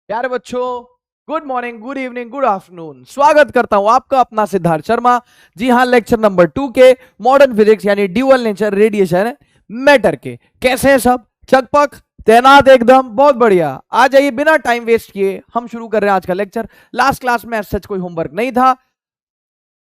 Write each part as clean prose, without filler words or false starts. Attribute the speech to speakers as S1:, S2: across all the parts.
S1: प्यारे बच्चों, good morning, good evening, good afternoon. स्वागत करता हूं आपका अपना सिद्धार्थ शर्मा। जी हां, लेक्चर नंबर 2 के मॉडर्न फिजिक्स यानी ड्यूअल नेचर रेडिएशन मैटर के। कैसे हैं सब? चकपक तैनात एकदम, बहुत बढ़िया। आ जाइए, बिना टाइम वेस्ट किए हम शुरू कर रहे हैं आज का लेक्चर। लास्ट क्लास में सच कोई होमवर्क नहीं था,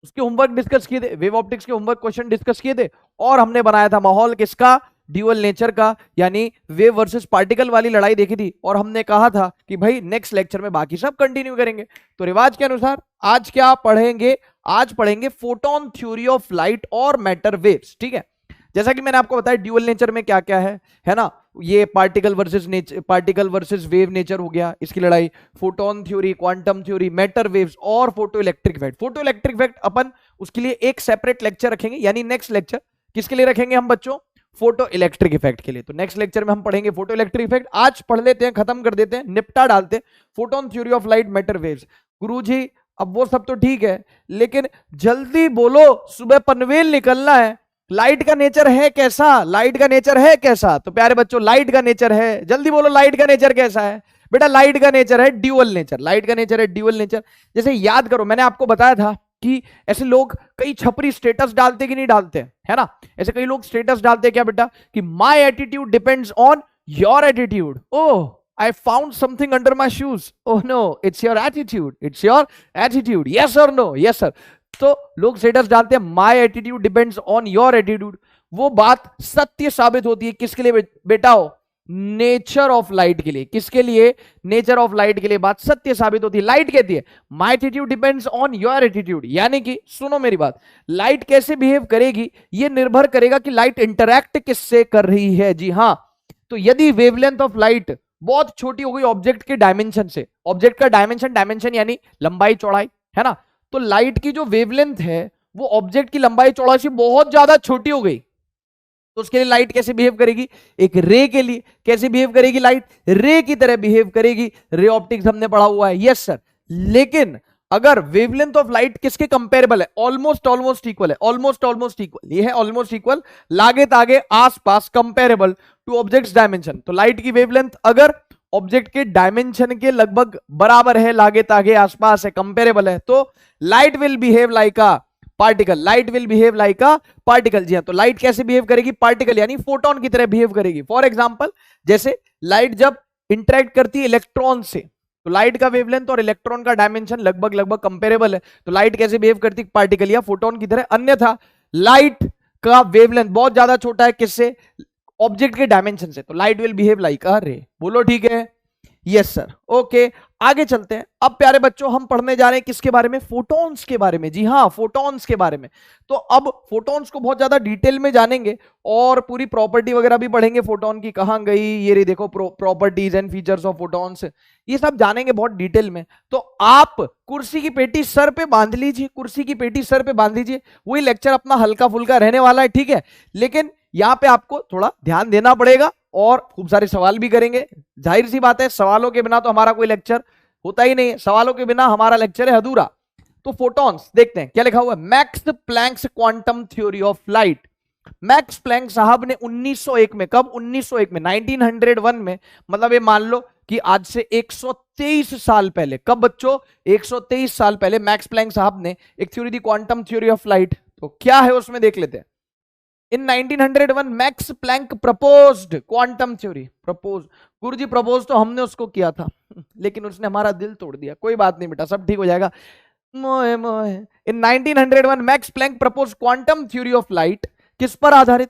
S1: उसके होमवर्क डिस्कस किए थे, वेव ऑप्टिक्स के होमवर्क क्वेश्चन डिस्कस किए थे, और हमने बनाया था माहौल किसका? ड्यूअल नेचर का, यानी वेव वर्सेस पार्टिकल वाली लड़ाई देखी थी। और हमने कहा था कि भाई नेक्स्ट लेक्चर में बाकी सब कंटिन्यू करेंगे। तो रिवाज के अनुसार आज क्या पढ़ेंगे? आज पढ़ेंगे फोटोन थ्योरी ऑफ लाइट और मैटर वेव्स। ठीक है, जैसा कि मैंने आपको बताया ड्यूअल नेचर में क्या क्या है ना। ये पार्टिकल वर्सेस वेव नेचर हो गया, इसकी लड़ाई। Photon theory, quantum theory, matter waves और photoelectric effect. Photoelectric effect अपन उसके लिए एक सेपरेट लेक्चर रखेंगे, यानी नेक्स्ट लेक्चर किसके लिए रखेंगे हम बच्चों? फोटो इलेक्ट्रिक इफेक्ट के लिए। तो नेक्स्ट लेक्चर में हम पढ़ेंगे फोटो इलेक्ट्रिक इफेक्ट। आज पढ़ लेते हैं, खत्म कर देते हैं, निपटा डालते हैं photon theory of light matter waves. गुरुजी अब वो सब तो ठीक है, लेकिन जल्दी बोलो, सुबह पनवेल निकलना है। लाइट का नेचर है कैसा? लाइट का नेचर है कैसा? तो प्यारे बच्चों, लाइट का नेचर है, जल्दी बोलो, लाइट का नेचर कैसा है? बेटा लाइट का नेचर है ड्यूअल नेचर। लाइट का नेचर है ड्यूअल नेचर। जैसे याद करो, मैंने आपको बताया था कि ऐसे लोग कई छपरी स्टेटस डालते कि नहीं डालते, है ना। ऐसे कई लोग स्टेटस डालते हैं क्या बेटा, कि my attitude depends on your attitude. Oh, I found something under my shoes. Oh no, it's your attitude, it's your attitude. Yes और नो? Yes sir. तो लोग स्टेटस डालते हैं my attitude depends on your attitude. वो बात सत्य साबित होती है किसके लिए बेटा? हो नेचर ऑफ लाइट के लिए। किसके लिए? नेचर ऑफ लाइट के लिए बात सत्य साबित होती है। लाइट कहती है my attitude depends on your attitude, यानी कि सुनो मेरी बात, लाइट कैसे बिहेव करेगी ये निर्भर करेगा कि लाइट इंटरैक्ट किससे कर रही है। जी हां, तो यदि वेवलेंथ ऑफ लाइट बहुत छोटी हो गई ऑब्जेक्ट के डायमेंशन से, ऑब्जेक्ट का डायमेंशन यानी लंबाई चौड़ाई, है ना, तो लाइट की जो वेवलेंथ है वो ऑब्जेक्ट की लंबाई चौड़ाई से बहुत ज्यादा छोटी हो गई, तो उसके लिए लाइट कैसे बिहेव करेगी? एक रे के लिए कैसे बिहेव करेगी? लाइट रे की तरह बिहेव करेगी। रे ऑप्टिक्स हमने पढ़ा हुआ है, यस सर। लेकिन अगर वेवलेंथ ऑफ लाइट किसके कंपेरेबल है? ऑलमोस्ट इक्वल है, ऑलमोस्ट इक्वल, ये है ऑलमोस्ट इक्वल, लागे तागे आसपास, कंपेरेबल टू ऑब्जेक्ट्स डायमेंशन। तो लाइट की वेवलेंथ अगर ऑब्जेक्ट के डायमेंशन के लगभग बराबर है, लागे तागे आसपास है, कंपेरेबल है, तो light will behave like a particle. Light will behave like a particle. जी हाँ, तो लाइट कैसे बिहेव करेगी? पार्टिकल, यानी फोटोन की तरह बिहेव करेगी। फॉर एग्जांपल, जैसे लाइट जब इंटरेक्ट करती है इलेक्ट्रॉन से, तो लाइट का वेवलेंथ और इलेक्ट्रॉन का डायमेंशन लगभग कंपेरेबल है, तो लाइट कैसे बिहेव करती है? पार्टिकल या फोटोन की तरह। अन्यथा लाइट का वेवलेंथ बहुत ज्यादा छोटा है किससे? ऑब्जेक्ट के डायमेंशन से, तो लाइट विल बिहेव लाइक अ रे। बोलो ठीक है? Yes sir. ओके, आगे चलते हैं। अब प्यारे बच्चों हम पढ़ने जा रहे हैं किसके बारे में? फोटॉन्स के बारे में। जी हाँ, फोटॉन्स के बारे में। तो अब फोटॉन्स को बहुत ज्यादा डिटेल में जानेंगे और पूरी प्रॉपर्टी वगैरह भी पढ़ेंगे फोटॉन की, कहां गई, ये रही देखो properties and features of photons, ये सब जानेंगे बहुत डिटेल में। तो आप कुर्सी की पेटी सर पे बांध लीजिए, कुर्सी की पेटी सर पे बांध लीजिए। वही लेक्चर अपना हल्का फुल्का रहने वाला है, ठीक है, लेकिन यहां पे आपको थोड़ा ध्यान देना पड़ेगा और खूब सारे सवाल भी करेंगे। जाहिर सी बात है, सवालों के बिना तो हमारा कोई लेक्चर होता ही नहीं है, सवालों के बिना हमारा लेक्चर है अधूरा। तो फोटॉन्स देखते हैं क्या लिखा हुआ है। Max Planck's quantum theory of light. Max Planck साहब ने 1901 में, कब? 1901 में, 1901 में, मतलब ये मान लो कि आज से 123 साल पहले। कब बच्चों? 123 साल पहले मैक्स प्लैंक साहब ने एक थ्योरी दी, क्वांटम थ्योरी ऑफ लाइट। तो क्या है उसमें देख लेते हैं। In 1901 Max Planck proposed quantum theory. Propose, गुरुजी प्रपोज तो हमने उसको किया था, लेकिन उसने हमारा दिल तोड़ दिया। कोई बात नहीं बेटा, सब ठीक हो जाएगा। मोए मोए। In 1901 Max Planck propose quantum theory of light. किस पर आधारित?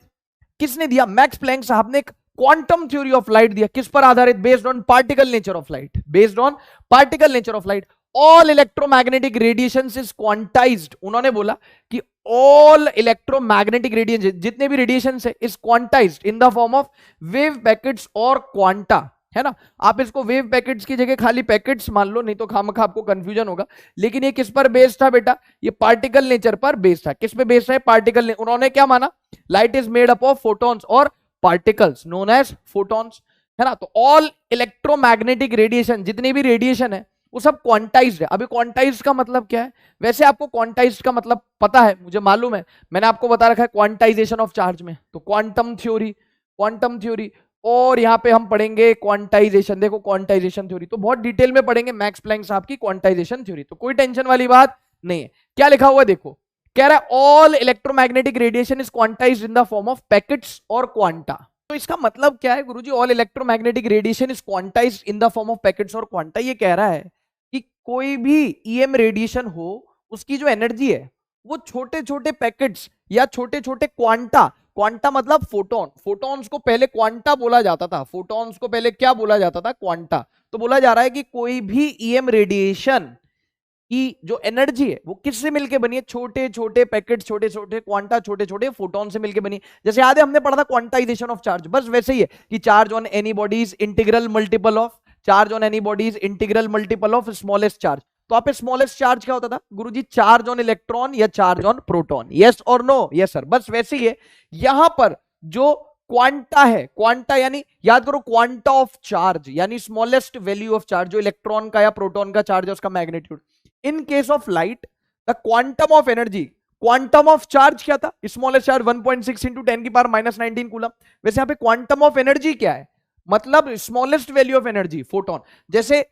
S1: किसने दिया? मैक्स प्लैंक साहब ने एक क्वांटम थ्योरी ऑफ लाइट दिया। किस पर आधारित? Based on particle nature of light. Based on particle nature of light, all electromagnetic radiation is quantized. उन्होंने बोला कि ऑल इलेक्ट्रोमैग्नेटिक रेडिएशन, जितने भी रेडिएशन है, is quantised in the form of wave packets और क्वांटा, है ना। आप इसको वेव पैकेट्स की जगह खाली पैकेट्स मान लो, नहीं तो खामखा आपको कंफ्यूजन होगा। लेकिन ये किस पर बेस्ड था बेटा? ये पार्टिकल नेचर पर बेस्ड था। किस पे बेस्ड है? पार्टिकल ने। उन्होंने क्या माना? Light is made up of photons और पार्टिकल्स नोन एज फोटॉन्स, है ना। तो ऑल इलेक्ट्रोमैग्नेटिक रेडिएशन, जितनी भी रेडिएशन है वो सब क्वांटाइज्ड है। अभी क्वांटाइज्ड का मतलब क्या है? वैसे आपको क्वांटाइज्ड का मतलब पता है, मुझे मालूम है, मैंने आपको बता रखा है क्वांटाइजेशन ऑफ चार्ज में। तो क्वांटम थ्योरी और यहां पे हम पढ़ेंगे क्वांटाइजेशन। देखो क्वांटाइजेशन थ्योरी तो बहुत डिटेल में पढ़ेंगे, मैक्स प्लैंक साहब की क्वांटाइजेशन थ्योरी, तो कोई टेंशन वाली बात नहीं है। क्या लिखा हुआ देखो, कह रहा है all electromagnetic radiation is quantised in the form of packets और क्वांटा। तो इसका मतलब क्या है गुरुजी, all electromagnetic radiation is quantised in the form of packets और क्वांटा। ये कह रहा है कि कोई भी ईएम रेडिएशन हो, उसकी जो एनर्जी है वो छोटे छोटे पैकेट्स या छोटे छोटे क्वांटा, क्वांटा मतलब फोटोन, फोटॉन्स को पहले क्वांटा बोला जाता था, फोटॉन्स को पहले क्या बोला जाता था, क्वांटा। तो बोला जा रहा है कि कोई भी ईएम रेडिएशन की जो एनर्जी है वो किससे मिलके बनी है, छोटे छोटे पैकेट, छोटे छोटे क्वांटा, छोटे छोटे फोटोन से मिलके बनी। जैसे याद है हमने पढ़ा था क्वांटाइजेशन ऑफ चार्ज, बस वैसे ही है कि charge on any bodies integral multiple of, charge on any bodies integral multiple of smallest charge. तो आप स्मॉलेस्ट चार्ज क्या होता था गुरुजी, चार्ज ऑन इलेक्ट्रॉन या चार्ज ऑन प्रोटॉन, यस और नो, यस सर, बस वैसे ही है। यहां पर जो क्वांटा है, क्वांटा यानी याद करो क्वांटा ऑफ चार्ज यानी स्मॉलेस्ट वैल्यू ऑफ चार्ज, जो इलेक्ट्रॉन का या प्रोटॉन का चार्ज है उसका magnitude. In case of light the quantum of energy, quantum of charge क्या था, स्मॉलेस्ट चार्ज 1.6 इंटू 10 की पावर -19 कूलम। वैसे यहां पे क्वांटम ऑफ एनर्जी क्या है, मतलब smallest value of energy photon. जैसे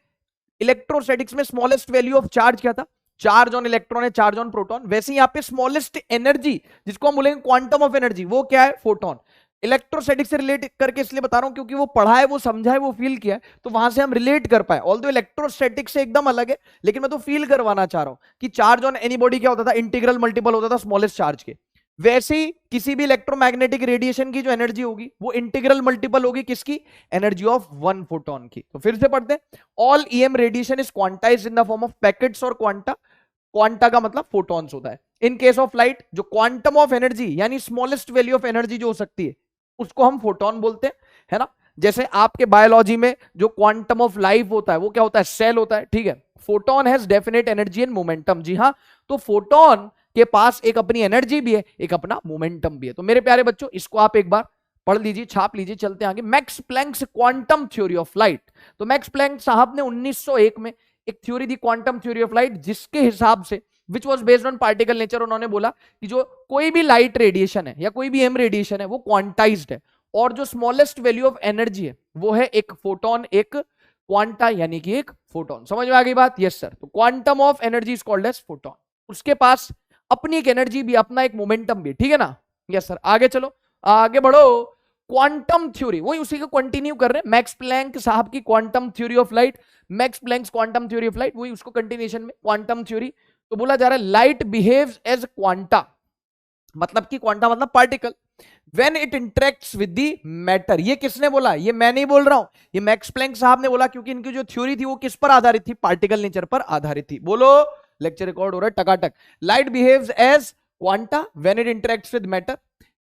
S1: इलेक्ट्रोस्टैटिक्स में स्मॉलेस्ट वैल्यू ऑफ चार्ज क्या था, चार्ज ऑन इलेक्ट्रॉन है, चार्ज ऑन प्रोटॉन। वैसे यहां पे स्मॉलेस्ट एनर्जी जिसको हम बोलेंगे क्वांटम ऑफ एनर्जी, वो क्या है, फोटोन। इलेक्ट्रोस्टैटिक्स से रिलेट करके इसलिए बता रहा हूं क्योंकि वो पढ़ा है, वो समझा है, वो फील किया है, तो वहां से हम रिलेट कर पाए। ऑल्दो इलेक्ट्रोस्टैटिक्स से एकदम अलग है, लेकिन मैं तो फील करवाना चाह रहा हूं कि चार्ज ऑन एनीबॉडी क्या होता था, इंटीग्रल मल्टीपल होता था स्मॉलेस्ट चार्ज के। वैसे ही किसी भी इलेक्ट्रोमैग्नेटिक रेडिएशन की जो एनर्जी होगी वो इंटीग्रल मल्टीपल होगी किसकी, एनर्जी ऑफ वन फोटोन की। तो फिर से पढ़ते हैं, all EM radiation is quantised in the form of packets और क्वांटा, क्वांटा का मतलब फोटॉन्स होता है। इन केस ऑफ लाइट जो क्वांटम ऑफ एनर्जी यानी स्मॉलेस्ट वैल्यू ऑफ एनर्जी जो हो सकती है उसको हम फोटोन बोलते हैं, है ना। जैसे आपके बायोलॉजी में जो क्वांटम ऑफ लाइफ होता है वो क्या होता है, सेल होता है, ठीक है। Photon has definite energy and momentum, जी हाँ, तो फोटोन के पास एक अपनी एनर्जी भी है, एक अपना मोमेंटम भी है। तो मेरे प्यारे बच्चों इसको आप एक बार पढ़ लीजिए, छाप लीजिए, चलते आगे। Max Planck's quantum theory of light. तो मैक्स प्लैंक साहब ने 1901 में एक थ्योरी दी, क्वांटम थ्योरी ऑफ लाइट, जिसके हिसाब से which was based on particle nature, उन्होंने बोला कि जो कोई भी लाइट रेडिएशन है या कोई भी एम रेडिएशन है वो क्वांटाइज्ड है, और जो स्मॉलेस्ट वैल्यू ऑफ एनर्जी है वो है एक फोटोन, एक क्वांटा यानी कि एक फोटोन। समझ में आ गई बात, यस सर। तो quantum of energy is called as photon, उसके पास अपनी एक एनर्जी भी, अपना एक मोमेंटम भी, ठीक है ना, यस सर। आगे चलो, आगे बढ़ो। क्वांटम थ्योरी, वही उसी को कंटिन्यू कर रहे हैं, मैक्स प्लैंक साहब की quantum theory of light, Max Planck's quantum theory of light, वही उसको कंटिन्यूएशन में क्वांटम थ्योरी। तो बोला जा रहा है लाइट बिहेव्स एज क्वांटा, मतलब कि क्वांटा मतलब particle, when it interacts with the matter. ये किसने बोला, ये मैं नहीं बोल रहा हूं, ये मैक्स प्लैंक साहब ने बोला, क्योंकि इनकी जो थ्योरी थी वो किस पर आधारित थी, पार्टिकल नेचर पर आधारित थी। बोलो, लेक्चर रिकॉर्ड हो रहा है टकाटक। Light behaves as quanta when it interacts with matter,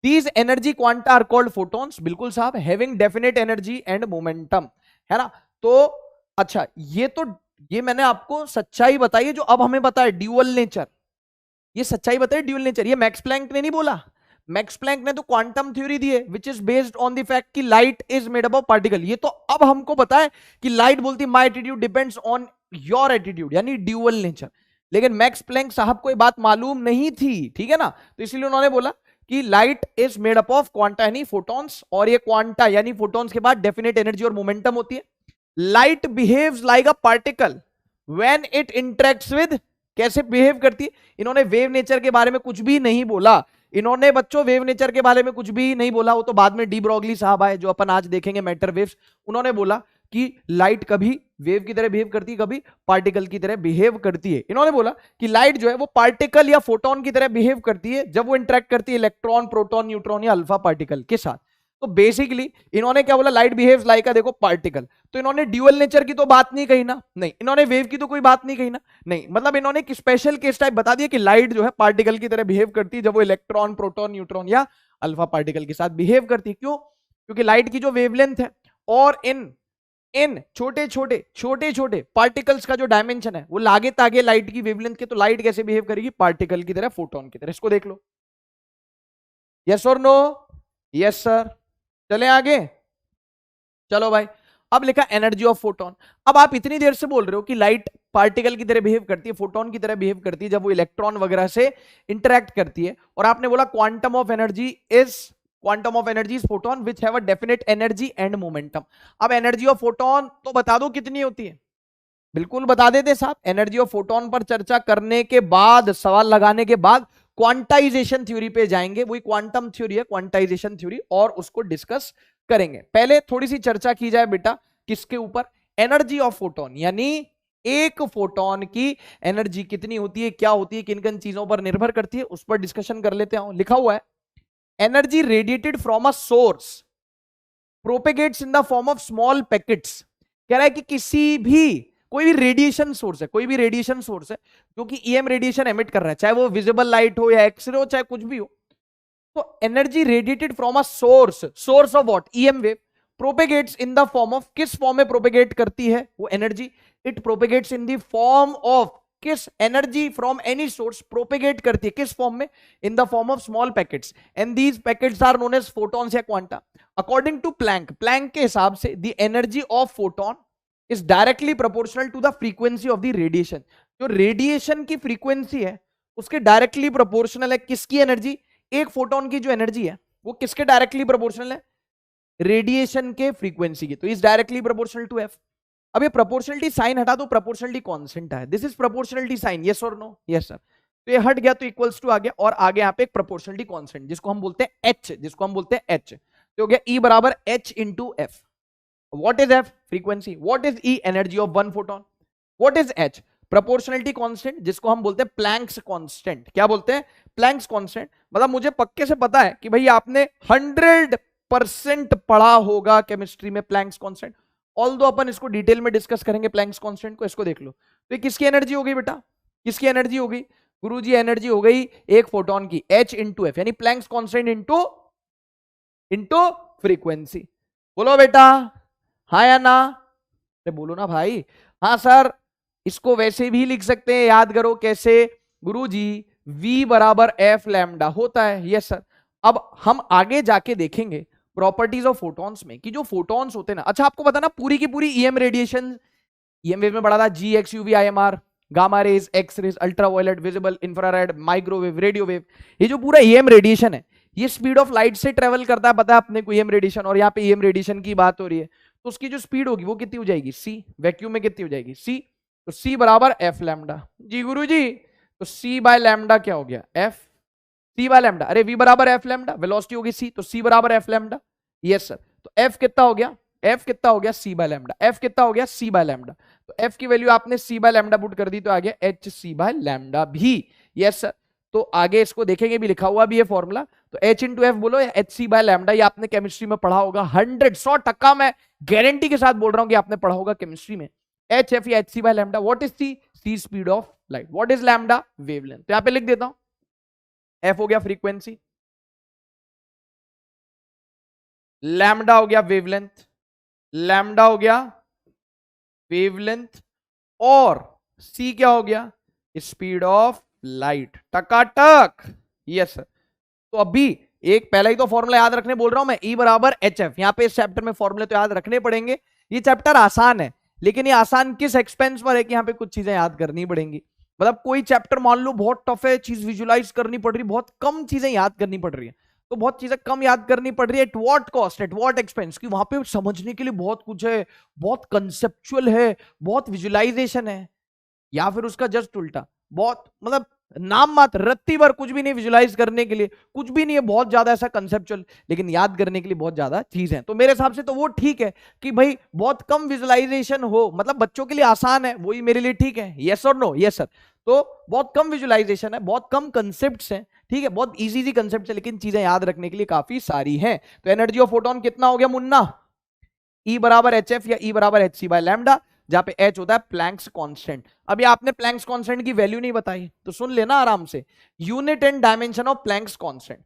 S1: these energy quanta are called photons, बिल्कुल साहब, having definite energy and momentum, है ना। तो अच्छा, ये मैंने आपको सच्चाई बताई है जो अब हमें पता है, ड्यूअल नेचर, ये सच्चाई बताई ड्यूअल नेचर। ये मैक्स प्लैंक ने नहीं बोला, मैक्स प्लैंक ने तो क्वांटम थ्योरी दी है which is based on the fact कि light is made up of particle. ये तो अब हमको पता है कि लाइट बोलती my attitude depends on your attitude, यानी ड्यूअल नेचर। लेकिन मैक्स प्लैंक साहब को ये बात मालूम नहीं थी, ठीक है ना, तो इसलिए उन्होंने बोला कि light is made up of quanta यानी फोटॉन्स, और ये क्वांटा यानी फोटॉन्स के बाद डेफिनेट एनर्जी और मोमेंटम होती है। Light behaves like a particle when it interacts with, कैसे बिहेव करती है। इन्होंने वेव नेचर के बारे में कुछ भी नहीं बोला, इन्होंने बच्चों वेव नेचर के बारे में कुछ भी नहीं बोला, वो तो बाद में डी ब्रॉगली साहब आए जो अपन आज देखेंगे, मैटर वेव्स। उन्होंने बोला कि लाइट कभी वेव की तरह बिहेव करती है, कभी पार्टिकल की तरह बिहेव करती है। इन्होंने बोला कि लाइट जो है वो पार्टिकल या फोटोन की तरह बिहेव करती है जब वो इंटरेक्ट करती है इलेक्ट्रॉन, प्रोटॉन, न्यूट्रॉन या अल्फा पार्टिकल के साथ। तो बेसिकली इन्होंने क्या बोला, लाइट बिहेव्स लाइक अ, देखो, पार्टिकल। तो इन्होंने ड्यूअल नेचर की तो बात नहीं कही ना, नहीं। इन्होंने वेव की तो कोई बात नहीं कही ना, नहीं। मतलब इन्होंने एक स्पेशल केस टाइप बता दिया कि लाइट जो है पार्टिकल की तरह बिहेव करती है जब वो इलेक्ट्रॉन, प्रोटॉन, न्यूट्रॉन या अल्फा पार्टिकल के साथ बिहेव करती है। क्यों, क्योंकि लाइट की जो वेवलेंथ है और इन छोटे छोटे पार्टिकल्स का जो डायमेंशन है वो लागे तागे लाइट की वेवलेंथ के, तो लाइट कैसे बिहेव करेगी, पार्टिकल की तरह, फोटोन की तरह। इसको देख लो, यस और नो, यस सर। चले आगे, चलो भाई। अब लिखा एनर्जी ऑफ फोटोन। अब आप इतनी देर से बोल रहे हो कि लाइट पार्टिकल की तरह बिहेव करती है, फोटोन की तरह बिहेव करती है जब वो इलेक्ट्रॉन वगैरह से इंटरेक्ट करती है, और आपने बोला quantum of energy is quantum of energy is photon which have a definite energy and momentum. अब एनर्जी ऑफ फोटोन तो बता दो कितनी होती है, बिल्कुल बता देते साहब। एनर्जी ऑफ फोटोन पर चर्चा करने के बाद, सवाल लगाने के बाद क्वांटाइजेशन थ्योरी पे जाएंगे, वही क्वांटम थ्योरी है, क्वांटाइजेशन थ्योरी, और उसको डिस्कस करेंगे। पहले थोड़ी सी चर्चा की जाए बेटा किसके ऊपर, एनर्जी ऑफ फोटोन, यानी एक फोटोन की एनर्जी कितनी होती है, क्या होती है, किन किन चीजों पर निर्भर करती है, उस पर डिस्कशन कर लेते हैं। लिखा हुआ है energy radiated from a source propagates in the form of small packets. कह रहा है कि किसी भी, कोई भी रेडिएशन सोर्स है, कोई भी रेडिएशन सोर्स है जो कि ईएम रेडिएशन एमिट कर रहा है, चाहे वो विजिबल लाइट हो या एक्सरे हो, चाहे कुछ भी हो, तो energy radiated from a source, source of what, EM wave, propagates in the form of, किस फॉर्म में प्रोपेगेट करती है वो energy, it propagates in the form of, किस energy from any source propagate करती है किस फॉर्म में, in the form of small packets, and these packets are known as photons या quanta. According to Planck, Planck के हिसाब से the energy of photon is directly proportional to the frequency of the radiation. जो radiation की frequency है उसके directly proportional है किसकी एनर्जी, एक फोटोन की जो एनर्जी है वो किसके डायरेक्टली प्रोपोर्शनल है, रेडिएशन के फ्रीक्वेंसी की, तो is directly proportional to F. अब ये प्रोपोर्शनलिटी साइन हटा दो, प्रोपोर्शनलिटी कांस्टेंट है, this is proportionality sign, yes और नो, यस सर, तो ये हट गया तो इक्वल्स टू आ गया, और आगे यहाँ पे एक प्रोपोर्शनलिटी कांस्टेंट जिसको हम बोलते हैं एच, जिसको हम बोलते हैं एच, तो हो गया ई बराबर H into F. What is F, frequency, what is E, energy of one photon, what is H, proportionality constant जिसको हम बोलते हैं प्लैंक्स कांस्टेंट। क्या बोलते हैं, प्लैंक्स कांस्टेंट। मतलब मुझे पक्के से पता है कि भाई आपने 100% पढ़ा होगा केमिस्ट्री में प्लैंक्स कांस्टेंट, ऑल्दो अपन इसको डिटेल में डिस्कस करेंगे प्लैंक्स कांस्टेंट को। इसको देख लो, तो ये किसकी एनर्जी हो गई बेटा, किसकी एनर्जी हो गई गुरुजी, एनर्जी हो गई एक फोटोन की, एच इंटू एफ, यानी प्लैंक्स कांस्टेंट इंटू फ्रीक्वेंसी। बोलो बेटा हाँ या ना, अरे बोलो ना भाई, हाँ सर। इसको वैसे भी लिख सकते हैं, याद करो कैसे गुरुजी, V बराबर एफ लैम्डा होता है, यस सर। अब हम आगे जाके देखेंगे प्रॉपर्टीज ऑफ फोटॉन्स में कि जो फोटॉन्स होते हैं ना, अच्छा आपको पता ना पूरी की पूरी ईएम रेडिएशन, ईएम वेव में पढ़ा था जी X UV IMR, gamma rays, X rays, ultraviolet, visible, infrared, microwave, radio wave, ये जो पूरा ईएम रेडिएशन है ये स्पीड ऑफ लाइट से ट्रेवल करता है, पता है अपने को ईएम रेडिएशन, और यहाँ पे ईएम रेडिएशन की बात हो रही है, तो उसकी जो स्पीड होगी वो कितनी हो जाएगी, सी, वैक्यूम में कितनी हो जाएगी, सी, तो सी बराबर एफ लैम्डा। जी गुरुजी, तो सी बाय लैम्डा क्या हो गया, एफ, सी बाय लैम्डा, अरे वी बराबर एफ लैम्डा, वेलोसिटी होगी सी, तो सी बराबर एफ लैम्डा, यस सर। तो एफ कितना हो गया, एफ कितना हो गया, सी बाय लैम्डा, एफ कितना हो गया, सी बाय लैम्डा, तो एफ की वैल्यू आपने सी बाय लैम्डा पुट कर दी तो आ गया एच सी बाय लैम्डा भी, यस सर। तो आगे इसको देखेंगे भी, लिखा हुआ भी है फॉर्मूला, तो एच इंटू एफ बोलो या एच सी बाय लैम्डा, ये आपने केमिस्ट्री में पढ़ा होगा, 100% मैं गारंटी के साथ बोल रहा हूं कि आपने पढ़ा होगा केमिस्ट्री में, एच एफ या H C by lambda. What is C, C speed of light, what is lambda, wavelength. तो यहां पे लिख देता हूं, एफ हो गया फ्रीक्वेंसी, लैम्डा हो गया वेवलेंथ, लैम्डा हो गया वेवलेंथ, और सी क्या हो गया, speed of light, Takatak, yes sir. तो अभी एक पहला ही तो फॉर्मूला याद रखने बोल रहा हूं मैं, ई बराबर एच एफ, यहां पे इस चैप्टर में फॉर्मूले तो याद रखने पड़ेंगे, ये चैप्टर आसान है, लेकिन ये आसान किस एक्सपेंस पर है कि यहाँ पे कुछ चीजें याद करनी पड़ेंगी। मतलब कोई चैप्टर मान लो बहुत टफ है, चीज विजुलाइज करनी पड़ रही, बहुत कम चीजें याद करनी पड़ रही है, तो बहुत चीजें कम याद करनी पड़ रही है, at what cost, at what expense, कि वहां पे समझने के लिए बहुत कुछ है, बहुत कंसेप्चुअल है, बहुत विजुलाइजेशन है, या फिर उसका जस्ट उल्टा, बहुत मतलब नाम मात्र, रत्ती भर कुछ भी नहीं विजुलाइज करने के लिए, कुछ भी नहीं है, बहुत ज्यादा ऐसा कंसेप्चुअल, लेकिन याद करने के लिए बहुत ज्यादा चीज है। तो मेरे हिसाब से तो वो ठीक है कि भाई बहुत कम विजुलाइजेशन हो, मतलब बच्चों के लिए आसान है, वही मेरे लिए ठीक है, यस और नो, यस सर। तो बहुत कम विजुलाइजेशन है, बहुत कम कंसेप्ट है, ठीक है, बहुत इजी कंसेप्ट है, लेकिन चीजें याद रखने के लिए काफी सारी हैं। तो एनर्जी ऑफ फोटोन कितना हो गया मुन्ना, ई बराबर एच एफ या ई बराबर एच सी बाय लैम्डा, जहां पे एच होता है प्लैंक्स कांस्टेंट। अभी आपने प्लैंक्स कांस्टेंट की वैल्यू नहीं बताई तो सुन लेना आराम से, unit and dimension of Planck's constant,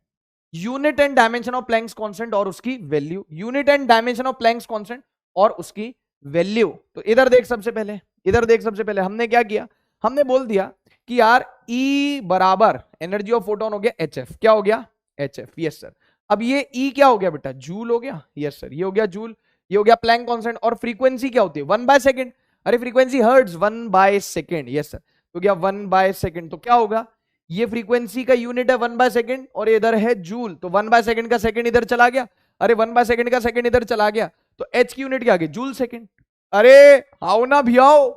S1: unit and dimension of Planck's constant और उसकी value, unit and dimension of Planck's constant और उसकी वैल्यू। तो इधर देख सबसे पहले, इधर देख सबसे पहले हमने क्या किया, हमने बोल दिया कि यार ई बराबर एनर्जी ऑफ फोटोन हो गया एच एफ, क्या हो गया एच एफ, यस सर। अब ये ई क्या हो गया बेटा, जूल हो गया, यस सर, ये हो गया जूल, ये हो गया प्लैंक कांस्टेंट, और फ्रीक्वेंसी क्या होती है 1/सेकंड, अरे फ्रीक्वेंसी हर्ट्ज 1/सेकंड, यस सर, तो क्या 1/सेकंड, तो क्या होगा ये फ्रीक्वेंसी का यूनिट है 1/सेकंड और इधर है जूल, तो 1/सेकंड का सेकंड इधर चला गया, अरे 1/सेकंड का सेकंड इधर चला गया, तो एच की यूनिट क्या आ गई, जूल सेकंड। अरे आओ ना भियाओ,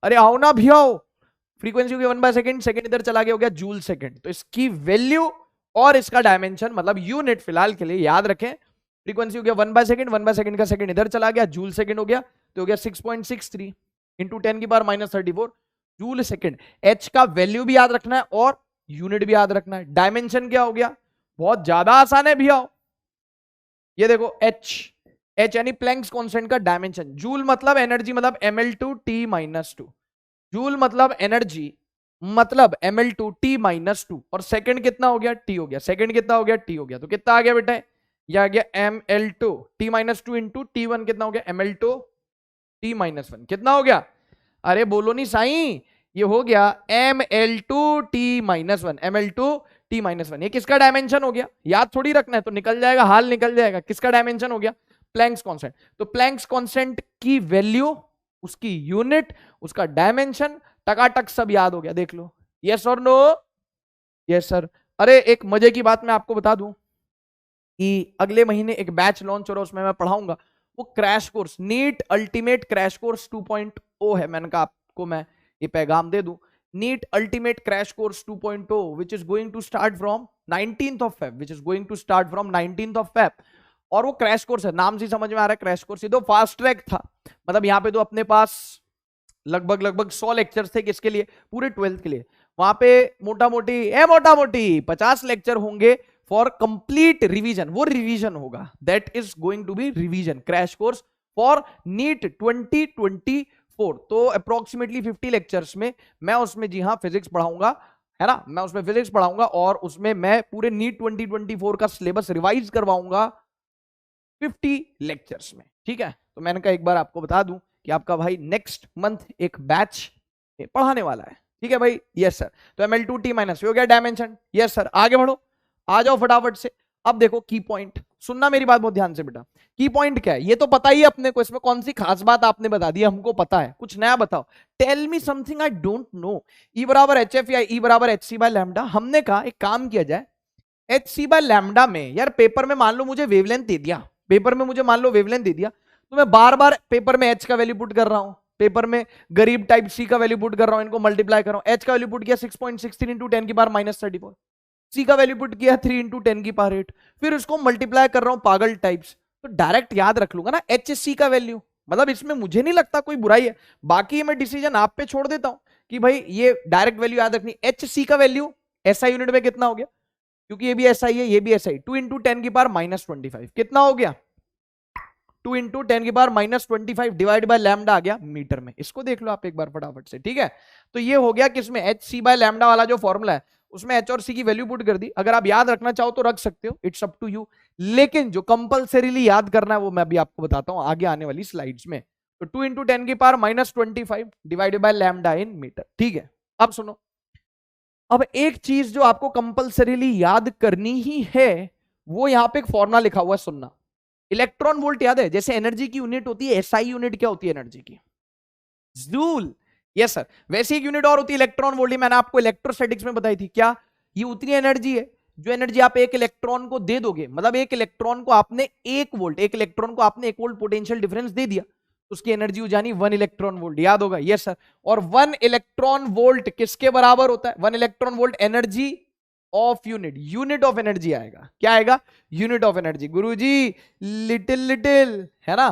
S1: अरे आओ ना भियाओ, फ्रीक्वेंसी हो गई 1/सेकंड, सेकंड इधर चला गया, हो गया जूल सेकंड। तो इसकी वैल्यू और इसका डायमेंशन मतलब यूनिट फिलहाल के लिए याद रखें, फ्रीक्वेंसी हो गया 1/सेकंड, 1/सेकंड का सेकंड इधर चला गया, जूल सेकंड हो गया, तो हो गया 6.63 इंटू 10⁻⁻34 जूल सेकंड। एच का वैल्यू भी याद रखना है और यूनिट भी याद रखना है। डायमेंशन क्या हो गया, बहुत ज्यादा आसान है भैया, ये देखो एच, एच यानी प्लैंक्स कांस्टेंट का डायमेंशन, जूल मतलब एनर्जी मतलब ml2T-2, जूल मतलब एनर्जी मतलब ml2T-2, और सेकंड कितना हो गया, टी हो गया, सेकंड कितना हो गया, टी हो गया, तो कितना आ गया बेटा, यह आ गया ml2T-2 इंटू T1 कितना हो गया, ml2T-1 कितना हो गया, अरे बोलो नहीं साईं, ये हो गया ml2T-1, ml2T-1, ये किसका डायमेंशन हो गया, याद थोड़ी रखना है, तो निकल जाएगा, हाल निकल जाएगा, किसका डायमेंशन हो गया, प्लैंक्स कांस्टेंट। तो प्लैंक्स कांस्टेंट की वैल्यू, उसकी यूनिट, उसका डायमेंशन टकाटक सब याद हो गया, देख लो, यस और नो, यस सर। अरे एक मजे की बात मैं आपको बता दूं कि अगले महीने एक बैच लॉन्च हो रहा है, उसमें मैं पढ़ाऊंगा, वो crash course NEET ultimate crash course 2.0 है, मैंने कहा आपको मैं ये पैगाम दे दूं, NEET ultimate crash course 2.0 which is going to start from 19th of Feb, which is going to start from 19th of Feb. और वो क्रैश कोर्स है, नाम से समझ में आ रहा है क्रैश कोर्स, ये तो फास्ट ट्रैक था, मतलब यहाँ पे तो अपने पास लगभग 100 लेक्चर्स थे, किसके लिए, पूरे 12th के लिए, वहां पे मोटा मोटी 50 लेक्चर होंगे फॉर कंप्लीट रिवीजन, वो रिवीजन होगा, that is going to be revision crash course for NEET 2024। तो अप्रोक्सीमेटली 50 लेक्चर्स में मैं उसमें, जी हाँ, फिजिक्स पढ़ाऊंगा, है ना, मैं उसमें फिजिक्स पढ़ाऊंगा और उसमें मैं पूरे नीट 2024 का सिलेबस रिवाइज करवाऊंगा 50 लेक्चर्स में, ठीक है। तो मैंने कहा एक बार आपको बता दूं कि आपका भाई नेक्स्ट मंथ एक बैच पढ़ाने वाला है, ठीक है भाई, यस सर। तो ml2T- हो गया डायमेंशन, यस सर। आगे बढ़ो, आ जाओ फटाफट से। अब देखो की पॉइंट, सुनना मेरी बात बहुत ध्यान से बेटा, की पॉइंट क्या है ये तो पता ही है अपने को, इसमें कौन सी खास बात आपने बता दी, हमको पता है, कुछ नया बताओ, tell me something I don't know. E बराबर HF या E बराबर HC बाय लैम्डा, हमने कहा एक काम किया जाए, HC बाय लैम्डा में यार पेपर में मान लो मुझे वेवलेंथ दे दिया, पेपर में मुझे मान लो वेवलेंथ दे दिया, तो मैं बार बार पेपर में H का वैल्यू पुट कर रहा हूं, पेपर में गरीब टाइप C का वैल्यू पुट कर रहा हूं, इनको मल्टीप्लाई कर रहा हूं, H का वैल्यू पुट किया 6.63 इंटू 10⁻⁻34, C का वैल्यू पुट किया 3 इंटू 10⁸, फिर उसको मल्टीप्लाई कर रहा हूं पागल टाइप्स, तो डायरेक्ट याद रख लूंगा ना HC का वैल्यू, मतलब इसमें मुझे नहीं लगता कोई बुराई है, बाकी मैं डिसीजन आप पे छोड़ देता हूं कि भाई ये डायरेक्ट वैल्यू याद रखनी। HC का वैल्यू SI यूनिट में कितना हो गया, क्योंकि ये भी SI है ये भी SI, 2 इंटू 10⁻⁻25 कितना हो गया, 2 इंटू 10⁻⁻25 डिवाइड बाय लैम्डा आ गया मीटर में, इसको देख लो आप एक बार फटाफट से, ठीक है। तो ये हो गया किसमें, HC बाय लैम्डा वाला जो फॉर्मूला है उसमें H और C की वैल्यू पुट कर दी, अगर आप याद रखना चाहो तो रख सकते हो, इट्स अप टू यू, लेकिन जो कंपल्सरीली याद करना है वो मैं अभी आपको बताता हूं आगे आने वाली स्लाइड्स में। तो 2 into 10⁻⁻25 divided by lambda in metre, ठीक है। अब सुनो, अब एक चीज जो आपको कंपल्सरीली याद करनी ही है, वो यहां पे एक फॉर्मूला लिखा हुआ है, सुनना, इलेक्ट्रॉन वोल्ट याद है, जैसे एनर्जी की यूनिट होती है SI यूनिट क्या होती है एनर्जी की, जूल, यस सर। वैसे एक यूनिट और होती है इलेक्ट्रॉन वोल्ट, मैंने आपको इलेक्ट्रोस्टैटिक्स में बताई थी, क्या, ये उतनी एनर्जी है जो एनर्जी आप एक इलेक्ट्रॉन को दे दोगे, मतलब एक इलेक्ट्रॉन को आपने 1 वोल्ट, एक इलेक्ट्रॉन को आपने 1 वोल्ट पोटेंशियल डिफरेंस दे दिया, उसकी एनर्जी हो जानी 1 इलेक्ट्रॉन वोल्ट, याद होगा, यस सर। और 1 इलेक्ट्रॉन वोल्ट किसके बराबर होता है, 1 electron volt energy of unit, unit of energy आएगा, क्या आएगा, unit of energy, Guruji little है ना,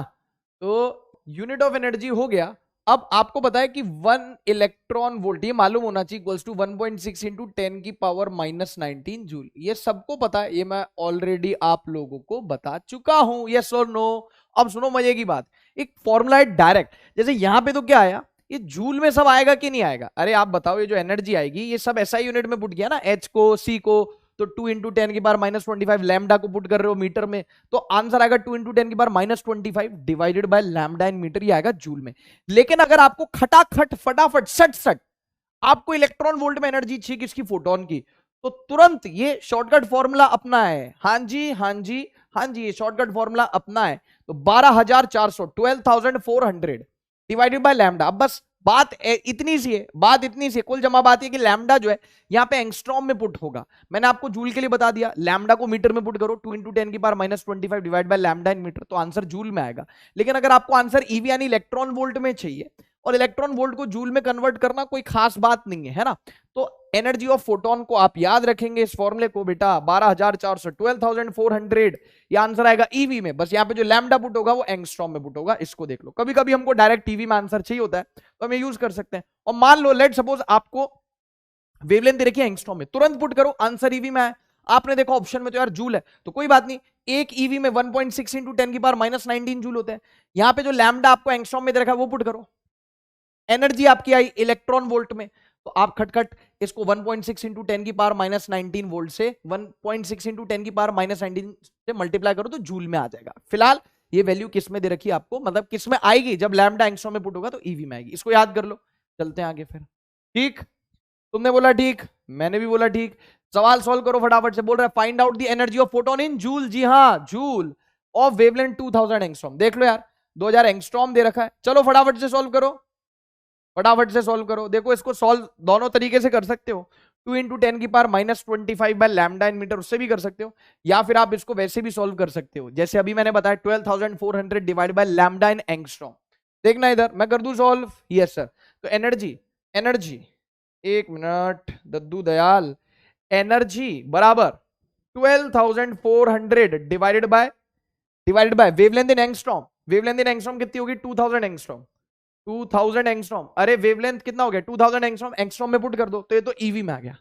S1: तो यूनिट ऑफ एनर्जी हो गया। अब आपको पता है कि 1 इलेक्ट्रॉन वोल्ट ये मालूम होना चाहिए इक्वल्स टू 1.6 इंटू 10⁻⁻19 जूल, ये सबको पता है, ये मैं ऑलरेडी आप लोगों को बता चुका हूं, यस और नो। अब सुनो मजे की बात, एक फॉर्मूला है डायरेक्ट, जैसे यहां पे तो क्या आया, ये जूल में सब आएगा कि नहीं आएगा, अरे आप बताओ, ये जो एनर्जी आएगी ये सब SI यूनिट में पुट किया ना, H को C को, तो 2 इंटू 10⁻⁻25 लैम्डा को पुट कर रहे हो मीटर में, तो आंसर आएगा 2 into 10⁻⁻25 divided by lambda in metre, ये आएगा जूल में। लेकिन अगर आपको खटाखट फटाफट सट आपको इलेक्ट्रॉन वोल्ट में एनर्जी चाहिए किसकी, फोटोन की, तो तुरंत ये शॉर्टकट फॉर्मूला अपना है, हाँ जी हाँ जी हाँ जी, ये शॉर्टकट फॉर्मूला अपना है, तो 12,400 12,400 डिवाइडेड बाय लैम्डा। अब बस बात इतनी सी है, बात इतनी सी है, कुल जमा बात है कि लैम्डा जो है यहाँ पे एंगस्ट्रॉम में पुट होगा। मैंने आपको जूल के लिए बता दिया, लैम्डा को मीटर में पुट करो, 2 × 10⁻⁻25 divide by lambda in metre, तो आंसर जूल में आएगा। लेकिन अगर आपको आंसर ईवी यानी इलेक्ट्रॉन वोल्ट में चाहिए, और इलेक्ट्रॉन वोल्ट को जूल में कन्वर्ट करना कोई खास बात नहीं है ना, तो एनर्जी ऑफ फोटोन को आप याद रखेंगे इस फॉर्मूले को बेटा, 12,400 12,400 ये आंसर आएगा ईवी में। बस यहाँ पे जो लैम्डा पुट होगा वो एंगस्ट्रॉम में पुट होगा, इसको देख लो। कभी कभी हमको डायरेक्ट ईवी में आंसर चाहिए होता है तो हम यूज कर सकते हैं। और मान लो लेट सपोज आपको वेवलेंथ दे रखी है एंगस्ट्रॉम में, तुरंत पुट करो आंसर ईवी में है। आपने देखा ऑप्शन में तो यार जूल है, तो कोई बात नहीं, एक ईवी में 1.6 × 10⁻⁻19 जूल होते हैं। यहां पे जो लैम्डा आपको एंगस्ट्रॉम में दे रखा है वो पुट करो, एनर्जी आपकी आई इलेक्ट्रॉन वोल्ट में, तो आप खटखट इसको 1.6 × 10⁻⁻19 वोल्ट से 1.6 × 10⁻⁻19 से मल्टीप्लाई करो तो जूल में आ जाएगा। फिलहाल ये वैल्यू किस में दे रखी है आपको, मतलब किस में आएगी, जब लैम्डा एंगस्ट्रॉम में पुट होगा तो ईवी में आएगी, इसको याद कर लो। चलते हैं आगे फिर, ठीक, तुमने बोला ठीक, मैंने भी बोला ठीक। सवाल सॉल्व करो फटाफट से। बोल रहा है find out the energy of photon in joule, जी हाँ जूल, ऑफ वेवलेंथ 2000 एंगस्ट्रॉम। देख लो यार 2000 एंगस्ट्रॉम दे रखा है, चलो फटाफट से सॉल्व करो, फटाफट से सॉल्व करो। देखो इसको सॉल्व दोनों तरीके से कर सकते हो, 2 × 10⁻⁻25 बाय लैम्डा इन मीटर, उससे भी कर सकते हो, या फिर आप इसको वैसे भी सॉल्व कर सकते हो जैसे अभी मैंने बताया 12,400 divide by lambda in angstrom. देखना इधर, मैं कर दूं सॉल्व, यस सर। तो एनर्जी, एनर्जी, एक मिनट दद्दू दयाल, एनर्जी बराबर 12,400 divided by wavelength in angstrom. Wavelength in angstrom कितनी होगी, 2000 एंगस्ट्रॉम, 2000 एंगस्ट्रॉम। अरे वेवलेंथ कितना हो गया 2000 एंगस्ट्रॉम, एंगस्ट्रॉम में पुट कर दो तो ये तो ईवी में आ गया।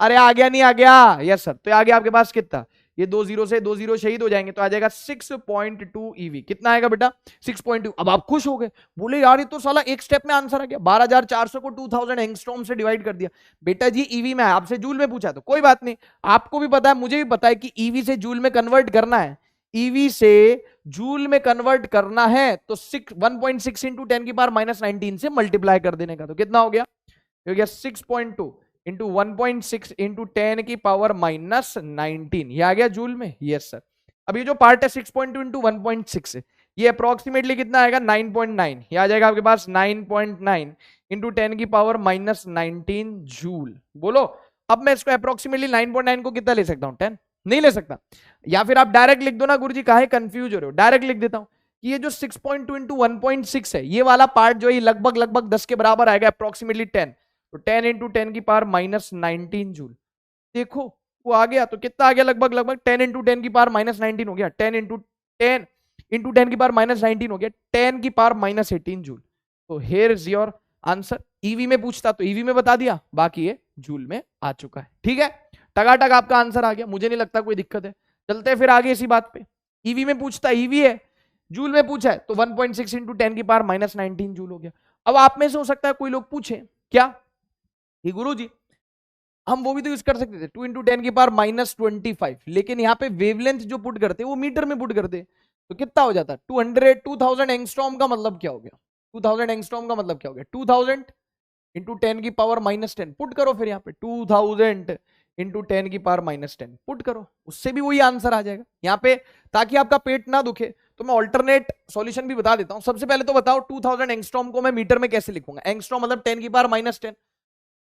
S1: अरे आ गया नहीं आ गया, यस सर। तो आ गया आपके पास कितना, ये 2 0 से 2 0 शहीद हो जाएंगे तो आ जाएगा 6.2 ईवी। कितना आएगा बेटा 6.2। अब आप खुश हो गए, बोले यार ये तो साला एक स्टेप में आंसर आ गया, 12,400 को 2000 एंगस्ट्रॉम से डिवाइड कर दिया। बेटा जी ईवी में है, आपसे जूल में पूछा तो कोई बात नहीं, आपको भी पता है मुझे भी पता है कि ईवी से जूल में कन्वर्ट करना है, ईवी से जूल में कन्वर्ट करना है तो 1.6 × 10⁻⁻19 से मल्टीप्लाई कर देने का, तो कितना हो गया 6.2 इंटू 1.6 इंटू 10⁻⁻19, ये आ गया जूल में, यस सर। अब ये जो पार्ट है 6.2 इंटू 1.6 है, ये अप्रोक्सीमेटली कितना आएगा 9.9, ये आ जाएगा आपके पास 9.9 इंटू 10⁻⁻19 जूल। बोलो अब मैं इसको अप्रोक्सीमेटली 9.9 को कितना ले सकता हूँ, 10 नहीं ले सकता, या फिर आप डायरेक्ट लिख दो ना गुरुजी, काहे कंफ्यूज हो रहे हो, डायरेक्ट लिख देता हूं कि ये जो 6.2 इंटू 1.6 है, ये वाला पार्ट जो है लगभग 10 के बराबर आएगा, अप्रोक्सीमेटली 10, तो 10 इंटू 10⁻⁻19 जूल। देखो वो आ गया, तो कितना आ गया लगभग 10 इंटू 10⁻⁻19 हो गया, 10 इंटू 10⁻⁻19 हो गया 10⁻⁻18 जूल। तो here is your answer. EV में पूछता तो ईवी में बता दिया, बाकी ये जूल में आ चुका है, ठीक है, टकाटक आपका आंसर आ गया, मुझे नहीं लगता कोई दिक्कत है। चलते हैं फिर आगे इसी बात पे, ईवी में पूछता ईवी है, जूल में पूछा है तो 1.6 इंटू 10⁻⁻19 जूल हो गया। अब आप में से हो सकता है कोई लोग पूछे क्या कि गुरुजी हम वो भी तो यूज कर सकते थे 2 इंटू 10⁻⁻25, लेकिन यहाँ पे वेवलेंथ जो पुट करते वो मीटर में पुट करते तो कितना हो जाता 2000 एंगस्ट्रॉम का मतलब क्या हो गया, 2000 एंगस्ट्रॉम का मतलब क्या हो गया 2000 इंटू 10⁻⁻10 पुट करो, फिर यहाँ पे 2000 इंटू 10⁻⁻10 पुट करो, उससे भी वही आंसर आ जाएगा यहाँ पे। ताकि आपका पेट ना दुखे तो मैं ऑल्टरनेट सॉल्यूशन भी बता देता हूं। सबसे पहले तो बताओ 2000 एंगस्ट्रॉम को मैं मीटर में कैसे लिखूंगा, एंगस्ट्रॉम मतलब 10⁻⁻10,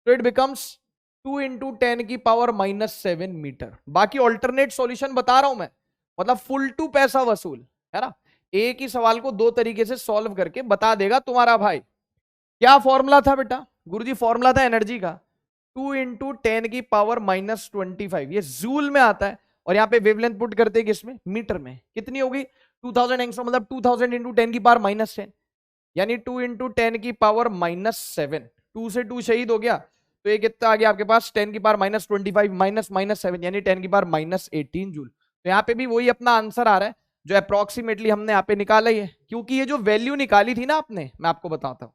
S1: तो इट बिकम्स 2 इंटू 10⁻⁻7 मीटर। बाकी ऑल्टरनेट सॉल्यूशन बता रहा हूं मैं, मतलब फुल टू पैसा वसूल है ना, एक ही सवाल को दो तरीके से सॉल्व करके बता देगा तुम्हारा भाई। क्या फॉर्मूला था बेटा, गुरुजी फॉर्मूला था एनर्जी का 2 इंटू 10⁻⁻25, ये जूल में आता है, और यहाँ पे वेवलेंथ पुट करते हैं किसमें, मीटर में। कितनी होगी 2000 एंगस्ट्रॉम मतलब 2000 इंटू 10⁻⁻10, यानी 2 इंटू 10⁻⁻7, 2 से 2 शहीद हो गया तो ये कितना आ गया आपके पास 10⁻⁻25 -7 यानी 10⁻⁻18 जूल। तो यहाँ पे भी वही अपना आंसर आ रहा है जो अप्रोक्सीमेटली हमने यहाँ पे निकाला ही है, क्योंकि ये जो वैल्यू निकाली थी ना आपने, मैं आपको बताता हूँ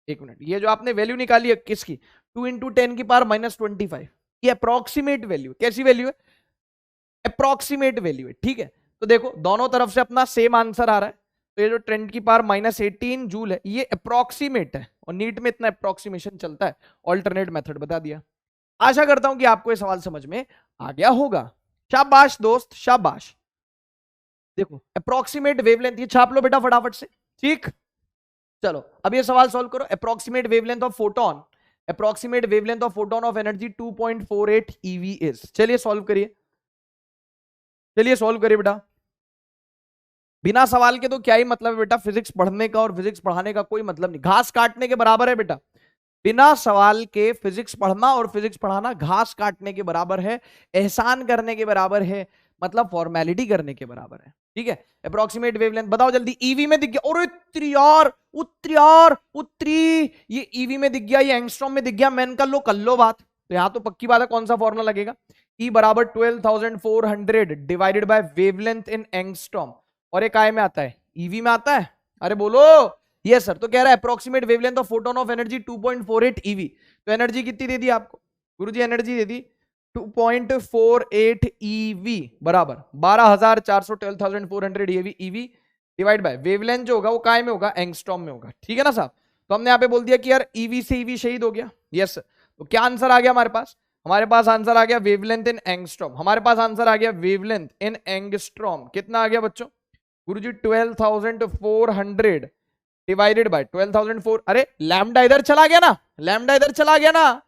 S1: एक मिनट, ये जो आपने वैल्यू निकाली है किसकी 2 इंटू 10⁻⁻25, ये अप्रोक्सीमेट वैल्यू, कैसी वैल्यू है अप्रोक्सीमेट वैल्यू है, ठीक है। तो देखो दोनों तरफ से अपना सेम आंसर आ रहा है, तो ये जो 10⁻⁻18 जूल है ये अप्रोक्सीमेट है, और नीट में इतना अप्रोक्सीमेशन चलता है, ऑल्टरनेट मेथड बता दिया। आशा करता हूं कि आपको ये सवाल समझ में आ गया होगा, शाबाश दोस्त शाबाश। देखो अप्रोक्सीमेट वेवलेंथ ये छाप लो बेटा फटाफट से, ठीक। चलो अब ये सवाल सॉल्व करो। Approximate wavelength of photon, approximate wavelength of photon of energy 2.48 eV is. चलिए सॉल्व करिए, चलिए सॉल्व करिए बेटा। बिना सवाल के तो क्या ही मतलब है बेटा फिजिक्स पढ़ने का और फिजिक्स पढ़ाने का कोई मतलब नहीं, घास काटने के बराबर है बेटा। बिना सवाल के फिजिक्स पढ़ना और फिजिक्स पढ़ाना घास काटने के बराबर है, एहसान करने के बराबर है, मतलब फॉर्मेलिटी करने के बराबर है। ठीक है, अप्रोक्सीमेट वेवलेंथ बताओ जल्दी। ईवी में दिख गया, और उत्तरी यार, उत्तरी यार, उत्तरी, ये ईवी में दिख गया, ये एंगस्ट्रॉम में दिख गया। मैंने कर लो बात, तो यहां तो पक्की बात है कौन सा फॉर्मूला लगेगा, ई बराबर 12,400 divided by wavelength in angstrom, और एक काय में आता है, ईवी में आता है। अरे बोलो यस सर। तो कह रहा है approximate wavelength of photon of energy 2.48 EV. तो एनर्जी कितनी दे दी आपको गुरुजी, एनर्जी दे दी 2.48 ईवी बराबर 12,400 12,400 ईवी डिवाइड बाय वेवलेंथ जो होगा वो काय में होगा, एंगस्ट्रॉम में होगा। ठीक है ना साहब। तो हमने यहाँ पे बोल दिया कि यार ईवी से ईवी शहीद हो गया। Yes sir. तो क्या आंसर आ गया हमारे पास, हमारे पास आंसर आ गया वेवलेंथ इन एंगस्ट्रॉम। हमारे पास आंसर आ गया वेवलेंथ इन एंगस्ट्रॉम। कितना आ गया बच्चों गुरुजी, 12,400 डिवाइडेड बाय 12,004। अरे लैम्डा इधर चला गया ना, लैम्डा इधर चला गया ना,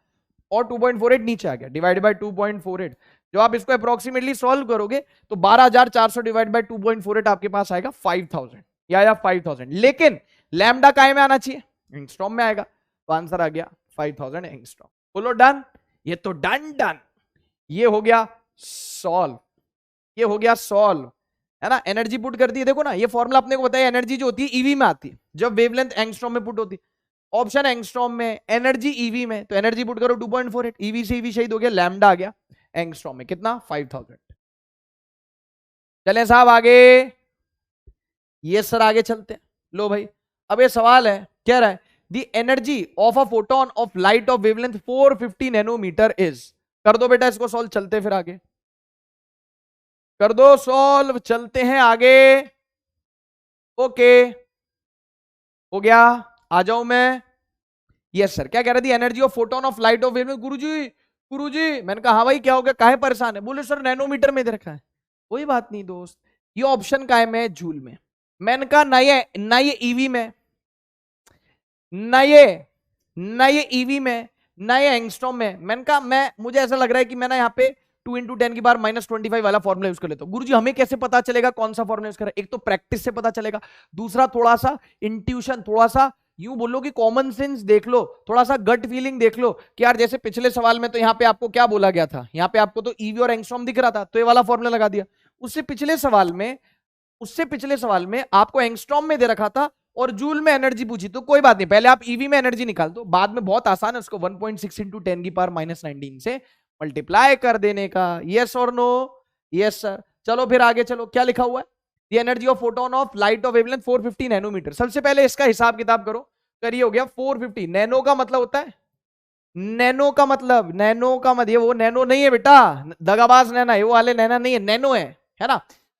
S1: और 2.48 नीचे आ गया, डिवाइडेड बाय 2.48। जो आप इसको अप्रोक्सीमेटली सॉल्व करोगे तो 12,400 डिवाइड बाय 2.48 आपके पास आएगा 5,000 या 5,000। लेकिन लैम्डा काय में आना चाहिए, एंगस्ट्रॉम में आएगा। तो आंसर आ गया 5,000 एंगस्ट्रॉम। बोलो डन, ये तो डन डन, ये हो गया सॉल्व, ये हो गया सॉल्व, है ना। एनर्जी पुट कर दी, देखो ना ये फॉर्मूला अपने को बताया, एनर्जी जो होती है ईवी में आती है जब वेवलेंथ एंगस्ट्रॉम में पुट होती है। ऑप्शन एंगस्ट्रॉम में, एनर्जी ईवी में, तो एनर्जी पुट करो 2.48, ईवी से ईवी शहीद हो गया, लैम्डा आ गया एंगस्ट्रॉम में कितना, 5,000। चलें साहब आगे, ये सर आगे चलते हैं। लो भाई अब ये सवाल है, कह रहा है the energy of a photon of light of wavelength 450 nanometre is. कर दो बेटा इसको सॉल्व, चलते फिर आगे, कर दो सॉल्व, चलते हैं आगे। ओके हो गया, आ जाऊं मैं। Yes sir. क्या कह रही थी, energy of photon of light of wavelength. गुरुजी, गुरुजी मैंने कहा हाँ भाई क्या हो गया, काहे परेशान है, बोले सर नैनोमीटर में दे रखा है। कोई बात नहीं दोस्त, ये ऑप्शन काहे में है, जूल में। मैंने कहा ना ये ईवी में, ना ये ईवी में, ना ये एंगस्ट्रॉम में। मैंने कहा मुझे ऐसा लग रहा है कि मैं ना यहाँ पे 2 × 10⁻⁻25 वाला फॉर्मूला यूज कर लेता हूं। गुरुजी हमें कैसे पता चलेगा कौन सा फॉर्मूला यूज कर रहा है, एक तो प्रैक्टिस से पता चलेगा, दूसरा थोड़ा सा इंट्यूशन, थोड़ा सा यूं बोलो कि कॉमन सेंस देख लो, थोड़ा सा गट फीलिंग देख लो कि यार जैसे पिछले सवाल में तो यहाँ पे आपको क्या बोला गया था, यहाँ पे आपको तो ईवी और एंगस्ट्रॉम दिख रहा था तो ये वाला फॉर्मूला लगा दिया। उससे पिछले सवाल में आपको एंगस्ट्रॉम में दे रखा था और जूल में एनर्जी पूछी, तो कोई बात नहीं, पहले आप ईवी में एनर्जी निकाल दो, बाद में बहुत आसान है उसको 1.6 × 10⁻⁻19 से मल्टीप्लाई कर देने का। यस और नो, यस सर। चलो फिर आगे चलो, क्या लिखा हुआ है, the energy of photon of light of wavelength 450 nanometre. सबसे पहले इसका हिसाब किताब करो, करिए। हो गया 450, नैनो का मतलब होता है, नैनो का मतलब ये वो नैनो नहीं है बेटा, दगाबाज नैना, ये वो वाले नैना नहीं है, नैनो है ना।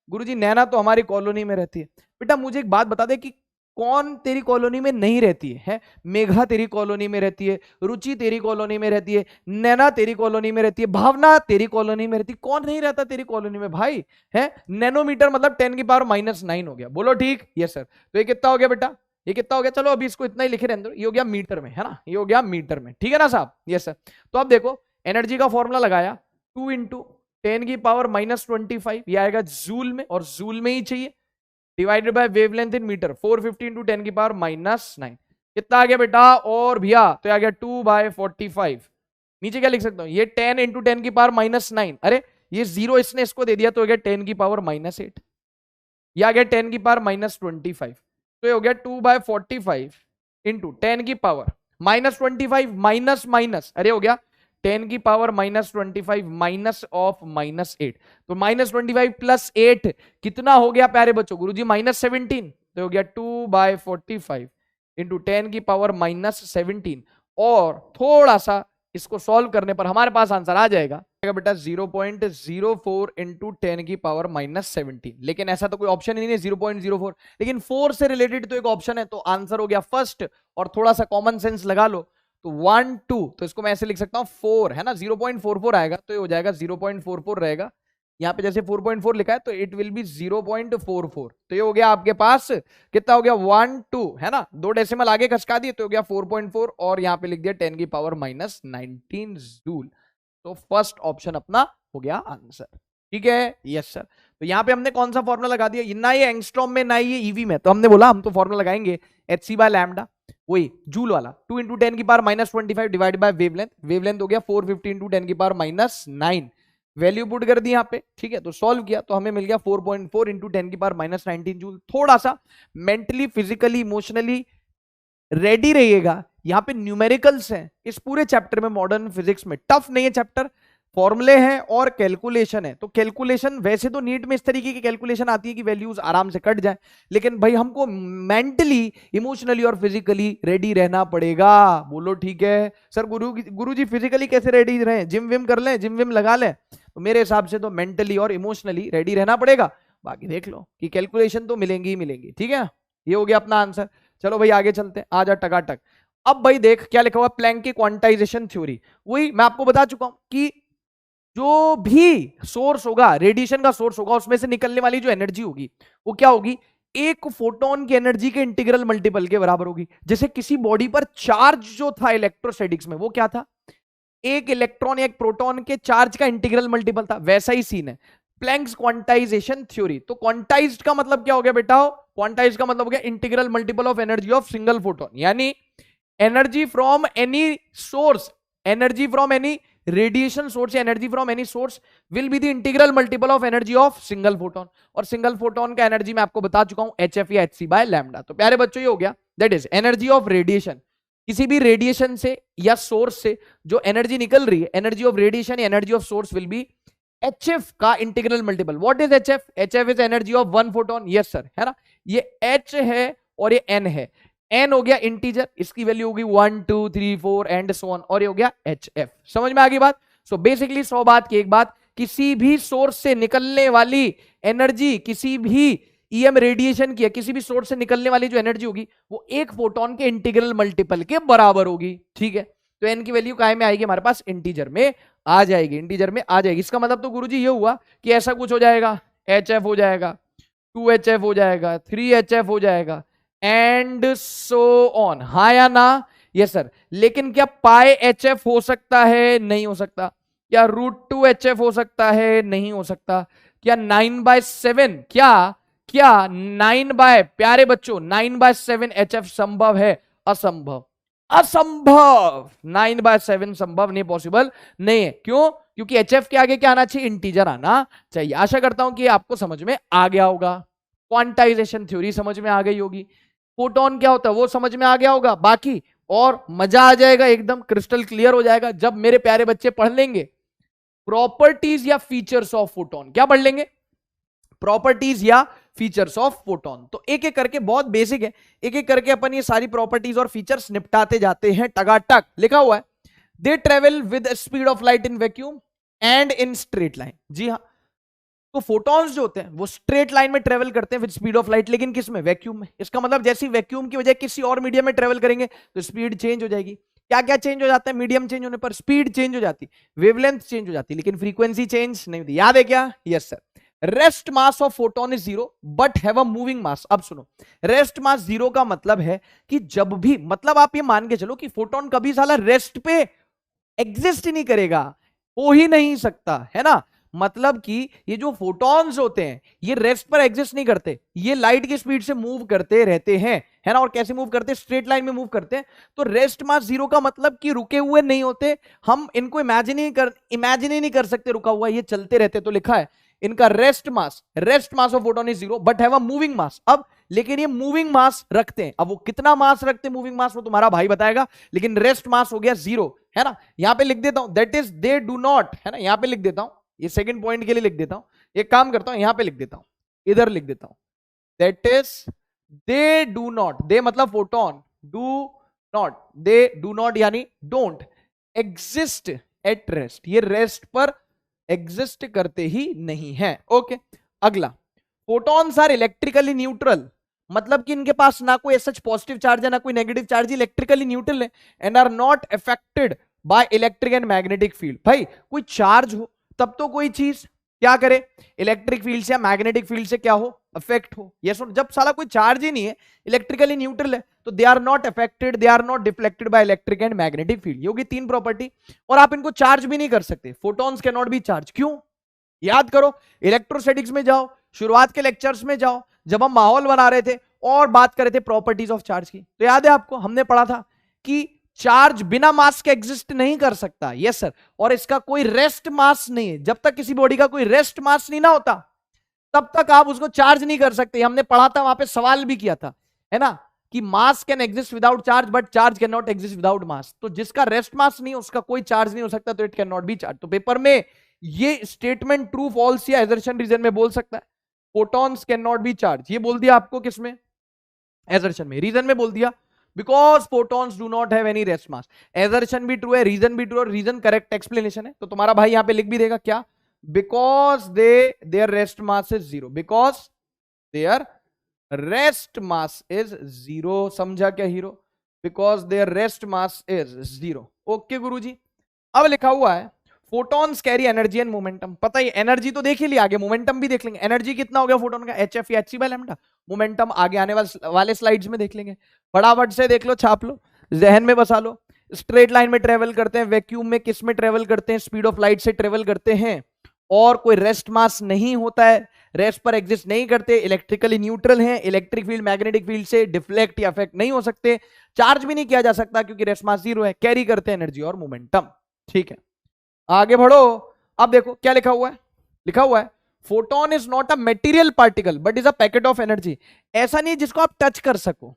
S1: गुरुजी नैना तो हमारी कॉलोनी में रहती है। बेटा मुझे एक बात बता दे कि कौन तेरी कॉलोनी में नहीं रहती है? मेघा तेरी कॉलोनी में रहती है, रुचि तेरी कॉलोनी में रहती है, नैना तेरी कॉलोनी में रहती है, भावना तेरी कॉलोनी में रहती है, कौन नहीं रहता तेरी कॉलोनी में भाई? है नैनोमीटर मतलब 10⁻�9 हो गया, बोलो ठीक। Yes sir. तो ये कितना हो गया बेटा, ये कितना हो गया, चलो अभी इसको इतना ही लिखे रहने दो, ये हो गया मीटर में, है ना, ये हो गया मीटर में, ठीक है ना साहब। Yes sir. तो अब देखो एनर्जी का फॉर्मूला लगाया 2 × 10⁻⁻25, ये आएगा जूल में, और जूल में ही चाहिए, divided by wavelength in metre 450 × 10⁻⁹ कितना आ गया बेटा, और भैया तो आ गया 2/45। नीचे क्या लिख सकता हूं, ये 10 × 10⁻⁹, अरे ये जीरो इसने इसको दे दिया तो हो गया 10⁻⁸, ये आ गया 10⁻⁻25, तो ये हो गया 2/45 × 10⁻⁻25 माइनस माइनस, अरे हो गया 10⁻⁻25 माइनस ऑफ -8, तो -25 + 8 कितना हो गया प्यारे बच्चों, गुरुजी -17, तो हो गया 2/45 × 10⁻⁻17। और थोड़ा सा इसको सॉल्व करने पर हमारे पास आंसर आ जाएगा बेटा 0.04 × 10⁻⁻17। लेकिन ऐसा तो कोई ऑप्शन ही नहीं है 0.04, लेकिन 4 से रिलेटेड तो एक ऑप्शन है, तो आंसर हो गया फर्स्ट। और थोड़ा सा कॉमन सेंस लगा लो तो 1 2, तो इसको मैं ऐसे लिख सकता हूं 4, है ना, 0.44 आएगा तो ये हो जाएगा 0.44 रहेगा, यहाँ पे जैसे 4.4 लिखा है तो इट विल बी 0.44। तो ये हो गया आपके पास कितना हो गया 1 2 है ना, 2 डेसिमल आगे खसका दिए तो हो गया 4.4 और यहाँ पे लिख दिया 10 की पावर -19 जूल। तो फर्स्ट ऑप्शन अपना हो गया आंसर। ठीक है, यस सर। तो यहाँ पे हमने कौन सा फॉर्मूला लगा दिया, ना ये एंगस्ट्रॉम में ना ये ईवी में, तो हमने बोला हम तो फॉर्मूला लगाएंगे hc बाय लैम्डा, वही जूल वाला 2 इंटू 10 की power -25 divide by wavelength, wavelength हो गया 450 इंटू 10 की पावर -9, वैल्यू पुट कर दी यहाँ पे। ठीक है, तो सॉल्व किया तो हमें मिल गया 4.4 इंटू 10 की पावर -19 जूल। थोड़ा सा मेंटली फिजिकली इमोशनली रेडी रहिएगा, यहाँ पे न्यूमेरिकल्स हैं इस पूरे चैप्टर में, मॉडर्न फिजिक्स में टफ नहीं है चैप्टर, फॉर्मूले हैं और कैलकुलेशन है। तो कैलकुलेशन वैसे तो नीट में इस तरीके की कैलकुलेशन आती है कि वैल्यूज आराम से कट जाए, लेकिन भाई हमको मेंटली इमोशनली और फिजिकली रेडी रहना पड़ेगा। बोलो ठीक है सर। गुरुजी फिजिकली कैसे रेडी रहे, जिम विम कर लें, जिम विम लगा लें? तो मेरे हिसाब से तो मेंटली और इमोशनली रेडी रहना पड़ेगा। बाकी देख लो कि कैलकुलेशन तो मिलेंगी ही मिलेंगी। ठीक है, ये हो गया अपना आंसर। चलो भाई आगे चलते हैं, आ जा टकाटक। अब भाई देख क्या लिखा हुआ, प्लैंक की क्वांटाइजेशन थ्योरी। वही मैं आपको बता चुका हूं कि जो भी सोर्स होगा, रेडिएशन का सोर्स होगा, उसमें से निकलने वाली जो एनर्जी होगी वो क्या होगी, एक फोटोन की एनर्जी के इंटीग्रल मल्टीपल के बराबर होगी। जैसे किसी बॉडी पर चार्ज जो था इलेक्ट्रोस्टैटिक्स में वो क्या था, एक इलेक्ट्रॉन या एक प्रोटॉन के चार्ज का इंटीग्रल मल्टीपल था, वैसा ही सीन है प्लैंक्स क्वांटाइजेशन थ्योरी। तो क्वांटाइज्ड का मतलब क्या हो गया बेटा, क्वांटाइज्ड का मतलब हो गया integral multiple of energy of single photon, यानी energy from any source, energy from any radiation source या energy from any source will be the integral multiple of energy of single photon. और single photon का energy मैं आपको बता चुका हूं HF या HC बाय लैम्डा। तो प्यारे बच्चों ये हो गया, that is energy of radiation, किसी भी रेडिएशन से या सोर्स से जो एनर्जी निकल रही है, एनर्जी ऑफ रेडिएशन या energy of source will B HF का integral multiple. What is HF? HF is energy of one photon, yes sir, है ना। ये H है और ये N है, N हो गया इंटीजर, इसकी वैल्यू होगी 1 2 3 4 एंड सो ऑन, और ये हो गया HF। समझ में आ गई बात? सो बेसिकली 100 बात की एक बात, किसी भी सोर्स से निकलने वाली एनर्जी, किसी भी EM रेडिएशन की, किसी भी सोर्स से निकलने वाली जो एनर्जी होगी वो एक फोटोन के इंटीग्रल मल्टीपल के बराबर होगी। ठीक है, तो N की वैल्यू काय में आएगी हमारे पास, इंटीजर में आ जाएगी, इंटीजर में आ जाएगी। इसका मतलब तो गुरुजी ये हुआ कि ऐसा कुछ हो जाएगा, HF हो जाएगा, 2HF हो जाएगा, 3HF हो जाएगा एंड सो ऑन, हाँ या ना? Yes sir. लेकिन क्या पाई HF हो सकता है? नहीं हो सकता। क्या √2HF हो सकता है? नहीं हो सकता। क्या 9/7, क्या 9 प्यारे बच्चों 9/7 HF संभव है? असंभव, असंभव। 9/7 संभव नहीं, पॉसिबल नहीं है। क्यों? क्योंकि HF के आगे क्या आना चाहिए, इंटीजर आना चाहिए। आशा करता हूं कि आपको समझ में आ गया होगा, क्वांटाइजेशन थ्योरी समझ में आ गई होगी, फोटोन क्या होता है वो समझ में आ गया होगा। बाकी और मजा आ जाएगा, एकदम क्रिस्टल क्लियर हो जाएगा जब मेरे प्यारे बच्चे पढ़ लेंगे प्रॉपर्टीज या फीचर्स ऑफ फोटोन। क्या पढ़ लेंगे? प्रॉपर्टीज या फीचर्स ऑफ फोटोन। तो एक एक करके, बहुत बेसिक है, एक एक करके अपन ये सारी प्रॉपर्टीज और फीचर्स निपटाते जाते हैं टगाटक। लिखा हुआ है they travel with speed of light in vacuum and in straight line. जी हाँ, तो फोटॉन्स जो होते हैं वो स्ट्रेट लाइन में ट्रेवल करते हैं विद स्पीड ऑफ लाइट, लेकिन किस में? वैक्यूम में। इसका मतलब जैसे वैक्यूम की वजह किसी और मीडियम में ट्रेवल करेंगे तो स्पीड चेंज हो जाएगी। क्या क्या चेंज हो जाता है? मीडियम चेंज होने पर स्पीड चेंज हो जाती, वेवलेंथ चेंज हो जाती, लेकिन फ्रीक्वेंसी चेंज नहीं होती। याद है क्या? Yes sir. Rest mass of photon is 0 but have a moving mass. अब सुनो, रेस्ट मास 0 का मतलब है कि जब भी, मतलब आप ये मान के चलो कि फोटोन कभी साला रेस्ट पे एग्जिस्ट ही नहीं करेगा, हो ही नहीं सकता, है ना। मतलब कि ये जो फोटॉन्स होते हैं ये रेस्ट पर एग्जिस्ट नहीं करते, ये लाइट की स्पीड से मूव करते रहते हैं, है ना। और कैसे मूव करते हैं? स्ट्रेट लाइन में मूव करते हैं। तो रेस्ट मास 0 का मतलब कि रुके हुए नहीं होते, हम इनको इमेजिन ही नहीं कर सकते रुका हुआ, ये चलते रहते। तो लिखा है इनका rest mass of photon is 0 but have a moving mass. अब लेकिन ये मूविंग मास रखते हैं, अब वो कितना मास रखते हैं मूविंग मास वो तुम्हारा भाई बताएगा, लेकिन रेस्ट मास हो गया 0, है ना। यहां पे लिख देता हूं that is they do not, है ना, यहां पे लिख देता हूं, ये सेकंड पॉइंट के लिए लिख देता हूं। एक काम करता हूं, यहां पे लिख देता हूं, इधर लिख देता हूं, that is they do not, they मतलब photon, do not, they do not यानी डोंट एग्जिस्ट एट रेस्ट, ये रेस्ट पर एग्जिस्ट करते ही नहीं है। ओके, अगला, फोटॉन्स आर इलेक्ट्रिकली न्यूट्रल, मतलब कि इनके पास ना कोई सच पॉजिटिव चार्ज है ना कोई नेगेटिव चार्ज, इलेक्ट्रिकली न्यूट्रल है and are not affected by electric and magnetic field. भाई कोई चार्ज हो तब तो कोई चीज, क्या करे, इलेक्ट्रिक फील्ड से या मैग्नेटिक फील्ड से क्या हो, अफेक्ट हो। ये सुन, जब साला कोई चार्ज ही नहीं है, इलेक्ट्रिकली न्यूट्रल है, तो they are not affected, they are not deflected by electric and magnetic field. ये होगी तीन प्रॉपर्टी। और आप इनको चार्ज भी नहीं कर सकते, photons can not be charge. क्यों? याद करो, इलेक्ट्रोस्टैटिक्स में जाओ, शुरुआत के लेक्चर्स में जाओ, जब हम माहौल बना रहे थे और बात कर रहे थे प्रॉपर्टीज ऑफ चार्ज की, तो याद है आपको, हमने पढ़ा था कि चार्ज बिना मास के एग्जिस्ट नहीं कर सकता। Yes sir. और इसका कोई रेस्ट मास नहीं है। जब तक किसी बॉडी का कोई रेस्ट मास नहीं ना होता, तब तक आप उसको चार्ज नहीं कर सकते। हमने पढ़ा था, वहां पे सवाल भी किया था, है ना, कि mass can exist without charge but charge can not exist without mass. तो जिसका रेस्ट मास नहीं, उसका कोई चार्ज नहीं हो सकता, तो it can not be charge. तो पेपर में ये स्टेटमेंट ट्रू फॉल्स या एजर्शन रीजन में बोल सकता है, photons can not be charge. ये बोल दिया आपको किसमें, एजर्शन में। रीजन में बोल दिया because photons do not have any rest mass. Assertion भी ट्रू है, रीजन भी ट्रू, और रीजन करेक्ट एक्सप्लेनेशन है। तो तुम्हारा भाई यहां पे लिख भी देगा क्या, because their rest mass is zero, because their rest mass is zero. समझा क्या hero, because their rest mass is zero. Okay गुरुजी। अब लिखा हुआ है photons carry energy and momentum. पता ही, एनर्जी तो देख ही लिया, आगे मोमेंटम भी देख लेंगे। एनर्जी कितना हो गया फोटोन का, एच एफ या H C by lambda. Momentum आगे आने वाले स्लाइड्स में देख लेंगे। फटाफट से देख लो, छाप लो, जहन में बसा लो। स्ट्रेट लाइन में ट्रेवल करते हैं, वैक्यूम में किस में ट्रेवल करते हैं, स्पीड ऑफ लाइट से ट्रेवल करते हैं, और कोई रेस्ट मास नहीं होता है, रेस्ट पर एग्जिस्ट नहीं करते, इलेक्ट्रिकली न्यूट्रल हैं, इलेक्ट्रिक फील्ड मैग्नेटिक फील्ड से डिफ्लेक्ट या अफेक्ट नहीं हो सकते, चार्ज भी नहीं किया जा सकता क्योंकि रेस्ट मास जीरो है, कैरी करते हैं एनर्जी और मोमेंटम। ठीक है, आगे बढ़ो। अब देखो क्या लिखा हुआ है, लिखा हुआ है photon is not a material particle but is a packet of energy. ऐसा नहीं जिसको आप टच कर सको।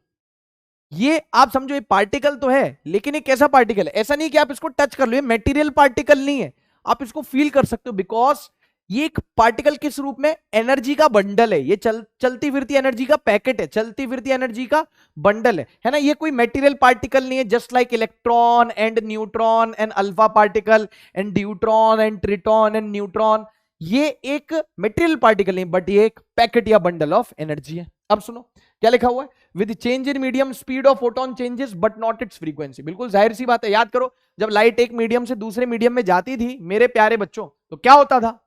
S1: ये आप समझो, ये पार्टिकल तो है, लेकिन ये कैसा पार्टिकल है, ऐसा नहीं कि आप इसको टच कर लो, ये मेटीरियल पार्टिकल नहीं है, आप इसको फील कर सकते हो। बिकॉज ये एक पार्टिकल किस रूप में, एनर्जी का बंडल है, ये चलती फिरती एनर्जी का पैकेट है, चलती फिरती एनर्जी का बंडल है ना। ये कोई मेटीरियल पार्टिकल नहीं है, just like electron and neutron and alpha particle and deuteron and triton and neutron. ये एक मेटीरियल पार्टिकल नहीं, बट ये एक पैकेट या बंडल ऑफ एनर्जी है। अब सुनो क्या लिखा हुआ है, with change in medium speed of photon changes but not it's frequency. बिल्कुल जाहिर सी बात है, याद करो, जब लाइट एक मीडियम से दूसरे मीडियम में जाती थी मेरे प्यारे बच्चों, तो क्या होता था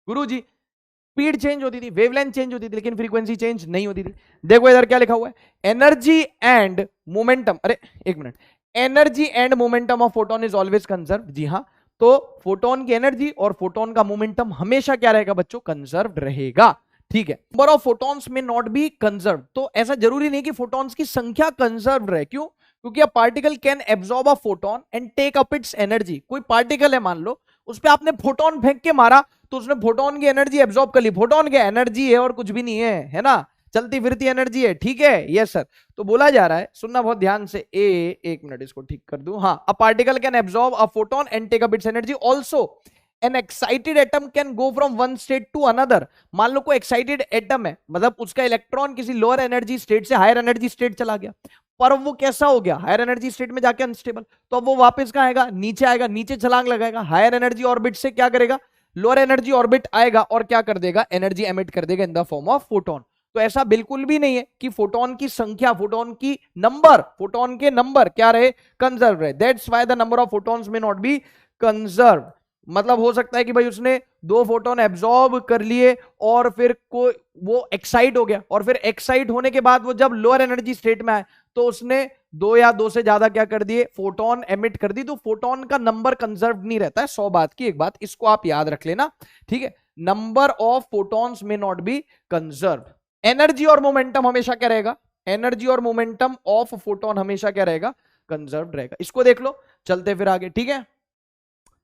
S1: गुरुजी, स्पीड चेंज होती थी, वेवलेंथ चेंज होती थी, लेकिन फ्रीक्वेंसी चेंज नहीं होती थी। देखो इधर क्या लिखा हुआ है, एनर्जी एंड मोमेंटम, अरे एक minute, energy and momentum of photon is always conserve. जी हाँ, तो फोटोन की एनर्जी और फोटोन का मोमेंटम हमेशा क्या रहेगा बच्चों, कंजर्व्ड रहेगा। ठीक है, नंबर ऑफ फोटॉन्स में नॉट बी कंजर्व। तो ऐसा जरूरी नहीं कि फोटॉन्स की संख्या कंजर्व रहे। क्यों? क्योंकि a particle can absorb a photon and take up its energy. कोई पार्टिकल है, मान लो उस पर आपने फोटोन फेंक के मारा, तो उसने फोटोन की एनर्जी एब्जॉर्ब कर ली। फोटोन क्या एनर्जी है और कुछ भी नहीं है ना, चलती फिरती एनर्जी है। ठीक है, यस सर। तो बोला जा रहा है, सुनना बहुत ध्यान से, एक मिनट इसको ठीक कर दूं। हाँ, a particle can absorb a photon and take up its energy. Also an excited atom can go from one state to another. मान लो कोई एक्साइटेड एटम है, मतलब उसका इलेक्ट्रॉन किसी लोअर एनर्जी स्टेट से हायर एनर्जी स्टेट चला गया, पर वो कैसा हो गया, हायर एनर्जी स्टेट में जाके अनस्टेबल, तो अब वो वापस कहां आएगा, नीचे आएगा, नीचे छलांग लगाएगा, हायर एनर्जी ऑर्बिट से क्या करेगा, लोअर एनर्जी ऑर्बिट आएगा और क्या कर देगा, एनर्जी एमिट कर देगा इन द फॉर्म ऑफ फोटोन। तो ऐसा बिल्कुल भी नहीं है कि फोटोन की संख्या, फोटोन की नंबर, फोटोन के नंबर क्या रहे, कंजर्व रहे। That's why the number of photons में नॉट बी कंजर्व। मतलब हो सकता है कि भाई उसने 2 फोटोन एब्जॉर्ब कर लिए और फिर कोई वो एक्साइट हो गया, और फिर एक्साइट होने के बाद वो जब लोअर एनर्जी स्टेट में आए तो उसने 2 या 2 से ज्यादा क्या कर दिए, फोटोन एमिट कर दी। तो फोटोन का नंबर कंजर्व नहीं रहता है। 100 बात की एक बात, इसको आप याद रख लेना। ठीक है, नंबर ऑफ फोटोन्स में नॉट बी कंजर्व। एनर्जी और मोमेंटम हमेशा क्या रहेगा, एनर्जी और मोमेंटम ऑफ फोटोन हमेशा क्या रहेगा, कंजर्व रहेगा। इसको देख लो, चलते फिर आगे। ठीक है,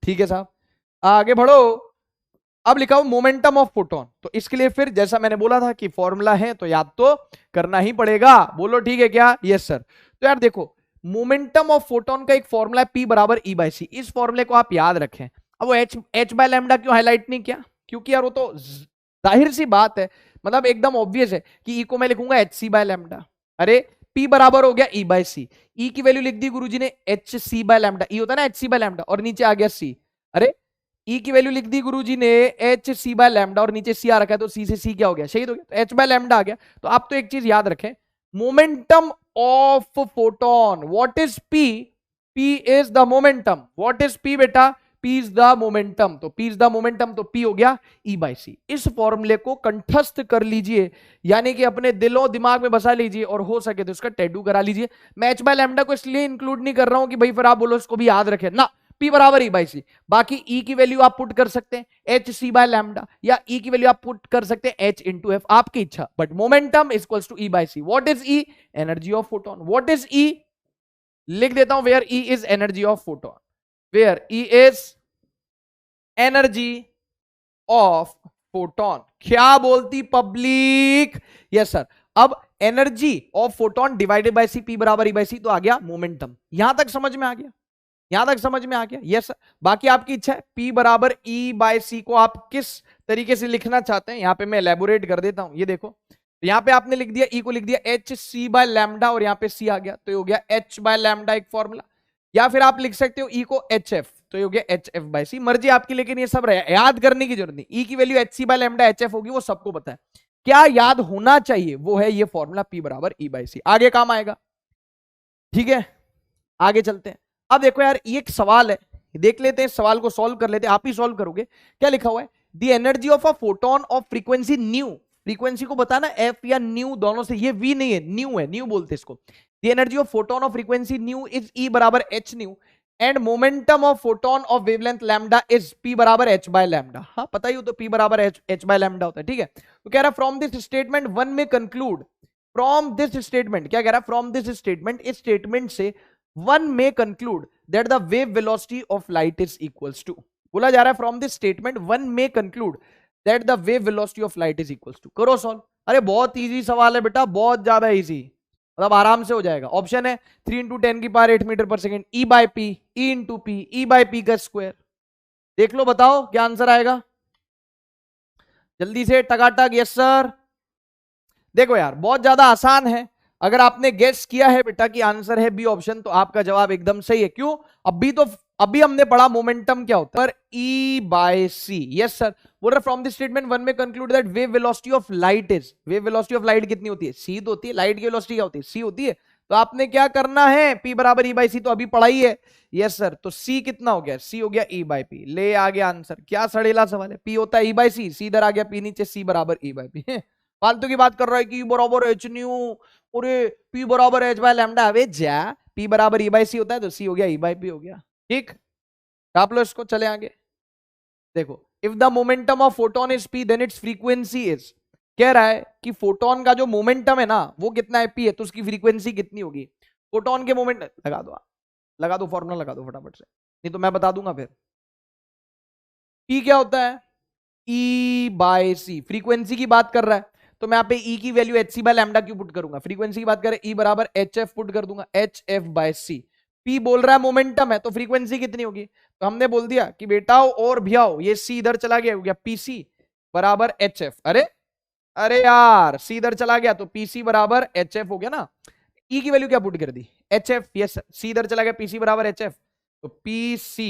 S1: ठीक है साहब, आगे बढ़ो। अब लिखा हो मोमेंटम ऑफ फोटोन। तो इसके लिए फिर जैसा मैंने बोला था कि फॉर्मूला है तो याद तो करना ही पड़ेगा। बोलो ठीक है क्या, यस सर। तो यार देखो, मोमेंटम ऑफ फोटोन का एक फॉर्मूला है, P बराबर E बाई सी। इस फॉर्मूले को आप याद रखें। अब वो H बाय लैम्डा क्यों हाईलाइट नहीं किया, क्योंकि यार वो तो जाहिर सी बात है, मतलब एकदम ऑब्वियस है कि E को मैं लिखूंगा HC बाय लैम्डा। अरे P बराबर हो गया E बाय सी, E की वैल्यू लिख दी गुरुजी ने HC बाय लैम्डा, E होता है ना HC बाय लैम्डा, और नीचे आ गया C। अरे E की वैल्यू लिख दी गुरुजी ने HC बाय लैम्डा, और नीचे C आ रखा है, तो C से C क्या हो गया, शहीद हो गया, तो H बाय लैम्डा आ गया। तो आप तो एक चीज याद रखें, momentum of photon, what is P? P is the momentum. What is P बेटा? P इज द मोमेंटम, तो P इज द मोमेंटम, तो P हो गया E बाई सी। इस फॉर्मूले को कंठस्थ कर लीजिए, यानी कि अपने दिलों दिमाग में बसा लीजिए, और हो सके तो इसका टैटू करा लीजिए। मैं H बाय लैम्डा को इसलिए इंक्लूड नहीं कर रहा हूं कि भाई फिर आप बोलो इसको भी याद रखें ना, P बराबर E बाई सी। बाकी E की वैल्यू आप पुट कर सकते हैं एच सी बाय लैम्डा, या E की वैल्यू आप पुट कर सकते हैं H इंटू एफ, आपकी इच्छा, but momentum equals to E by C. What is E? Energy of photon. What is E? लिख देता हूं, where E is energy of photon, where E is energy of photon. क्या बोलती public? Yes sir. अब energy of photon divided by C, P बराबर E by सी, तो आ गया मोमेंटम। यहां तक समझ में आ गया? यहां तक समझ में आ गया? Yes sir. बाकी आपकी इच्छा है, P बराबर E बाई सी को आप किस तरीके से लिखना चाहते हैं, यहां पे मैं एलेबोरेट कर देता हूं। ये देखो, यहां पे आपने लिख दिया E को लिख दिया एच सी बाय लैम्डा, और यहां पे C आ गया, तो ये हो गया H बाय लैम्डा एक फॉर्मूला। या फिर आप लिख सकते हो E को HF, तो ये हो गया HF बाय सी। मर्जी आपकी, लेकिन ये सब याद करने की जरूरत नहीं। E की value HC by lambda HF होगी, वो सबको पता है। क्या याद होना चाहिए वो है ये फॉर्मूला P बराबर E बाई सी, आगे काम आएगा। ठीक है, आगे चलते हैं। अब देखो यार, ये एक सवाल है, देख लेते हैं, सवाल को सॉल्व कर लेते हैं। आप ही सॉल्व करोगे। क्या लिखा हुआ है? The energy of a photon of frequency new, frequency को बताना एफ या न्यू दोनों से, ये वी नहीं है, न्यू है, न्यू बोलते इसको। The energy of photon of frequency new is E बराबर H new, and momentum of photon of wavelength lambda is P बराबर H बाय लैम्डा। हाँ पता ही हो, तो P बराबर H बाय लैम्डा होता है। ठीक है, तो कह रहा फ्रॉम दिस स्टेटमेंट वन में कंक्लूड, फ्रॉम दिस स्टेटमेंट, क्या कह रहा है? फ्रॉम दिस स्टेटमेंट, इस स्टेटमेंट से वन में conclude that the wave velocity of light is equals to, बोला जा रहा है फ्रॉम दिस स्टेटमेंट वन में conclude that the wave velocity of light is equals to. करो सॉल्व। अरे बहुत इजी सवाल है बेटा, बहुत ज्यादा इजी, मतलब आराम से हो जाएगा। ऑप्शन है 3 इंटू 10 की पावर 8 मीटर पर second, E by P, E into P, E by P का स्क्वायर। देख लो, बताओ क्या आंसर आएगा जल्दी से, टकाटक। Yes sir. देखो यार, बहुत ज्यादा आसान है। अगर आपने गेस किया है बेटा कि आंसर है बी ऑप्शन, तो आपका जवाब एकदम सही है। क्यों? अभी हमने पढ़ा मोमेंटम क्या होता है, पर E by C. Yes sir. बोल रहा फ्रॉम दिस स्टेटमेंट वन में conclude that wave velocity of light is, wave velocity of light कितनी होती है? C तो होती है। लाइट की वेलोसिटी क्या होती है? C होती है। तो आपने क्या करना है? P बराबर E बाई सी, तो अभी पढ़ाई है। Yes sir. तो C कितना हो गया? C हो गया E बाई पी। ले आ गया आंसर। क्या सड़ेला सवाल है? P होता है E बाई सी, C इधर आ गया, P नीचे, C बराबर E बाई पी। फालतू की बात कर रहा है कि बराबर एच न्यू, और P बराबर H बाय लैम्डा। अबे जा, P बराबर E बाई सी होता है, तो C हो गया E बाई पी हो गया। ठीक, छाप लो इसको, चले आगे। देखो, if the momentum of photon is P then its frequency is, कह रहा है कि फोटोन का जो मोमेंटम है ना वो कितना है? P है, तो उसकी फ्रीक्वेंसी कितनी होगी? फोटोन के मोमेंट, लगा दो फॉर्मूला, लगा दो फटाफट से, नहीं तो मैं बता दूंगा फिर। P क्या होता है? E by C. फ्रीक्वेंसी की बात कर रहा है, तो मैं यहाँ पे E की वैल्यू HC बाय लैम्डा क्यों पुट करूंगा? फ्रीक्वेंसी की बात करें, E बराबर HF पुट कर दूंगा, HF बाय C। P बोल रहा है मोमेंटम है, तो फ्रीक्वेंसी कितनी होगी? तो हमने बोल दिया कि बेटा और भी आओ, ये C इधर चला गया, हो गया PC बराबर HF। अरे यार, C इधर चला गया, तो PC बराबर HF हो गया ना। E की वैल्यू क्या पुट कर दी? HF। यस, C इधर चला गया, PC बराबर HF, तो PC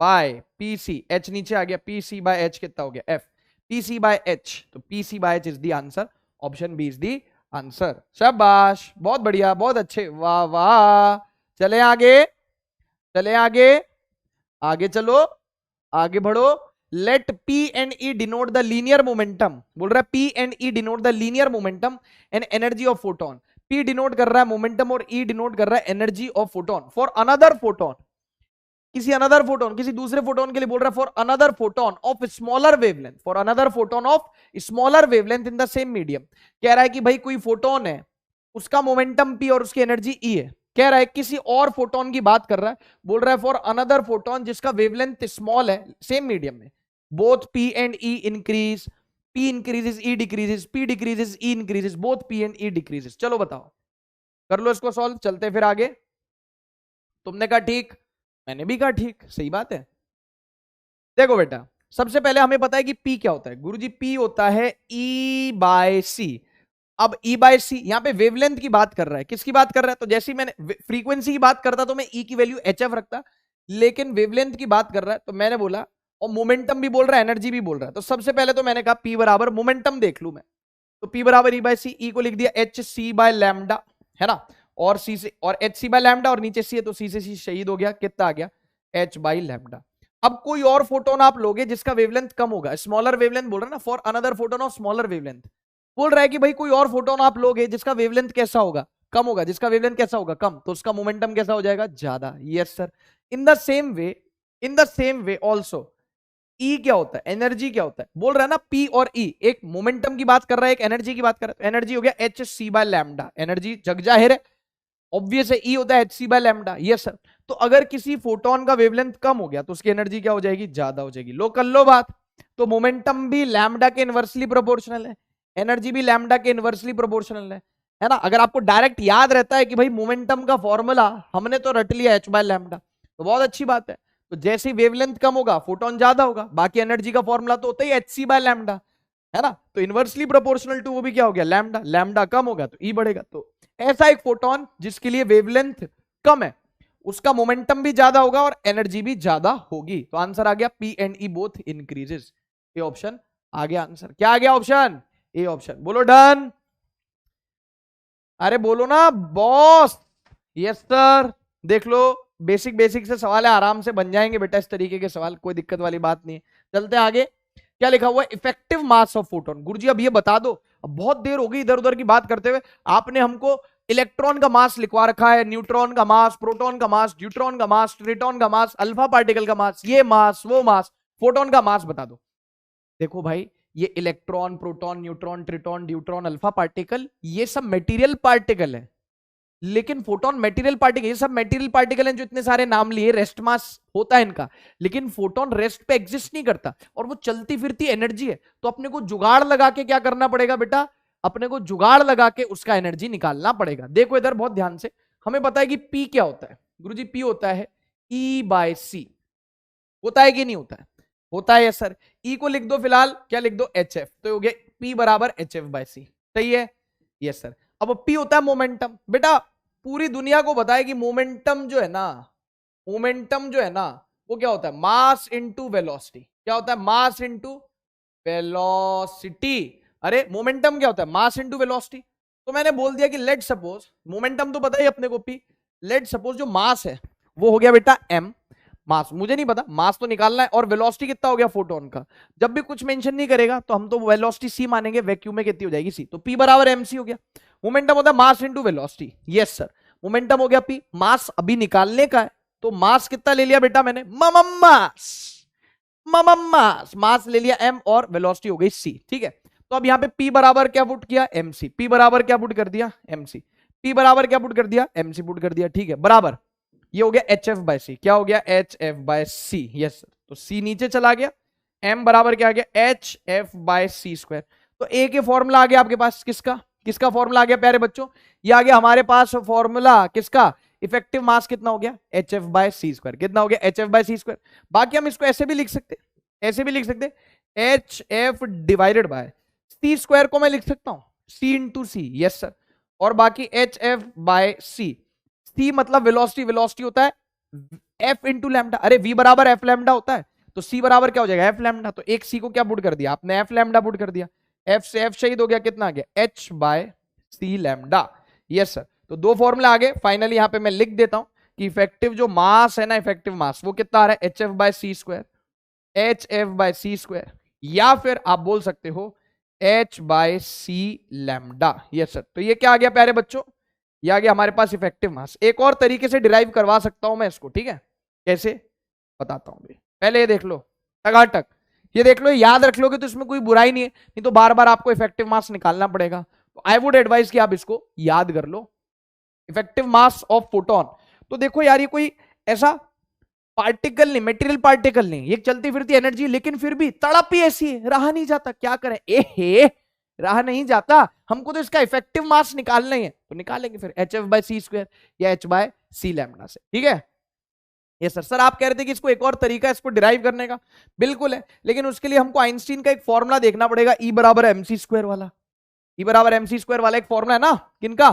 S1: बाय PC, H नीचे आ गया, PC बाय H कितना हो गया? F। PC बाय H, तो PC by H is the answer. Option B is the answer. शाबाश, बहुत बढ़िया, बहुत अच्छे, वाह वाह। चले आगे, चले आगे, आगे चलो, आगे बढ़ो। Let P and E denote the linear momentum, बोल रहा है P and E denote the linear momentum and energy of photon. P denote कर रहा है मोमेंटम और E डिनोट कर रहा है energy of photon. For another photon, किसी अनदर फोटोन, किसी दूसरे फोटोन के लिए बोल रहा है for another photon of smaller wavelength, for another photon of smaller wavelength in the same medium. कह रहा है कि भाई कोई फोटोन है, उसका मोमेंटम P और उसकी एनर्जी E है। कह रहा है किसी और फोटोन की बात कर रहा है, बोल रहा है फॉर अनदर फोटोन जिसका वेवलेंथ स्मॉल है सेम मीडियम में, both P and E increase, P increases E decreases, P decreases E increases, both P and E decreases. चलो बताओ, कर लो इसको सॉल्व, चलते फिर आगे। तुमने कहा ठीक, मैंने भी कहा ठीक, सही बात है। देखो बेटा, सबसे पहले हमें पता है कि P क्या होता है। गुरुजी P होता है E बाय सी। अब E बाय सी यहां पे वेवलेंथ की बात कर रहा है, किसकी बात कर रहा है? तो जैसे मैंने फ्रीक्वेंसी की बात करता तो मैं E की वैल्यू HF रखता, लेकिन वेवलेंथ की बात कर रहा है तो मैंने बोला, और मोमेंटम भी बोल रहा है, एनर्जी भी बोल रहा है, तो सबसे पहले तो मैंने कहा P बराबर मोमेंटम देख लू मैं, तो P बराबर E बाय सी। E को लिख दिया HC बाय लैम्डा, है ना, और C से, और HC बाय लैम्डा, और नीचे C है तो C से C शहीद हो गया, कितना आ गया? H by lambda. अब कोई और फोटोन आप लोगे जिसका वेवलेंथ कम होगा, स्मॉलर वेवलेंथ बोल रहा है ना, for another photon of smaller wavelength, बोल रहा है कि भाई कोई और फोटोन आप लोगे जिसका वेवलेंथ कैसा होगा, कम होगा, जिसका वेवलेंथ कैसा होगा, कम, तो उसका मोमेंटम कैसा हो जाएगा, ज्यादा। Yes sir. In the same way, in the same way also E क्या होता है, एनर्जी क्या होता है, बोल रहा है ना पी और ई, एक मोमेंटम की बात कर रहा है, एक एनर्जी की बात कर रहा है। एनर्जी हो गया H C by lambda, energy जग जाहिर है, ऑब्वियस है, ई होता है H C by lambda. Yes sir. तो अगर किसी फोटोन का वेवलेंथ कम हो गया तो उसकी एनर्जी क्या हो जाएगी, ज्यादा हो जाएगी। लो कर लो बात। तो मोमेंटम भी लैम्डा के इनवर्सली प्रोपोर्शनल है, एनर्जी भी लैम्डा के इनवर्सली प्रोपोर्शनल है ना। अगर आपको डायरेक्ट याद रहता है कि भाई मोमेंटम का फॉर्मूला हमने तो रट लिया एच बाय लैम्डा, तो बहुत अच्छी बात है। तो जैसे ही वेवलेंथ कम होगा फोटोन ज्यादा होगा, बाकी एनर्जी का फॉर्मूला तो होता ही एच सी बाय लैम्डा, है ना। तो इनवर्सली प्रोपोर्शनल टू वो भी क्या हो गया, लैम्डा, लैम्डा कम होगा तो ई बढ़ेगा। तो ऐसा एक फोटोन जिसके लिए वेवलेंथ कम है उसका मोमेंटम भी ज्यादा होगा और एनर्जी भी ज्यादा होगी। तो आंसर आ गया P and E both increases. ये ऑप्शन आ गया आंसर। क्या आ गया ऑप्शन, ए ऑप्शन। बोलो डन, अरे बोलो ना बॉस। Yes sir. देख लो, बेसिक बेसिक से सवाल है, आराम से बन जाएंगे बेटा इस तरीके के सवाल, कोई दिक्कत वाली बात नहीं है। चलते हैं आगे। क्या लिखा हुआ है, इफेक्टिव मास ऑफ फोटोन। गुरुजी अब ये बता दो, अब बहुत देर हो गई इधर उधर की बात करते हुए, आपने हमको इलेक्ट्रॉन का मास लिखवा रखा है, न्यूट्रॉन का मास, प्रोटॉन का मास, ड्यूट्रॉन का मास, ट्रिटॉन का मास, अल्फा पार्टिकल का मास, ये मास वो मास, फोटोन का मास बता दो। देखो भाई, ये electron, proton, neutron, triton, deuteron, alpha particle, ये सब मेटीरियल पार्टिकल है। लेकिन फोटोन मेटीरियल पार्टिकल, ये सब मेटीरियल पार्टिकल हैं जो इतने सारे नाम लिए, रेस्ट मास होता है इनका, लेकिन फोटोन रेस्ट पे एग्जिस्ट नहीं करता और वो चलती फिरती एनर्जी है। तो अपने को जुगाड़ लगा के क्या करना पड़ेगा बेटा, अपने को जुगाड़ लगा के उसका एनर्जी निकालना पड़ेगा। देखो इधर बहुत ध्यान से, हमें पता है कि पी क्या होता है गुरुजी, पी होता है ई बाय सी, होता है कि नहीं होता है, होता है। Yes sir. ई को लिख दो फिलहाल, क्या लिख दो, एच एफ, तो हो गया पी बराबर एच एफ बाय सी, सही है। Yes sir. अब पी होता है मोमेंटम। बेटा पूरी दुनिया को बताए कि मोमेंटम जो है ना, मोमेंटम जो है ना वो क्या होता है, मास इनटू वेलोसिटी। क्या होता है, मास इनटू वेलोसिटी। अरे मोमेंटम क्या होता है, मास इनटू वेलोसिटी। तो मैंने बोल दिया कि लेट सपोज, मोमेंटम तो पता ही अपने को पी, लेट सपोज जो मास है वो हो गया बेटा एम, मास मुझे नहीं पता, मास तो निकालना है, और वेलोसिटी कितना हो गया फोटोन का। जब भी कुछ मेंशन नहीं करेगा तो हम तो वेलोसिटी सी मानेंगे, वैक्यूम में कितनी हो जाएगी सी, तो पी बराबर एमसी हो गया। मोमेंटम होता है mass into velocity. Yes sir. Momentum हो गया पी, मास अभी निकालने का है, तो मास कितना ले लिया बेटा मैंने, मास मास ले लिया एम और वेलोसिटी हो गई सी, ठीक है। तो अब यहाँ पे पी बराबर क्या पुट किया, एमसी, पी बराबर क्या पुट कर दिया, एमसी, पी बराबर क्या पुट कर दिया, एमसी पुट कर दिया, ठीक है, बराबर ये हो गया एच एफ बाय सी। क्या हो गया, H F by C. Yes sir. तो सी नीचे चला गया, एम बराबर क्या आ गया, H F by C square. तो ए के फॉर्मूला आ गया आपके पास, किसका किसका फॉर्मूला आ गया प्यारे बच्चों, ये आ गया हमारे पास फॉर्मूला किसका, इफेक्टिव मास कितना हो गया, H F by C square. कितना हो गया, H F by C square. बाकी हम इसको ऐसे भी लिख सकते, ऐसे भी लिख सकते, H F divided by C square को मैं लिख सकता हूं C into C. Yes sir. और बाकी H F by C, C मतलब वेलोसिटी, वेलोसिटी होता है एफ इंटू लैम्डा। अरे वी बराबर एफ लैम्डा होता है, तो सी बराबर क्या हो जाएगा, एफ लैम्डा। तो एक सी को क्या पुट कर दिया आपने, एफ लैम्डा पुट कर दिया, एफ से एफ शहीद हो गया, कितना आ गया, एच बाय सी लैम्डा। Yes sir. तो दो फॉर्मूला आ गए। फाइनली यहां पे मैं लिख देता हूं कि इफेक्टिव जो मास है ना, इफेक्टिव मास वो कितना आ रहा है, H F by C square, H F by C square, या फिर आप बोल सकते हो एच बाय सी लैम्डा। Yes sir. तो ये क्या आ गया प्यारे बच्चों, ये आ गया हमारे पास इफेक्टिव मास। एक और तरीके से डिराइव करवा सकता हूं मैं इसको, ठीक है, कैसे बताता हूं भी। पहले ये देख लो टकाटक, ये देख लो, याद रख लोगे तो इसमें कोई बुराई नहीं है, नहीं तो बार बार आपको इफेक्टिव मास निकालना पड़ेगा। तो आई वुड एडवाइस कि आप इसको याद कर लो, इफेक्टिव मास ऑफ फोटोन। तो देखो यार, ये कोई ऐसा पार्टिकल नहीं, मेटेरियल पार्टिकल नहीं, ये चलती फिरती एनर्जी, लेकिन फिर भी तड़प ही ऐसी है, रहा नहीं जाता, क्या करें, ए रहा नहीं जाता, हमको तो इसका इफेक्टिव मास निकालना ही है, तो निकालेंगे फिर H F by C square या एच बाय सी लैम्डा से, ठीक है। ये सर आप कह रहे थे कि इसको एक और तरीका है इसको डिराइव करने का, बिल्कुल है, लेकिन उसके लिए हमको आइंस्टीन का एक फॉर्मूला देखना पड़ेगा, ई बराबर एमसी स्क्वायर वाला, ई बराबर एमसी स्क्वायर वाला एक फॉर्मूला है ना, किनका,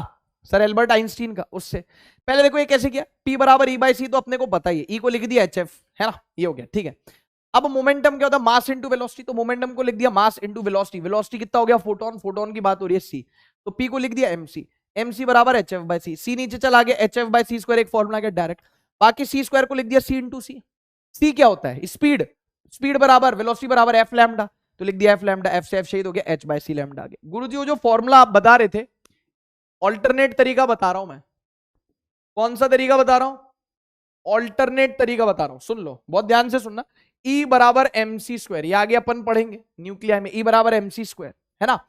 S1: सर एल्बर्ट आइंस्टीन का। उससे पहले देखो ये कैसे किया, पी बराबर ई बाई सी तो अपने को पता ही है, ई को लिख दिया एच एफ, है ना, ये हो गया, ठीक है। अब मोमेंटम क्या होता है, मास इंटू वेलोसिटी, तो मोमेंटम को लिख दिया मास इंटू वेलोसिटी, वेलोसिटी कितना हो गया, फोटोन, फोटोन की बात हो रही है सी, तो पी को लिख दिया एमसी, एमसी बराबर H F by C, C नीचे चला गया, H F by C square एक फॉर्मूला गया डायरेक्ट, बाकी सी स्क्वायर को लिख दिया सी इंटू सी, सी क्या होता है? स्पीड। स्पीड बराबर वेलोसिटी बराबर एफ लैम्डा, तो लिख दिया एफ लैम्डा, एफ से एफ शहीद हो गया, एच बाय सी लैम्डा आ गया। गुरुजी वो जो फॉर्मूला आप बता रहे थे, ऑल्टरनेट तरीका बता रहा हूं मैं। कौन सा तरीका बता रहा हूं? ऑल्टरनेट तरीका बता रहा हूं, सुन लो बहुत ध्यान से सुनना। E बराबर एम सी स्क्वायर, ये आगे अपन पढ़ेंगे न्यूक्लियर में। E बराबर एम सी स्क्वायर है ना।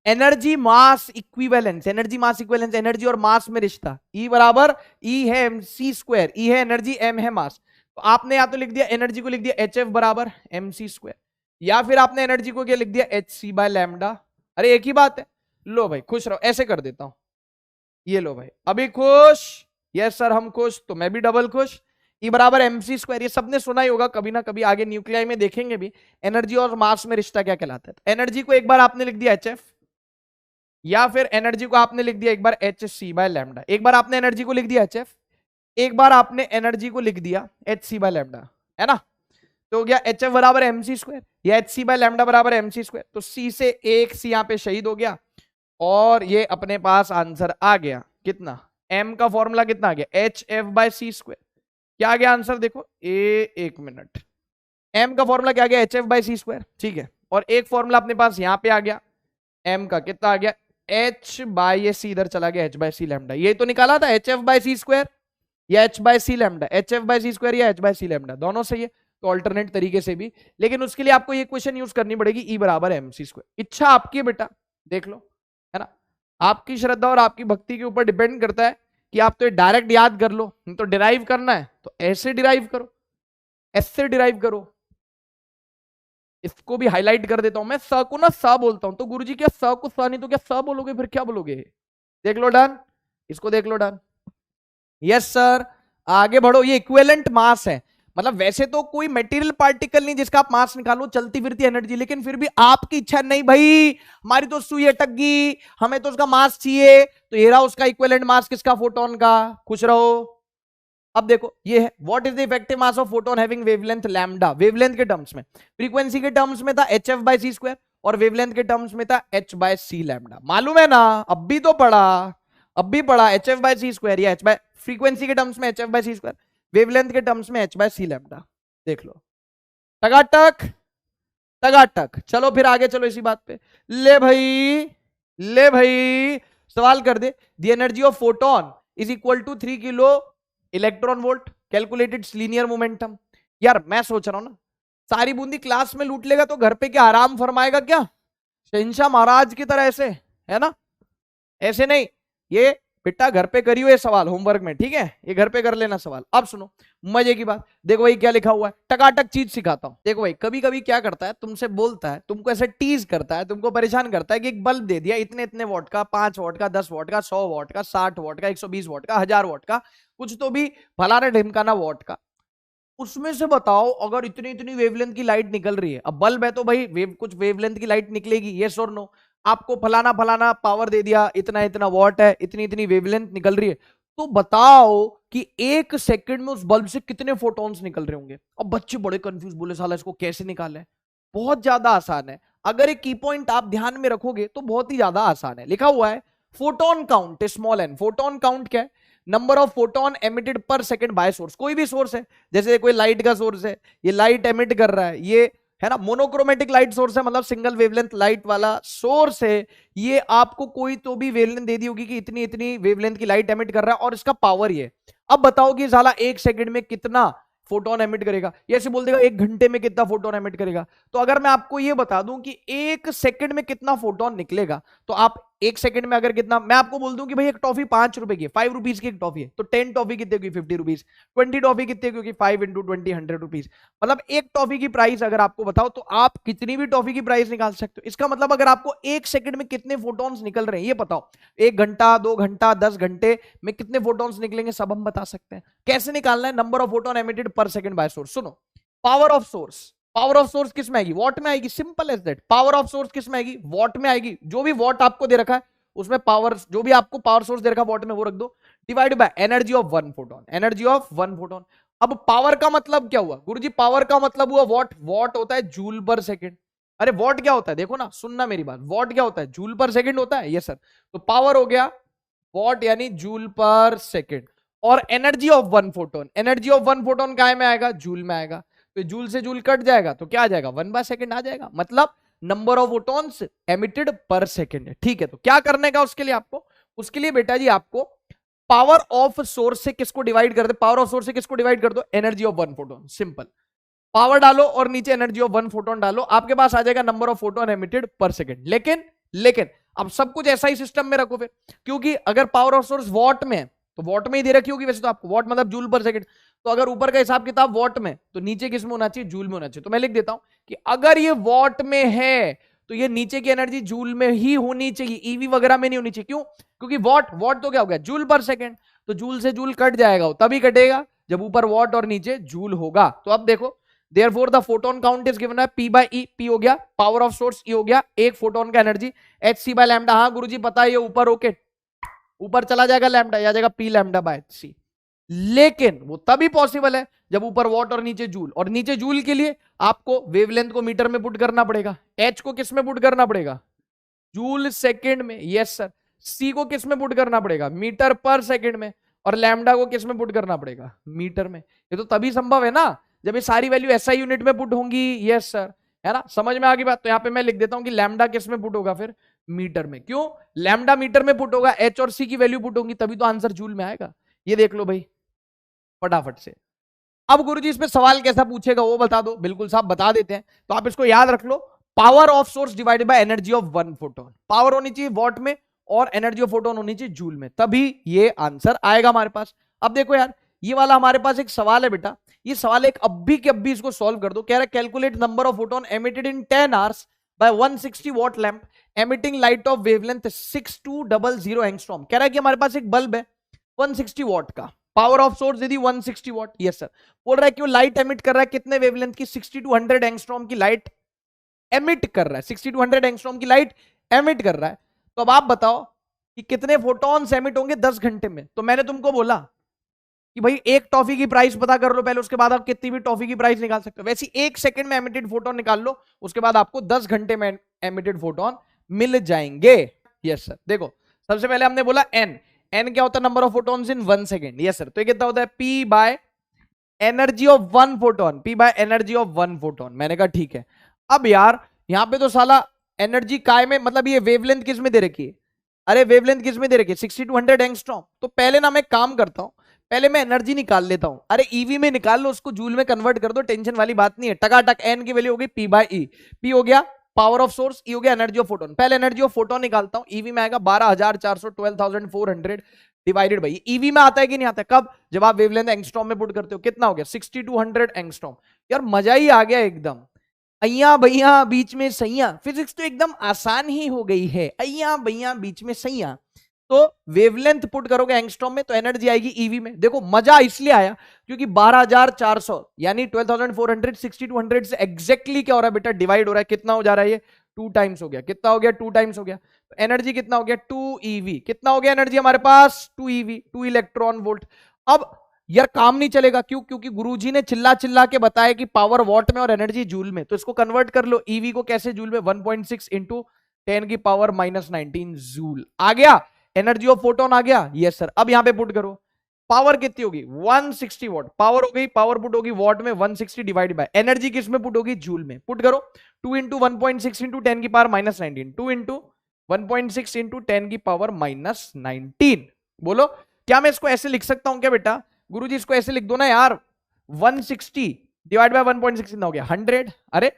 S1: एनर्जी मास इक्विवेलेंस, एनर्जी मास इक्विवेलेंस, एनर्जी और मास में रिश्ता। E बराबर E है एम सी स्क्वायर, E है एनर्जी, M है मास। तो आपने या तो लिख दिया एनर्जी को लिख दिया एच एफ बराबर एम सी स्क्वायर, या फिर आपने एनर्जी को क्या लिख दिया एच सी बाय लैम्डा। अरे एक ही बात है। लो भाई खुश रहो, ऐसे कर देता हूं, ये लो भाई अभी खुश। यस सर हम खुश, तो मैं भी डबल खुश। E बराबर एम सी स्क्वायर, ये सबने सुना ही होगा कभी ना कभी, आगे न्यूक्लियाई में देखेंगे भी एनर्जी और मास में रिश्ता क्या कहलाता है। तो एनर्जी को एक बार आपने लिख दिया एच एफ, या फिर एनर्जी को आपने लिख दिया एक बार एच सी बाय लैम्डा। एक बार आपने एनर्जी को लिख दिया एच एफ, एक बार आपने एनर्जी को लिख दिया एच सी बाय लैम्डा, है ना। तो हो गया एच एफ बराबर एम सी स्क्वायर, या एच सी बाय लैम्डा बराबर एम सी स्क्वायर। तो सी से एक सी यहां पे शहीद हो गया, और ये अपने पास आंसर आ गया कितना, एम का फॉर्मूला कितना आ गया H F by C square. क्या आ गया आंसर देखो, एक मिनट, एम का फॉर्मूला क्या आ गया H F by C square, ठीक है। और एक फॉर्मूला अपने पास यहां पे आ गया, एम का कितना आ गया एच बाय, ये सी इधर चला गया एच बाय सी लैम्डा। ये तो निकाला था H F by C square या H bye C lambda, H F by C square या एच बाय सी लैम्डा, दोनों सही है। तो अल्टरनेट तरीके से भी, लेकिन उसके लिए आपको ये क्वेश्चन यूज करनी पड़ेगी ई बराबर एम सी स्क्वायर। इच्छा आपकी है बेटा, देख लो, है ना। आपकी श्रद्धा और आपकी भक्ति के ऊपर डिपेंड करता है कि आप तो डायरेक्ट याद कर लो, तो डिराइव करना है तो ऐसे डिराइव करो, ऐसे डिराइव करो। इसको भी हाईलाइट कर देता हूं मैं, स को ना स बोलता हूं, तो गुरुजी क्या स को स नहीं तो क्या स बोलोगे, फिर क्या बोलोगे? देख लो डन, इसको देख लो डन। यस सर आगे बढ़ो। ये इक्विवेलेंट मास है, मतलब वैसे तो कोई मटेरियल पार्टिकल नहीं जिसका आप मास निकालो, चलती फिरती एनर्जी, लेकिन फिर भी आपकी इच्छा नहीं भाई हमारी तो सुई अटक गई, हमें तो उसका मास चाहिए, तो ये रहा उसका इक्विवेलेंट मास किसका, फोटोन का। खुश रहो। अब देखो ये है what is the effective mass of photon having wavelength lambda, wavelength के टर्म्स में। फ्रीक्वेंसी के टर्म्स में था H F by C square, और वेवलेंथ के टर्म्स में था एच बाय सी लैम्डा। मालूम है ना, अब भी तो पढ़ा, अब भी पढ़ा, H F by C square या एच बाय, फ्रीक्वेंसी के टर्म्स में H F by C square, wavelength के टर्म्स में एच बाय सी लैम्डा। देख लो टकाटक टकाटक। चलो फिर आगे चलो इसी बात पे। ले भाई, ले भाई सवाल कर दे, the energy of photon is equal to 3 kilo electron volt, calculated linear momentum. यार मैं सोच रहा हूं ना, सारी बूंदी क्लास में लूट लेगा तो घर पे क्या आराम फरमाएगा क्या, शहंशाह महाराज की तरह ऐसे, है ना। ऐसे नहीं, ये बेटा घर पे करियो ये सवाल होमवर्क में, ठीक है, ये घर पे कर लेना सवाल। अब सुनो मजे की बात, देखो भाई क्या लिखा हुआ है, टकाटक चीज सिखाता हूं। देखो भाई कभी कभी क्या करता है, तुमसे बोलता है, तुमको ऐसे टीज करता है, तुमको परेशान करता है कि एक बल्ब दे दिया इतने इतने वॉट का, 5 वॉट का, 10 वॉट का, 100 वॉट का, 60 वॉट का, 120 वॉट का, 1000 वॉट का, कुछ तो भी फलाना ढिमकाना वॉट का। उसमें से बताओ अगर इतनी इतनी वेवलेंथ की लाइट निकल रही है, अब बल्ब है तो भाई कुछ वेवलेंथ की लाइट निकलेगी, यस और नो। आपको फलाना फलाना पावर दे दिया, इतना इतना वॉट है, इतनी इतनी वेवलेंथ निकल रही है, तो बताओ कि 1 सेकंड में उस बल्ब से कितने फोटॉन्स निकल रहे होंगे। अब बच्चे बड़े कंफ्यूज, बोले साला इसको कैसे निकाले। बहुत ज्यादा आसान है, अगर एक की पॉइंट आप ध्यान में रखोगे तो बहुत ही ज्यादा आसान है। लिखा हुआ है photon count small N. Photon count क्या है, number of photon emitted per second by source. कोई भी सोर्स है, जैसे कोई लाइट का सोर्स है, ये लाइट एमिट कर रहा है, ये है ना मोनोक्रोमेटिक लाइट सोर्स है, मतलब सिंगल वेवलेंथ लाइट वाला सोर्स है। ये आपको कोई तो भी वेवलेंथ दे दी होगी कि इतनी इतनी वेवलेंथ की लाइट एमिट कर रहा है और इसका पावर ये। अब बताओ कि साला 1 सेकंड में कितना फोटोन एमिट करेगा, ये ऐसे बोल देगा 1 घंटे में कितना फोटोन एमिट करेगा। तो अगर मैं आपको ये बता दूं कि 1 सेकंड में कितना फोटोन निकलेगा, तो आप 1 सेकंड में अगर कितना, मैं आपको बोल दूं कि भाई एक टॉफी 5 रुपए की, 5 रुपीज की एक टॉफी है, तो 10 टॉफी कितने की, 50 रुपीज। 20 टॉफी कितने की, 5 इंटू 20 100 रुपीज। मतलब एक टॉफी की प्राइस अगर आपको बताओ तो आप कितनी भी टॉफी की प्राइस निकाल सकते हो। इसका मतलब अगर आपको 1 सेकंड में कितने फोटोन्स निकल रहे हैं ये बताओ, 1 घंटा, 2 घंटा, 10 घंटे में कितने फोटोन्स निकलेंगे, सब हम बता सकते हैं। कैसे निकालना है, number of photon emitted per second by source. सुनो, power of source, power of source किस में आएगी, वॉट में आएगी, simple as that. Power of source किस में आएगी, वॉट में आएगी। जो भी वॉट आपको दे रखा है उसमें पावर, जो भी आपको पावर सोर्स दे रखा है वॉट में वो रख दो, divide by energy of 1 photon, energy of 1 photon. अब पावर का मतलब क्या हुआ गुरुजी, पावर का मतलब हुआ वॉट, वॉट होता है जूल पर सेकंड। अरे वॉट क्या होता है, देखो ना, सुनना मेरी बात, वॉट क्या होता है, जूल पर सेकंड होता है, यस सर। तो पावर हो गया वॉट यानी जूल पर सेकंड, और energy of 1 photon, energy of 1 photon काय में आएगा, जूल में आएगा। तो जूल से जूल कट जाएगा तो क्या आ जाएगा, 1/सेकंड आ जाएगा, मतलब number of photons emitted per second है। ठीक है, तो क्या करने का उसके लिए आपको, उसके लिए बेटा जी आपको पावर ऑफ सोर्स से किसको डिवाइड कर दे, पावर ऑफ सोर्स से किसको डिवाइड कर दो, energy of one photon. Simple, power डालो और नीचे एनर्जी ऑफ वन फोटोन डालो, आपके पास आ जाएगा number of photon emitted per second. लेकिन लेकिन अब सब कुछ ऐसा ही सिस्टम में रखो फिर, क्योंकि अगर पावर ऑफ सोर्स वॉट में है तो वॉट में ही दे रखी होगी वैसे तो आपको, वॉट मतलब जूल पर सेकंड, तो अगर ऊपर का हिसाब किताब वॉट में तो नीचे किस में होना चाहिए, जूल में होना चाहिए। तो मैं लिख देता हूं कि अगर ये वॉट में है तो ये नीचे की एनर्जी जूल में ही होनी चाहिए, ईवी वगैरह में नहीं होनी चाहिए। क्यों? क्योंकि वॉट वॉट तो क्या हो गया, जूल पर सेकंड, तो जूल से जूल कट जाएगा, तभी कटेगा जब ऊपर वॉट और नीचे जूल होगा। तो अब देखो, therefore the photon count is given by P by E, P हो गया पावर ऑफ सोर्स, E हो गया एक फोटोन का एनर्जी, HC by लैम्डा। हाँ गुरुजी पता है, ये ऊपर होके ऊपर चला जाएगा लैम्डा, आ जाएगा P लैम्डा by HC। लेकिन वो तभी पॉसिबल है जब ऊपर वॉट और नीचे जूल, और नीचे जूल के लिए आपको वेवलेंथ को मीटर में पुट करना पड़ेगा, H को किस में पुट करना पड़ेगा, जूल सेकंड में, यस सर। C को किस में पुट करना पड़ेगा, मीटर पर सेकंड में, और लैम्डा को किस में पुट करना पड़ेगा, मीटर में। ये तो तभी संभव है ना जब ये सारी वैल्यू एसआई यूनिट में पुट होंगी, यस सर, है ना, समझ में आ गई बात। तो यहाँ पे मैं लिख देता हूं कि लैम्डा किस में पुट होगा, फिर मीटर में। क्यों? लैम्डा मीटर में पुट होगा, एच और सी की वैल्यू पुट होंगी, तभी तो आंसर जूल में आएगा। ये देख लो भाई फटाफट से। अब गुरुजी इस पे सवाल कैसा पूछेगा वो बता दो। बिल्कुल साहब बता देते हैं, तो आप इसको याद रख लो, power of source divided by energy of one photon. Power होनी चाहिए वॉट में और एनर्जी ऑफ फोटोन होनी चाहिए जूल में, तभी ये आंसर आएगा हमारे पास। अब देखो यार, ये वाला हमारे पास एक सवाल है बेटा, ये सवाल एक अभी के अभी इसको सॉल्व कर दो। कह रहा है calculate number of photon emitted in 10 hours bye 160 what lamp emitting light of wavelength 6200 angstrom. कह रहा है कि हमारे पास एक बल्ब है 160 वॉट का, पावर ऑफ सोर्स यदि 160 वॉट, यस सर। बोल रहा है कि वो लाइट एमिट कर रहा है कितने वेवलेंथ की, 6200 एंगस्ट्रॉम की लाइट एमिट कर रहा है, 6200 एंगस्ट्रॉम की लाइट एमिट कर रहा है। तो अब आप बताओ कि कितने फोटॉन्स एमिट होंगे 10 घंटे में। तो मैंने तुमको बोला कि भाई एक टॉफी की प्राइस पता कर लो पहले, उसके बाद आप कितनी भी टॉफी की प्राइस निकाल सकते हो। वैसे एक सेकंड में एमिटेड फोटोन निकाल लो, उसके बाद आपको 10 घंटे में एमिटेड फोटोन मिल जाएंगे। Yes sir. देखो सबसे पहले हमने बोला एन, एन क्या होता है, number of photons in 1 second. Yes sir. तो ये कितना होता है, P bye energy of one photon, P bye energy of one photon. मैंने कहा ठीक है। अब यार यहां पे तो साला एनर्जी काय में, मतलब ये वेवलेंथ किस में दे रखी है, अरे वेवलेंथ किस में दे रखी है, 6200 एंगस्ट्रॉम। तो पहले ना मैं काम करता हूं, पहले मैं एनर्जी निकाल लेता हूं। अरे ईवी में निकाल लो, उसको जूल में कन्वर्ट कर दो, टेंशन वाली बात नहीं है। टकाटक एन की वैल्यू हो गई पी बाय ई, पी हो गया पावर ऑफ सोर्स, ई हो गया एनर्जी ऑफ फोटोन। पहले एनर्जी ऑफ फोटोन निकालता हूं, ईवी में आएगा 12400, 12400 डिवाइडेड बाई, ईवी में आता है कि नहीं आता है, कब, जब आप वेवलेंथ एंगस्ट्रॉम में पुट करते हो, कितना हो गया 6200 एंगस्ट्रॉम। यार मजा ही आ गया एकदम, अय्या भैया बीच में सैया, फिजिक्स तो एकदम आसान ही हो गई है, अय्या भैया बीच में सैया। तो वेवलेंथ पुट करोगे एंगस्ट्रॉम में तो एनर्जी आएगी ईवी में। देखो मजा इसलिए आया क्योंकि 12400 यानी 12400 6200 से एग्जैक्टली क्या हो रहा है बेटा, डिवाइड हो रहा है। कितना हो जा रहा है ये, 2 टाइम्स हो गया। कितना हो गया, 2 टाइम्स हो गया। तो एनर्जी कितना हो गया, 2 ईवी। कितना हो गया एनर्जी हमारे पास, 2 ईवी, 2 इलेक्ट्रॉन वोल्ट। अब यार काम नहीं चलेगा, क्यों, क्योंकि गुरुजी ने चिल्ला चिल्ला के बताया कि पावर वॉट में और एनर्जी जूल में। तो इसको कन्वर्ट कर लो, ईवी को कैसे, जूल में, 1.6 इंटू 10 की पावर -19 जूल आ गया। एनर्जी ऑफ फोटोन आ गया, यस सर। अब यहां पे पुट करो, पावर कितनी होगी 160 वॉट, पावर हो गई, पावर पुट होगी वॉट में 160 डिवाइड बाय एनर्जी किस में पुट होगी, जूल में। पुट करो 2 इंटू 1.6 इंटू 10 की पावर -19, 2 इंटू 1.6 इंटू 10 की पावर -19। बोलो क्या मैं इसको ऐसे लिख सकता हूं क्या बेटा, गुरुजी इसको ऐसे लिख दो ना यार, 160 डिवाइड बाय 1.6 कितना हो गया 100। अरे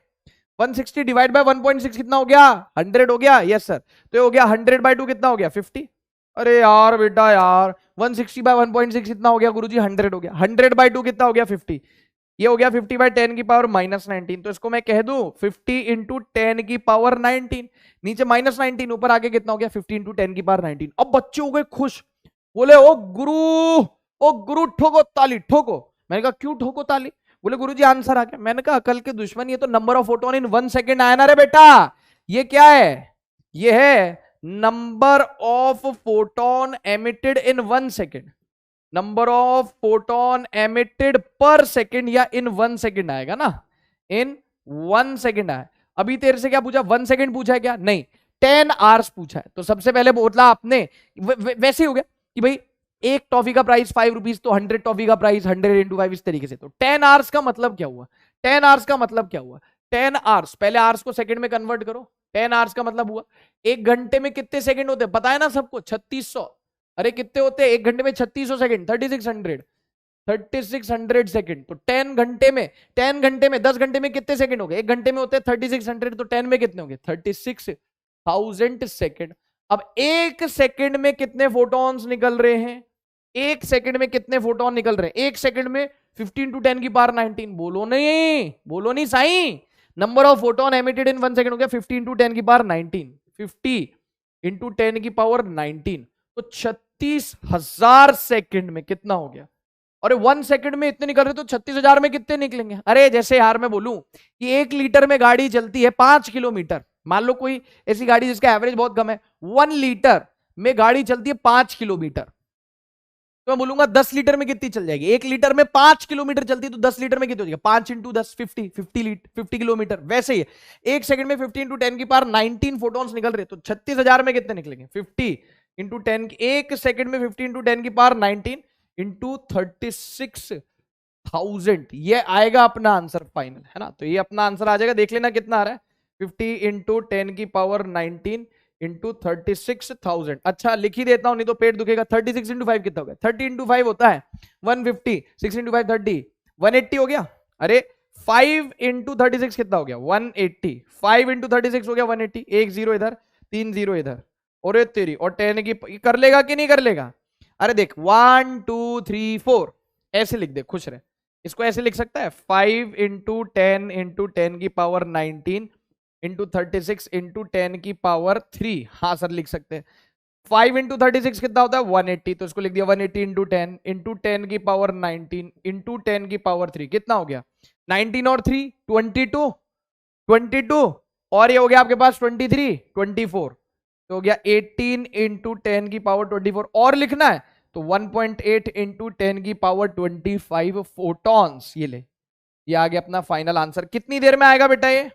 S1: 160 डिवाइड बाय 1.6 कितना हो गया 100 हो गया, यस सर। तो ये हो गया 100 बाय 2 कितना हो गया 50। अरे यार बेटा यार 160 बाय 1.6 कितना हो गया गुरुजी 100 हो गया, 100 बाय 2 कितना हो गया 50। ये हो गया 50 बाय 10 की पावर -19। तो इसको मैं कह दूं 50 इंटू 10 की पावर 19, नीचे -19, ऊपर आके कितना हो गया 50 इंटू 10 की पावर 19। अब बच्चे हो गए खुश, बोले ओ गुरु ठोको ताली ठोको। मैंने कहा क्यों ठोको ताली, बोले गुरुजी आंसर आ गया। मैंने कहा अकल के दुश्मन, ये तो number of photon in 1 second आया ना रे बेटा। ये क्या है, ये है number of photon emitted in 1 second, number of photon emitted पर सेकेंड, या इन 1 सेकेंड आएगा ना, इन 1 सेकेंड आया। अभी तेरे से क्या पूछा, 1 सेकेंड पूछा है क्या, नहीं 10 आवर्स पूछा है। तो सबसे पहले बोला आपने वैसे ही हो गया कि भाई एक टॉफी का प्राइस 5 रुपीज, तो 100 टॉफी का प्राइस 100 इंटू 5 इस तरीके से। तो 10 आवर्स का मतलब क्या हुआ, 10 आवर्स का मतलब क्या हुआ? 10 आवर्स, पहले आवर्स को सेकंड में कन्वर्ट करो। 10 आवर्स का मतलब हुआ एक घंटे में कितने सेकंड होते हैं पता है ना सबको? 3600। अरे कितने होते हैं एक घंटे में? 3600 सेकंड, 3600 सेकंड। तो 10 घंटे में 10 घंटे में कितने सेकंड हो गए? एक घंटे में होते हैं 3600, तो 10 में कितने हो गए? 36,000 सेकंड। अब एक सेकंड में कितने फोटॉन्स निकल रहे हैं? एक सेकंड में कितने फोटोन निकल रहे हैं? एक सेकंड में 15 टू 10 की पावर 19। बोलो नहीं Sai. Number of photon emitted in 1 second हो गया 15 टू 10 की पावर 19। 50 इंटू 10 की पावर 19, तो 36,000 सेकंड में कितना हो गया? अरे 1 सेकंड में इतने निकल रहे तो 36,000 में कितने निकलेंगे? अरे जैसे यार मैं बोलूं कि 1 लीटर में गाड़ी चलती है 5 किलोमीटर। मान लो कोई ऐसी गाड़ी जिसका एवरेज बहुत कम है, 1 लीटर में गाड़ी चलती है 5 किलोमीटर, तो मैं बोलूंगा 10 लीटर में कितनी चल जाएगी? 1 लीटर में 5 किलोमीटर चलती है तो 10 लीटर में कितनी हो जाएगी? 5 इंटू 10 50 किलोमीटर। वैसे ही एक सेकंड में 15 इंटू 10 की पावर 19 फोटॉन्स निकल रहे, तो 36,000 में कितने निकलेंगे? 50 इंटू 10, एक सेकंड में 15 इंटू 10 की पावर 19 इंटू 36,000। ये आएगा अपना आंसर फाइनल, है ना? तो ये अपना आंसर आ जाएगा, देख लेना कितना आ रहा है। 50 इंटू 10 की पावर 19 इंटू 36,000। अच्छा लिख ही देता हूं नहीं तो पेट दुखेगा। 36 इंटू 5 कितना हो गया? 30 इंटू 5 होता है 150। 6 इंटू 5 30, 180 हो गया। अरे 5 इंटू 36 कितना हो गया? 180। 5 इंटू 36 हो गया 180। एक जीरो इधर, 3 जीरो इधर, और तेरी और 10 की कर लेगा कि नहीं कर लेगा? अरे देख 1 2 3 4 ऐसे लिख दे, खुश रहे। इसको ऐसे लिख सकता है 5 इंटू 10 इंटू 10 की पावर 19 इंटू 36 इंटू 10 की पावर 3। हाँ सर लिख सकते हैं। 5 इंटू 36 कितना होता है? 180। तो इसको लिख दिया 180 इंटू 10 की पावर 19 इंटू 10 की पावर 3। कितना हो गया? 19 और 3 22 22, और ये हो गया आपके पास 23 24, तो हो गया 18 इंटू 10 की पावर 24। और लिखना है तो 1.8 इंटू 10 की पावर 25 फोटॉन्स। ये ले, ये आ गया अपना फाइनल आंसर। कितनी देर में आएगा बेटा ये?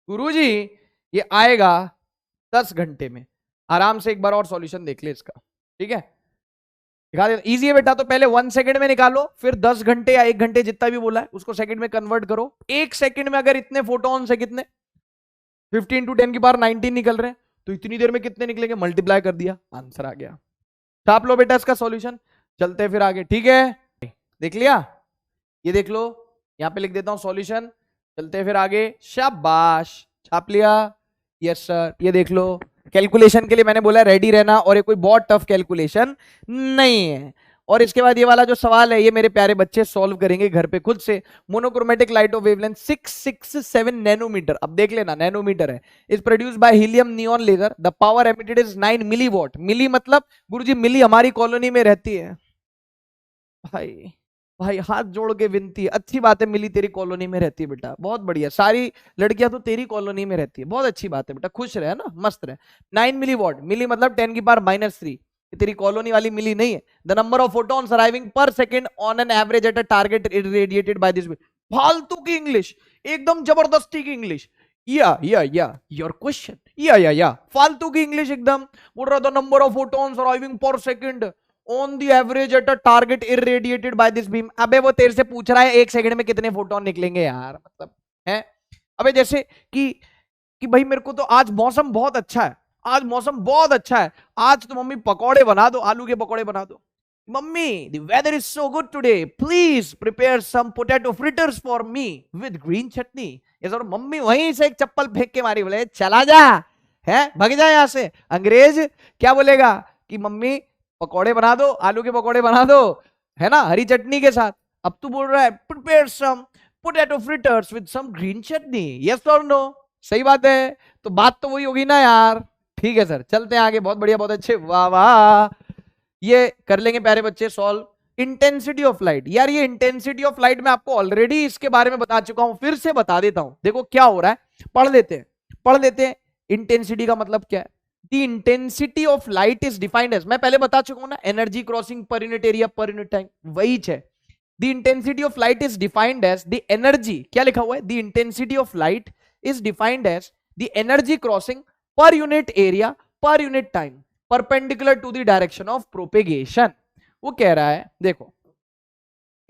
S1: गुरुजी ये आएगा 10 घंटे में। आराम से एक बार और सॉल्यूशन देख ले इसका, ठीक है? दिखा दे, इजी है बेटा। तो पहले 1 सेकंड में निकालो, फिर 10 घंटे या 1 घंटे जितना भी बोला है उसको सेकंड में कन्वर्ट करो। एक सेकंड में अगर इतने फोटॉन्स है, कितने? 15 टू 10 की पावर 19 निकल रहे हैं, तो इतनी देर में कितने निकलेंगे? मल्टीप्लाई कर दिया, आंसर आ गया। छाप लो बेटा इसका सॉल्यूशन, चलते हैं फिर आगे, ठीक है? देख लिया? ये देख लो, यहां पे लिख देता हूं सॉल्यूशन, चलते हैं फिर आगे। शाबाश, छाप लिया? Yes sir. ये देख लो, कैलकुलेशन के लिए मैंने बोला रेडी रहना, और ये कोई बहुत टफ कैलकुलेशन नहीं है। और इसके बाद ये वाला जो सवाल है ये मेरे प्यारे बच्चे सॉल्व करेंगे घर पे खुद से। Monochromatic light of wavelength 667 nanometer, अब देख लेना नैनोमीटर है, is produced by helium neon laser. The power emitted is 9 milliwatt. Milli मतलब गुरुजी मिली हमारी कॉलोनी में रहती है। भाई भाई हाथ जोड़ के विनती है, अच्छी बात है मिली तेरी कॉलोनी में रहती है बेटा, बहुत बढ़िया। सारी लड़कियां तो तेरी कॉलोनी में रहती है, बहुत अच्छी बात है बेटा, खुश रहे ना, मस्त रहे। 9 मिलीवॉट, मिली मतलब 10 की पावर -3। तेरी कॉलोनी वाली मिली नहीं है। The number of photons arriving per second on an average at a target irradiated by this. फालतू की इंग्लिश, एकदम जबरदस्ती की इंग्लिश। या योर क्वेश्चन, या फालतू की इंग्लिश एकदम। बोल रहा था number of photons arriving per second on the average at a target irradiated by this beam. अबे वो तेरे से पूछ रहा है एक सेकंड में कितने फोटोन निकलेंगे यार, मतलब है। अबे जैसे कि भाई मेरे को तो आज मौसम बहुत अच्छा है, आज मौसम बहुत अच्छा है, आज तो मम्मी पकौड़े बना दो, आलू के पकौड़े बना दो। Mummy the weather is so good today, please prepare some potato fritters for me with green chutney. ये सर मम्मी वहीं से एक चप्पल फेंक के मारी, बोले चला जा, है भग जा यहां से। अंग्रेज क्या बोलेगा कि मम्मी पकौड़े बना दो, आलू के पकौड़े बना दो, है ना, हरी चटनी के साथ। अब तू बोल रहा है prepare some potato fritters with some green chutney, yes और नो? सही बात है, तो बात तो वही होगी ना यार। ठीक है सर, चलते हैं आगे। बहुत बढ़िया, बहुत अच्छे, वाह वाह। ये कर लेंगे प्यारे बच्चे सॉल्व। इंटेंसिटी ऑफ लाइट, यार ये इंटेंसिटी ऑफ लाइट मैं आपको ऑलरेडी इसके बारे में बता चुका हूं, फिर से बता देता हूं। देखो क्या हो रहा है, पढ़ लेते हैं इंटेंसिटी का मतलब क्या है। The intensity of light is defined as, मैं पहले बता चुका हूं ना, energy crossing per unit area पर यूनिट टाइम, वही है। The intensity of light is defined as the energy, क्या लिखा हुआ है? The intensity of light is defined as the energy crossing per unit area per unit time perpendicular to the direction of propagation। वो कह रहा है देखो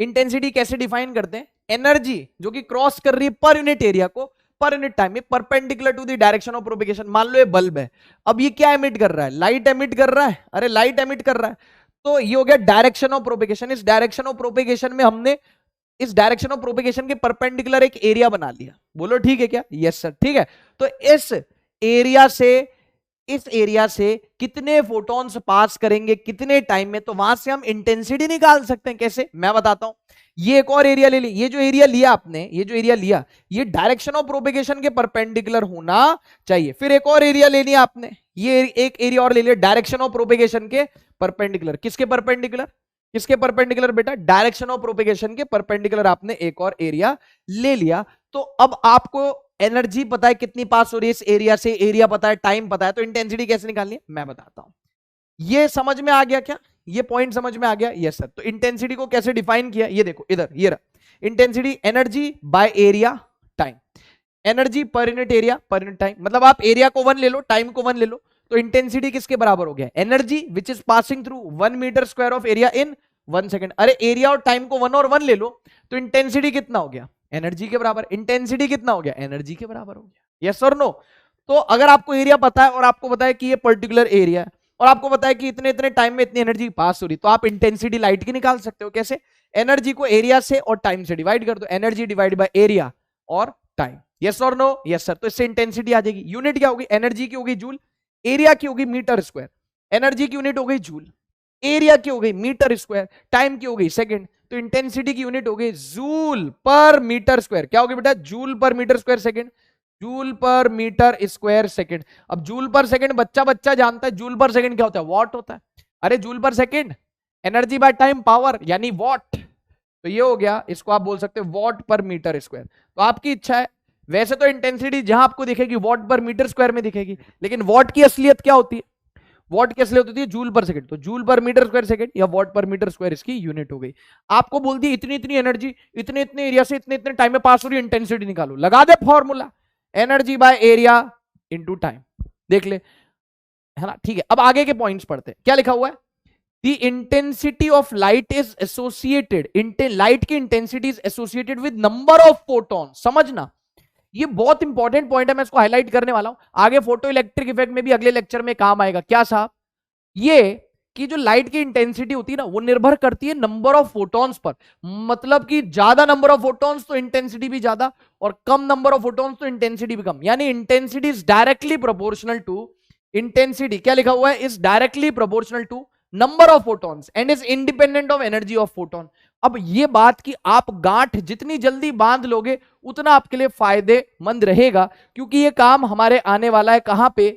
S1: intensity कैसे डिफाइन करते हैं, एनर्जी जो कि क्रॉस कर रही है पर यूनिट एरिया को पर यूनिट टाइम में perpendicular to the direction of propagation. मान लो ये बल्ब है, अब ये क्या एमिट कर रहा है, लाइट एमिट कर रहा है, अरे लाइट एमिट कर रहा है, तो ये हो गया डायरेक्शन ऑफ प्रोपेगेशन। इस डायरेक्शन ऑफ प्रोपेगेशन में हमने इस डायरेक्शन ऑफ प्रोपेगेशन के परपेंडिकुलर एक एरिया बना लिया। बोलो ठीक है क्या? यस सर, ठीक है। तो इस एरिया से कितने फोटॉन्स पास करेंगे कितने टाइम में, तो वहां से हम इंटेंसिटी निकाल सकते हैं। कैसे? मैं बताता हूं। ये एक और एरिया ले ली, ये जो एरिया लिया आपने, ये जो एरिया लिया, ये डायरेक्शन ऑफ प्रोपेगेशन के परपेंडिकुलर होना चाहिए। फिर एक और एरिया ले लिया आपने, ये एक एरिया और ले लिया डायरेक्शन ऑफ प्रोपेगेशन के परपेंडिकुलर। किसके परपेंडिकुलर? किसके परपेंडिकुलर बेटा? डायरेक्शन ऑफ प्रोपेगेशन के परपेंडिकुलर आपने एक और एरिया ले लिया। तो अब आपको एनर्जी पता है कितनी पास हो रही है इस एरिया से, एरिया पता है, टाइम पता है, तो इंटेंसिटी कैसे निकालनी है मैं बताता हूं। ये समझ में आ गया क्या? ये पॉइंट समझ में आ गया? Yes sir. तो इंटेंसिटी को कैसे डिफाइन किया, ये देखो इधर, ये रहा intensity, energy by area time. Energy per unit area पर यूनिट टाइम, मतलब आप एरिया को 1 ले लो, टाइम को 1 ले लो, तो इंटेंसिटी किसके बराबर हो गया? Energy which is passing through 1 metre square of area in 1 second. अरे एरिया और टाइम को 1 और 1 ले लो, तो इंटेंसिटी कितना हो गया? एनर्जी के बराबर। इंटेंसिटी कितना हो गया? एनर्जी के बराबर हो गया। यस और नो? तो अगर आपको एरिया पता है और आपको पता है कि ये पर्टिकुलर एरिया है और आपको पता है कि इतने इतने टाइम में इतनी एनर्जी पास हो रही, तो आप इंटेंसिटी लाइट की निकाल सकते हो। कैसे? एनर्जी को एरिया से और टाइम से डिवाइड कर दो, एनर्जी डिवाइड बाय एरिया और टाइम। यस और नो? Yes sir. तो इससे इंटेंसिटी आ जाएगी। यूनिट क्या होगी? एनर्जी की होगी जूल, एरिया की होगी मीटर स्क्वायर, एनर्जी की यूनिट हो गई जूल, एरिया की हो गई मीटर स्क्वायर, टाइम की हो गई सेकंड, तो इंटेंसिटी की यूनिट हो गई जूल पर मीटर स्क्वायर। क्या होगी बेटा? Joule per metre square second, joule per metre square second. अब जूल पर सेकंड बच्चा बच्चा जानता है, जूल पर सेकंड क्या होता है? वॉट होता है। अरे joule per second energy by time power यानी वॉट, तो ये हो गया, इसको आप बोल सकते हो वॉट पर मीटर स्क्वायर। तो आपकी इच्छा है, वैसे तो इंटेंसिटी जहां आपको दिखेगी वॉट पर मीटर स्क्वायर में दिखेगी, लेकिन वॉट की असलियत क्या होती है? वॉट की असलियत होती है जूल पर सेकंड, तो joule per metre square second या वॉट पर मीटर स्क्वायर इसकी यूनिट हो गई। आपको बोल दी इतनी इतनी एनर्जी इतने इतने एरिया से इतने इतने टाइम में पास हो रही है, इंटेंसिटी निकालो, लगा दे formula, energy by area into time. देख ले, है ना? ठीक है। अब आगे के पॉइंट्स पढ़ते हैं। क्या लिखा हुआ है? The intensity of light is associated, light की intensity is associated with number of photon. समझना, ये बहुत इंपॉर्टेंट पॉइंट है, मैं इसको हाईलाइट करने वाला हूं, आगे फोटो इलेक्ट्रिक इफेक्ट में भी अगले लेक्चर में काम आएगा। क्या साहब? ये कि जो लाइट की इंटेंसिटी होती है ना, वो निर्भर करती है नंबर ऑफ फोटॉन्स पर। मतलब कि ज्यादा नंबर ऑफ फोटॉन्स तो इंटेंसिटी भी ज्यादा, और कम नंबर ऑफ फोटॉन्स तो इंटेंसिटी भी कम। यानी intensity is directly proportional to, intensity क्या लिखा हुआ है? Is directly proportional to number of photons and is independent of energy of photon. अब ये बात कि आप गांठ जितनी जल्दी बांध लोगे उतना आपके लिए फायदेमंद रहेगा, क्योंकि ये काम हमारे आने वाला है कहां पे?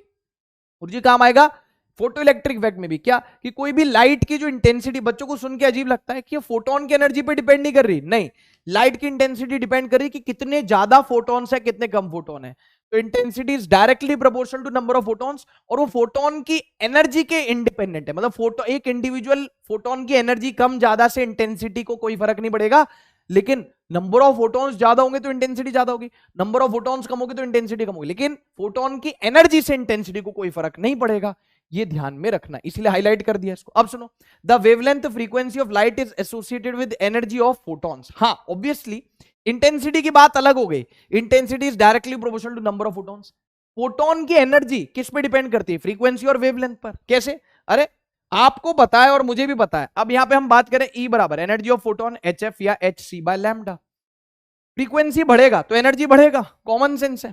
S1: और ये काम आएगा फोटो इलेक्ट्रिक इफेक्ट में भी। क्या कि कोई भी लाइट की जो इंटेंसिटी, बच्चों को सुन के अजीब लगता है कि ये फोटोन की एनर्जी पे डिपेंड नहीं कर रही, नहीं, लाइट की इंटेंसिटी डिपेंड कर रही कि कितने ज्यादा फोटॉन्स है कितने कम फोटोन है। तो intensity is directly proportional to number of photons, और वो फोटोन की एनर्जी के इंडिपेंडेंट है। मतलब फोटो, एक इंडिविजुअल फोटोन की एनर्जी कम ज्यादा से इंटेंसिटी को कोई फर्क नहीं पड़ेगा, लेकिन नंबर ऑफ फोटॉन्स ज्यादा होंगे तो इंटेंसिटी ज्यादा होगी, नंबर ऑफ फोटॉन्स कम होगी तो इंटेंसिटी कम होगी, लेकिन फोटोन की एनर्जी से इंटेंसिटी को कोई फर्क नहीं पड़ेगा। ये ध्यान में रखना, इसलिए हाईलाइट कर दिया इसको। अब सुनो, the wavelength frequency of light is associated with energy of photons. हाँ ऑब्वियसली इंटेंसिटी की बात अलग हो गई, intensity is directly proportional to number of photons. Photon की एनर्जी किस पे डिपेंड करती है? फ्रीक्वेंसी और वेवलेंथ पर। कैसे? अरे आपको पता है और मुझे भी पता है। अब यहां पे हम बात करें E बराबर एनर्जी ऑफ फोटोन HF या HC बाय लैम्डा। फ्रीक्वेंसी बढ़ेगा तो एनर्जी बढ़ेगा, कॉमन सेंस है।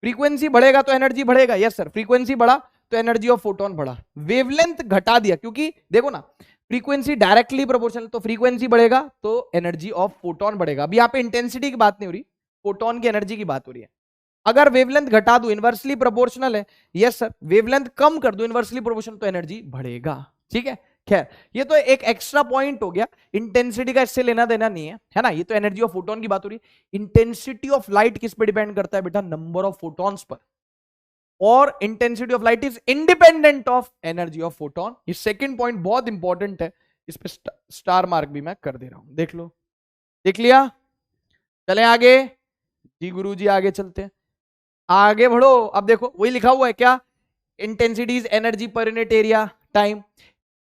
S1: फ्रीक्वेंसी बढ़ेगा तो एनर्जी बढ़ेगा, यस सर। फ्रीक्वेंसी बढ़ा तो एनर्जी ऑफ फोटोन बढ़ा। वेवलेंथ घटा दिया, क्योंकि देखो ना फ्रीक्वेंसी डायरेक्टली प्रोपोर्शनल, तो फ्रीक्वेंसी बढ़ेगा तो एनर्जी ऑफ फोटोन बढ़ेगा। अभी यहाँ पे इंटेंसिटी की बात नहीं हो रही, फोटोन की एनर्जी की बात हो रही है। अगर वेवलेंथ घटा दो, इनवर्सली प्रोपोर्शनल है, यस सर, वेवलेंथ कम कर दो इनवर्सली प्रोपोर्शनल, तो एनर्जी बढ़ेगा। ठीक है, खैर ये तो एक एक्स्ट्रा पॉइंट हो गया, इंटेंसिटी का इससे लेना देना नहीं है ना। ये तो एनर्जी ऑफ फोटोन की बात हो रही है। इंटेंसिटी ऑफ लाइट किस पे डिपेंड करता है बेटा? नंबर ऑफ फोटॉन्स पर, और intensity of light is independent of energy of photon. ये सेकंड पॉइंट बहुत इंपॉर्टेंट है, इस पे स्टार मार्क भी मैं कर दे रहा हूं। देख लो, देख लिया? चले आगे जी गुरुजी, आगे चलते हैं, आगे बढ़ो। अब देखो वही लिखा हुआ है क्या? Intensity is energy per unit area time.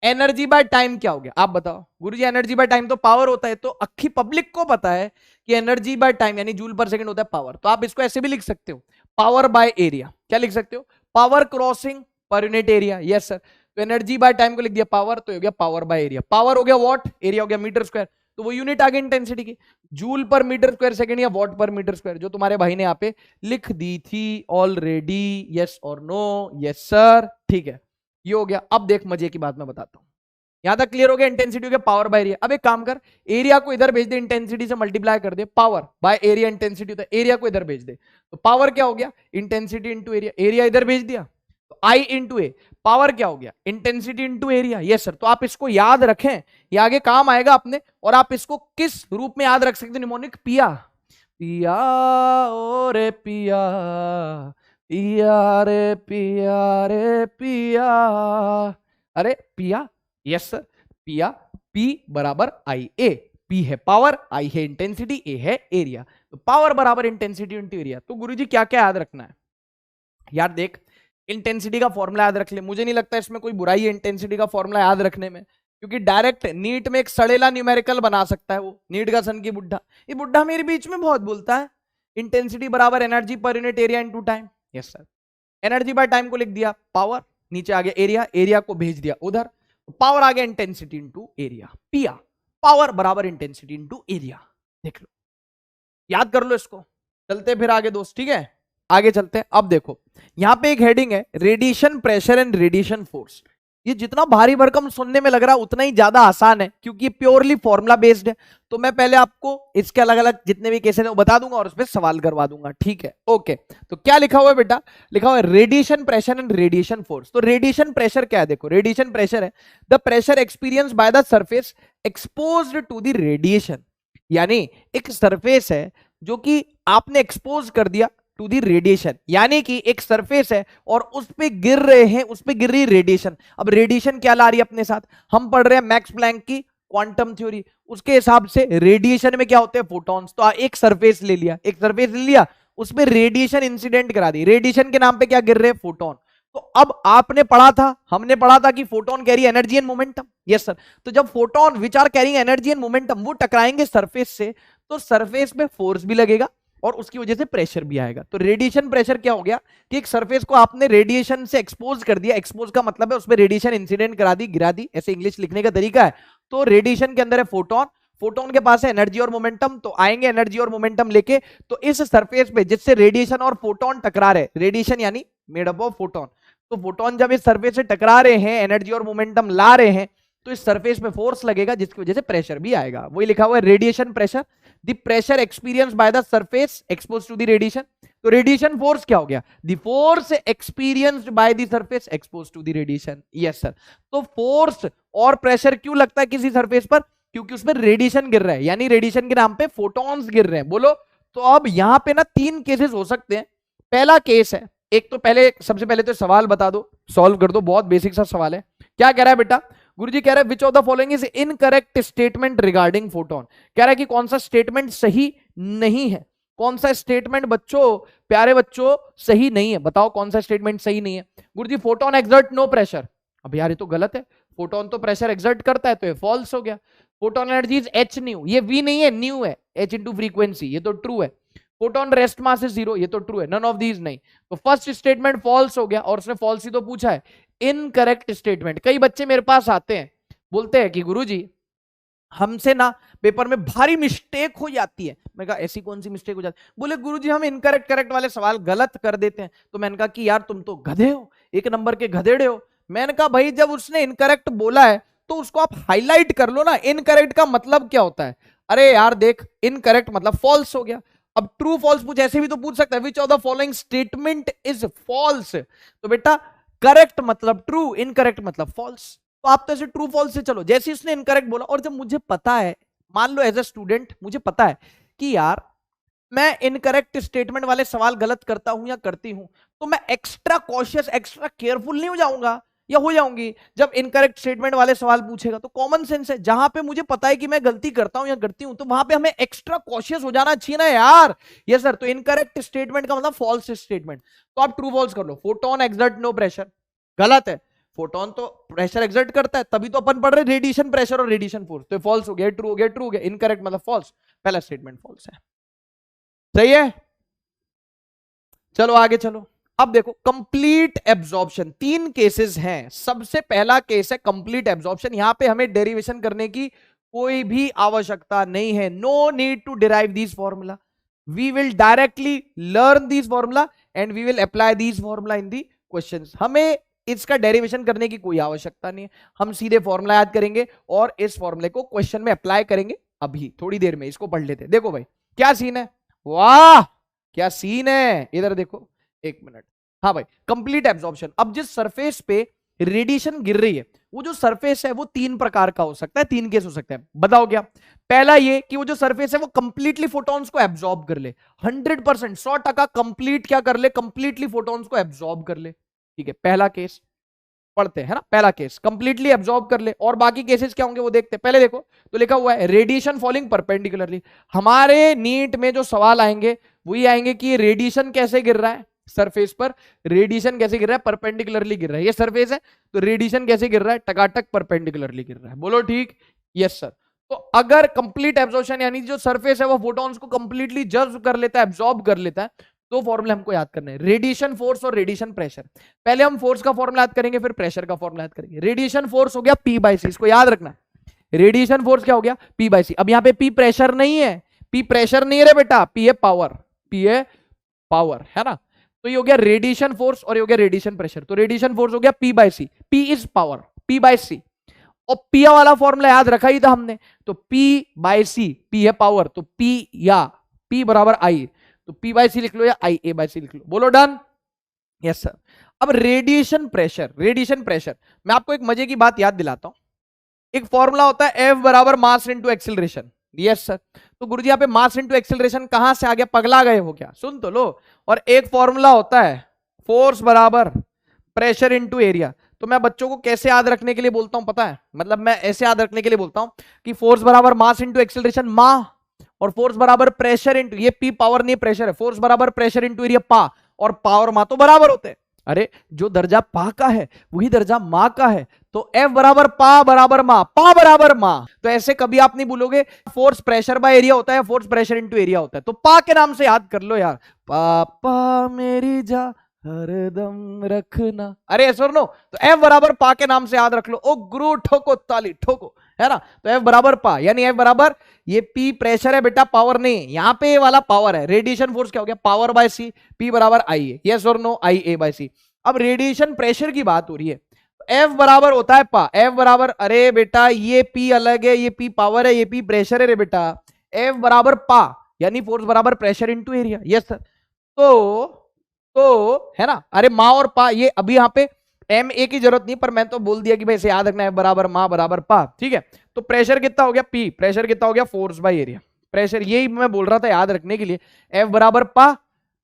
S1: Energy by time क्या हो गया आप बताओ गुरुजी? एनर्जी बाय टाइम तो पावर होता है, तो अक्खी पब्लिक को पता है कि एनर्जी बाय टाइम यानी जूल पर सेकंड होता है पावर। तो आप इसको ऐसे भी लिख सकते हो, पावर बाय एरिया। क्या लिख सकते हो? Power crossing per unit area. Yes sir. तो एनर्जी बाय टाइम को लिख दिया पावर, तो हो गया पावर बाय एरिया। पावर हो गया वॉट, एरिया हो गया मीटर स्क्वायर, तो वो यूनिट आ गई इंटेंसिटी की, joule per metre square second या वॉट पर मीटर स्क्वायर, जो तुम्हारे भाई ने यहाँ पे लिख दी थी ऑलरेडी। यस और नो? Yes sir. ठीक है, ये हो गया। अब देख मजे की बात मैं बताता हूं, यहां तक क्लियर हो गया? इंटेंसिटी हो गया पावर बाय एरिया। अब एक काम कर, एरिया को इधर भेज दे, इंटेंसिटी से मल्टीप्लाई कर दे, पावर बाय एरिया इंटेंसिटी होता है, एरिया को इधर भेज दे, तो पावर क्या हो गया? Intensity into area. एरिया इधर भेज दिया तो आई इंटू ए, पावर क्या हो गया? Intensity into area. Yes sir. तो आप इसको याद रखें, ये आगे काम आएगा अपने। और आप इसको किस रूप में याद रख सकते हो? निमोनिक पिया, पिया ओ रे पिया, पिया रे पिया रे पिया, अरे पिया। Yes sir. पिया, पी बराबर आई ए, पी है पावर, आई है इंटेंसिटी, ए है एरिया, तो पावर बराबर इंटेंसिटी इंटू एरिया। तो गुरुजी क्या क्या याद रखना है? यार देख, इंटेंसिटी का फॉर्मूला याद रख ले, मुझे नहीं लगता इसमें कोई बुराई है इंटेंसिटी का फॉर्मूला याद रखने में, क्योंकि डायरेक्ट नीट में एक सड़ेला न्यूमेरिकल बना सकता है वो, नीट का सन की बुड्ढा। ये बुड्ढा मेरे बीच में बहुत बोलता है। इंटेंसिटी बराबर energy per unit area into time. Yes sir. Energy by time को लिख दिया पावर, नीचे आ गया एरिया, एरिया को भेज दिया उधर, पावर आ गया इंटेंसिटी इंटू एरिया। पिया, पावर बराबर इंटेंसिटी इंटू एरिया। देख लो, याद कर लो इसको। चलते फिर आगे दोस्त, ठीक है? आगे चलते हैं। अब देखो यहां पे एक हेडिंग है, radiation pressure and radiation force. ये जितना भारी भरकम सुनने में लग रहा है उतना ही ज्यादा आसान है, क्योंकि प्योरली फॉर्मूला बेस्ड है। तो मैं पहले आपको इसके अलग अलग जितने भी केसेस हैं वो बता दूंगा और उस पर सवाल करवा दूंगा, ठीक है? ओके, तो क्या लिखा हुआ है बेटा? लिखा हुआ है radiation pressure and radiation force. तो रेडिएशन प्रेशर क्या है? देखो, रेडिएशन प्रेशर है the pressure experience by the surface exposed to the radiation, यानी एक सरफेस है जो कि आपने एक्सपोज कर दिया टू दी रेडिएशन, यानी कि एक सरफेस है और उस पे गिर रहे हैं, उस पे गिर रही रेडिएशन। अब रेडिएशन क्या ला रही है अपने साथ? हम पढ़ रहे हैं मैक्स प्लैंक की क्वांटम थ्योरी, उसके हिसाब से रेडिएशन में क्या होते हैं? फोटॉन्स। तो एक सरफेस ले लिया, एक सरफेस ले लिया, उसमें रेडिएशन इंसिडेंट करा दी, रेडिएशन के नाम पे क्या गिर रहे हैं? फोटोन। तो अब आपने पढ़ा था, हमने पढ़ा था कि photon carry energy and momentum. Yes sir. तो जब photon which are carrying energy and momentum वो टकराएंगे सरफेस से, तो सरफेस पे फोर्स भी लगेगा और उसकी वजह से प्रेशर भी आएगा। तो रेडिएशन प्रेशर क्या हो गया कि एक सरफेस को आपने रेडिएशन से एक्सपोज कर दिया, एक्सपोज का मतलब है उसमें रेडिएशन इंसिडेंट करा दी, गिरा दी, ऐसे इंग्लिश लिखने का तरीका है। तो रेडिएशन के अंदर है फोटोन, फोटोन के पास है एनर्जी और मोमेंटम, तो आएंगे एनर्जी और मोमेंटम लेके। तो इस सरफेस पे जिससे रेडिएशन और फोटोन टकरा रहे, रेडिएशन यानी मेड अप ऑफ फोटोन, तो फोटोन जब इस सरफेस से टकरा रहे हैं, एनर्जी और मोमेंटम ला रहे हैं, तो इस सरफेस पे फोर्स लगेगा जिसकी वजह से प्रेशर भी आएगा। वही लिखा हुआ है radiation pressure, the pressure experience by the surface expose to the radiation. तो रेडिएशन फोर्स क्या हो गया? The force experienced by the surface expose to the radiation. Yes sir. तो फोर्स और प्रेशर क्यों लगता है किसी सरफेस पर? क्योंकि उसमें रेडिएशन गिर रहा है, यानी रेडिएशन के नाम पे फोटॉन्स गिर रहे हैं। बोलो। तो अब यहां पे ना तीन केसेस हो सकते हैं। पहला केस है, एक तो पहले सबसे पहले तो सवाल बता दो, सॉल्व कर दो, बहुत बेसिक सा सवाल है। क्या कह रहा है बेटा? गुरुजी कह रहा है which of the following is incorrect statement regarding photon. कह रहा है कि कौन सा स्टेटमेंट सही नहीं है, कौन सा स्टेटमेंट बच्चों, प्यारे बच्चों, सही नहीं है। बताओ कौन सा स्टेटमेंट सही नहीं है? गुरुजी फोटोन एक्सर्ट नो प्रेशर। अब यार ये तो गलत है, फोटोन तो प्रेशर एक्सर्ट करता है, तो ये फॉल्स हो गया। Photon energy is H new, ये वी नहीं है, न्यू है, एच इंटू फ्रीक्वेंसी, ये तो ट्रू है। फोटोन रेस्ट मास इज 0, ये तो ट्रू है। नन ऑफ दीज नहीं, तो फर्स्ट स्टेटमेंट फॉल्स हो गया, और उसने फॉल्स ही तो पूछा है। Incorrect statement. कई बच्चे मेरे पास आते हैं, बोलते हैं कि गुरुजी हमसे ना पेपर में भारी मिस्टेक हो जाती है। मैं कहा ऐसी कौन सी मिस्टेक हो जाती है? बोले गुरुजी हम इनकरेक्ट करेक्ट वाले सवाल गलत कर देते हैं। तो मैंने कहा कि यार तुम तो गधे हो, एक नंबर के गधेड़े हो। मैंने कहा भाई जब उसने इनकरेक्ट बोला है तो उसको आप हाईलाइट कर लो ना, इनकरेक्ट का मतलब क्या होता है? अरे यार देख, इनकरेक्ट मतलब फॉल्स हो गया। अब ट्रू फॉल्स पूछ, ऐसे भी तो पूछ सकता है which of the following statement is false. तो बेटा करेक्ट मतलब ट्रू, इनकरेक्ट मतलब फॉल्स। तो आप तो ऐसे ट्रू फॉल्स से चलो। जैसे उसने इनकरेक्ट बोला, और जब मुझे पता है, मान लो एज ए स्टूडेंट मुझे पता है कि यार मैं इनकरेक्ट स्टेटमेंट वाले सवाल गलत करता हूं या करती हूं, तो मैं एक्स्ट्रा कॉशियस, एक्स्ट्रा केयरफुल नहीं हो जाऊंगा या हो जाऊंगी जब इनकरेक्ट स्टेटमेंट वाले सवाल पूछेगा। तो कॉमन सेंस है, जहां पे मुझे पता है कि मैं गलती करता हूं या करती हूं, तो वहां पे हमें एक्स्ट्रा कॉशियस हो जाना चाहिए ना यार। Yes sir. तो इनकरेक्ट स्टेटमेंट का मतलब फॉल्स स्टेटमेंट। तो आप ट्रू फॉल्स कर लो। फोटोन एक्सर्ट नो प्रेशर, गलत है। फोटोन तो प्रेशर एक्सर्ट करता है, तभी तो अपन पढ़ रहे रेडिएशन प्रेशर और रेडिएशन फोर्स। तो फॉल्स हो गया, ट्रू हो गया, ट्रू हो गया, इनकरेक्ट मतलब फॉल्स, पहला स्टेटमेंट फॉल्स है। सही है, चलो आगे चलो। अब देखो कंप्लीट एब्जॉर्प्शन, तीन केसेस हैं। सबसे पहला केस है कंप्लीट एब्जॉर्प्शन, यहां पे हमें डेरिवेशन करने की कोई भी आवश्यकता नहीं है। No need to derive this formula, we will directly learn this formula and we will apply this formula in the questions. हमें इसका डेरिवेशन करने की कोई आवश्यकता नहीं है, हम सीधे फॉर्मूला याद करेंगे और इस फॉर्मूले को क्वेश्चन में अप्लाई करेंगे। अभी थोड़ी देर में इसको पढ़ लेते हैं। देखो भाई क्या सीन है, वाह क्या सीन है, इधर देखो एक मिनट। हाँ भाई, कंप्लीट एब्जॉर्प्शन। अब जिस सरफेस पे रेडिएशन गिर रही है, वो जो सरफेस है वो तीन प्रकार का हो सकता है, तीन केस हो सकता है। बताओ क्या? पहला ये कि वो जो सरफेस है वो कंप्लीटली फोटॉन्स को एब्जॉर्ब कर ले, 100%, 100% कंप्लीट क्या कर ले, कंप्लीटली फोटॉन्स को एब्जॉर्ब कर ले। ठीक है, पहला केस पढ़ते हैं ना, पहला केस कंप्लीटली एब्जॉर्ब कर ले। और बाकी केसेस क्या होंगे वो देखते हैं। पहले देखो तो लिखा हुआ है रेडिएशन फॉलिंग परपेंडिकुलरली। हमारे नीट में जो सवाल आएंगे वही आएंगे कि रेडिएशन कैसे गिर रहा है सरफेस पर, रेडिएशन कैसे गिर रहा है, परपेंडिकुलरली गिर रहा है। ये सरफेस है तो रेडिएशन कैसे गिर रहा है, टकाटक परपेंडिकुलरली गिर रहा है। बोलो ठीक, यस सर। तो अगर कंप्लीट एब्जॉर्प्शन यानी जो सरफेस है वो फोटॉन्स को कंप्लीटली जज्ब कर लेता है, एब्जॉर्ब कर लेता है, तो फॉर्मूला हमको याद करना है, रेडिएशन फोर्स और रेडिएशन प्रेशर। पहले हम फोर्स का फॉर्मूला याद करेंगे, फिर प्रेशर का फॉर्मूला याद करेंगे। रेडिएशन फोर्स हो गया P/C, इसको याद रखना। रेडिएशन फोर्स क्या हो गया, P/C। अब यहाँ पे P प्रेशर नहीं है, P प्रेशर नहीं है रे बेटा, P है पावर, P है पावर, है ना। तो ये हो गया रेडिएशन फोर्स और ये हो गया रेडिएशन प्रेशर। तो रेडिएशन फोर्स हो गया P/C, P is power, P/C। और P वाला फॉर्मूला याद रखा ही था हमने, तो P/C, P है पावर, तो P या P बराबर I, तो P/C लिख लो या IA/C लिख लो। बोलो डन, यस सर। अब रेडिएशन प्रेशर, रेडिएशन प्रेशर मैं आपको एक मजे की बात याद दिलाता हूं। एक फॉर्मूला होता है F बराबर mass into acceleration, yes sir. तो गुरुजी यहाँ पे मास इंटू एक्सिलरेशन कहां से आ गया, पगला गए हो क्या? सुन तो लो। और एक फॉर्मूला होता है फोर्स बराबर प्रेशर इंटू एरिया। तो मैं बच्चों को कैसे याद रखने के लिए बोलता हूं पता है, मतलब मैं ऐसे याद रखने के लिए बोलता हूं कि फोर्स बराबर मास इंटू एक्सिलरेशन मा, और फोर्स बराबर प्रेशर इंटू, ये P पावर नहीं प्रेशर है, फोर्स बराबर प्रेशर इंटू एरिया पा, और पावर मा तो बराबर होते हैं। अरे जो दर्जा पा का है वही दर्जा मा का है, तो F बराबर पा बराबर मा, पा बराबर मा। तो ऐसे कभी आप नहीं भूलोगे फोर्स प्रेशर बाय एरिया होता है, फोर्स प्रेशर इंटू एरिया होता है। तो पा के नाम से याद कर लो यार, पापा मेरी जा हरदम रखना। अरे ऐसा नो, तो F बराबर पा के नाम से याद रख लो। ओ गुरु ठोको ताली ठोको, है ना। तो F बराबर पा, यानी F बराबर, ये P प्रेशर है बेटा, पावर नहीं, यहाँ पे ये वाला पावर है। रेडिएशन फोर्स क्या हो गया, पावर बाय C, P बराबर IA, यस और नो, IA/C। अब रेडिएशन प्रेशर की बात हो रही है, F बराबर होता है पा, F बराबर, अरे बेटा ये P अलग है, ये P पावर है, ये P प्रेशर है रे बेटा। F बराबर पा यानी फोर्स बराबर pressure into area, yes sir. तो है ना, अरे मा और पा, ये अभी यहाँ पे MA की जरूरत नहीं, पर मैं तो बोल दिया कि भाई इसे याद रखना है, बराबर मा बराबर पा, ठीक है। तो प्रेशर कितना हो गया P, प्रेशर कितना हो गया फोर्स बाय एरिया, प्रेशर, यही मैं बोल रहा था याद रखने के लिए। F बराबर पा,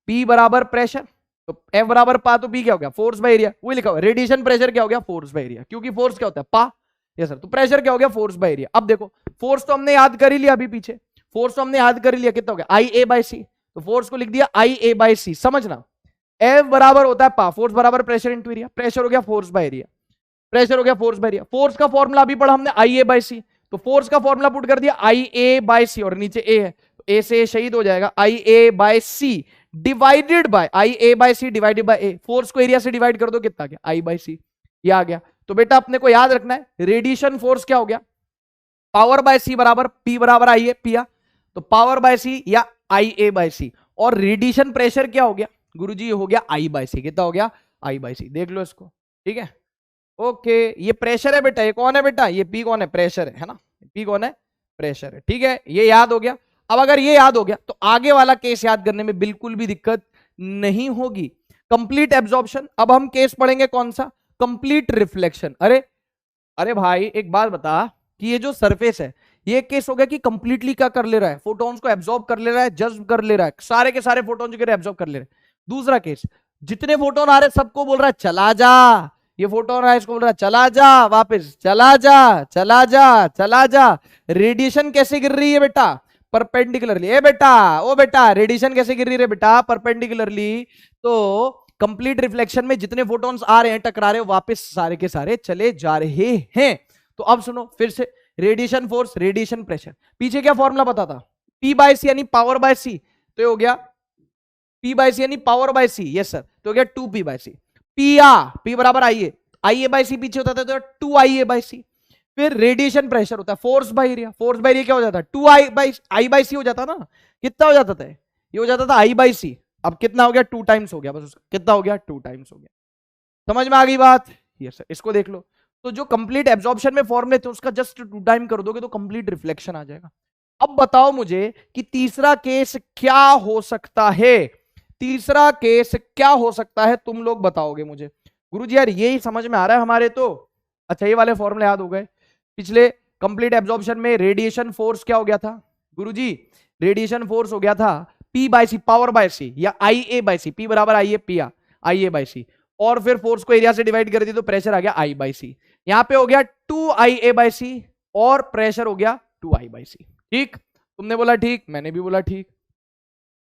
S1: P बराबर प्रेशर, तो F बराबर पा तो P क्या हो गया फोर्स बाय एरिया, वही लिखा हुआ। रेडिएशन प्रेशर क्या हो गया, फोर्स बाय एरिया, क्योंकि फोर्स क्या होता है पा, यस सर। तो प्रेशर क्या हो गया, फोर्स बाय एरिया। अब देखो फोर्स तो हमने याद कर ही लिया, अभी पीछे फोर्स तो हमने याद कर ही लिया, कितना हो गया IA/C। तो फोर्स को लिख दिया IA/C, समझना। F बराबर होता है पा, फोर्स बराबर प्रेशर इंटू एरिया, प्रेशर हो गया फोर्स बाय एरिया, प्रेशर हो गया फोर्स बाय एरिया। फोर्स का फॉर्मूला अभी पढ़ा हमने IA/C, तो फोर्स का फॉर्मूला पुट कर दिया IA/C, और नीचे A है तो A से शहीद हो जाएगा, IA/C divided by, IA/C divided by A। Force को एरिया से डिवाइड कर दो, कितना आ गया I/C, ये आ गया। तो बेटा अपने को याद रखना है रेडिएशन फोर्स क्या हो गया, पावर बाय C बराबर P बराबर IA, पिया तो पावर बाय C या IA/C। और रेडिएशन प्रेशर क्या हो गया गुरुजी, हो गया I/C, कितना हो गया I/C, देख लो इसको, ठीक है। ओके, ये प्रेशर है बेटा, ये कौन है बेटा, ये P कौन है, प्रेशर है ना, P कौन है, प्रेशर है, ठीक है। ये याद हो गया। अब अगर ये याद हो गया तो आगे वाला केस याद करने में बिल्कुल भी दिक्कत नहीं होगी। Complete absorption. अब हम केस पढ़ेंगे कौन सा, कंप्लीट रिफ्लेक्शन। अरे भाई एक बात बता कि ये जो सरफेस है, ये केस हो गया कि कंप्लीटली क्या कर ले रहा है, फोटोन्स को एब्जॉर्ब कर ले रहा है, जज्ब कर ले रहा है, सारे के सारे फोटोन्स को एब्जॉर्ब कर ले रहे हैं। दूसरा केस, जितने फोटोन आ रहे सबको बोल रहा है चला जा, ये फोटोन आ रहा है इसको बोल रहा है चला जा, वापस चला जा, चला जा, चला जा। रेडिएशन कैसे गिर रही है बेटा, परपेंडिकुलरली। ए बेटा, ओ बेटा, रेडिएशन कैसे गिर रही है बेटा, परपेंडिकुलरली। तो कंप्लीट रिफ्लेक्शन में जितने फोटॉन्स आ रहे हैं टकरा रहे हैं वापस सारे के सारे चले जा रहे हैं। तो अब सुनो फिर से, रेडिएशन फोर्स, रेडिएशन प्रेशर, पीछे क्या फॉर्मूला पता था, P बाय सी यानी पावर बाय सी, तो ये हो गया P बाय सी यानी power by C, yes sir, तो हो गया 2P बाय सी। P बराबर IA बाय सी पीछे होता था तो 2IA बाय सी। फिर रेडिएशन प्रेशर होता है force by area, force by area क्या हो जाता है 2I बाय सी हो जाता ना, कितना हो जाता था, ये हो जाता था I बाय सी, अब कितना हो गया 2 टाइम्स हो गया, बस उसका कितना हो गया 2 टाइम्स हो गया। समझ में आ गई बात, यस सर। इसको देख लो, तो जो कंप्लीट एब्जॉर्प्शन में फॉर्मूले थे उसका जस्ट 2 टाइम कर दोगे तो कंप्लीट रिफ्लेक्शन आ जाएगा। अब बताओ मुझे कि तीसरा केस क्या हो सकता है, तीसरा केस क्या हो सकता है, तुम लोग बताओगे मुझे। गुरुजी यार यही समझ में आ रहा है हमारे तो, अच्छा ये वाले फॉर्मूले याद हो गए। पिछले कंप्लीट एब्जॉर्प्शन में रेडिएशन फोर्स क्या हो गया था गुरुजी, रेडिएशन फोर्स हो गया था P by C power by C या IA बाय सी, P बराबर IA बाय सी, और फिर फोर्स को एरिया से डिवाइड कर दी तो प्रेशर आ गया I बाय सी। यहां पे हो गया 2IA बाय सी और प्रेशर हो गया 2I बाय सी। ठीक, तुमने बोला ठीक, मैंने भी बोला ठीक।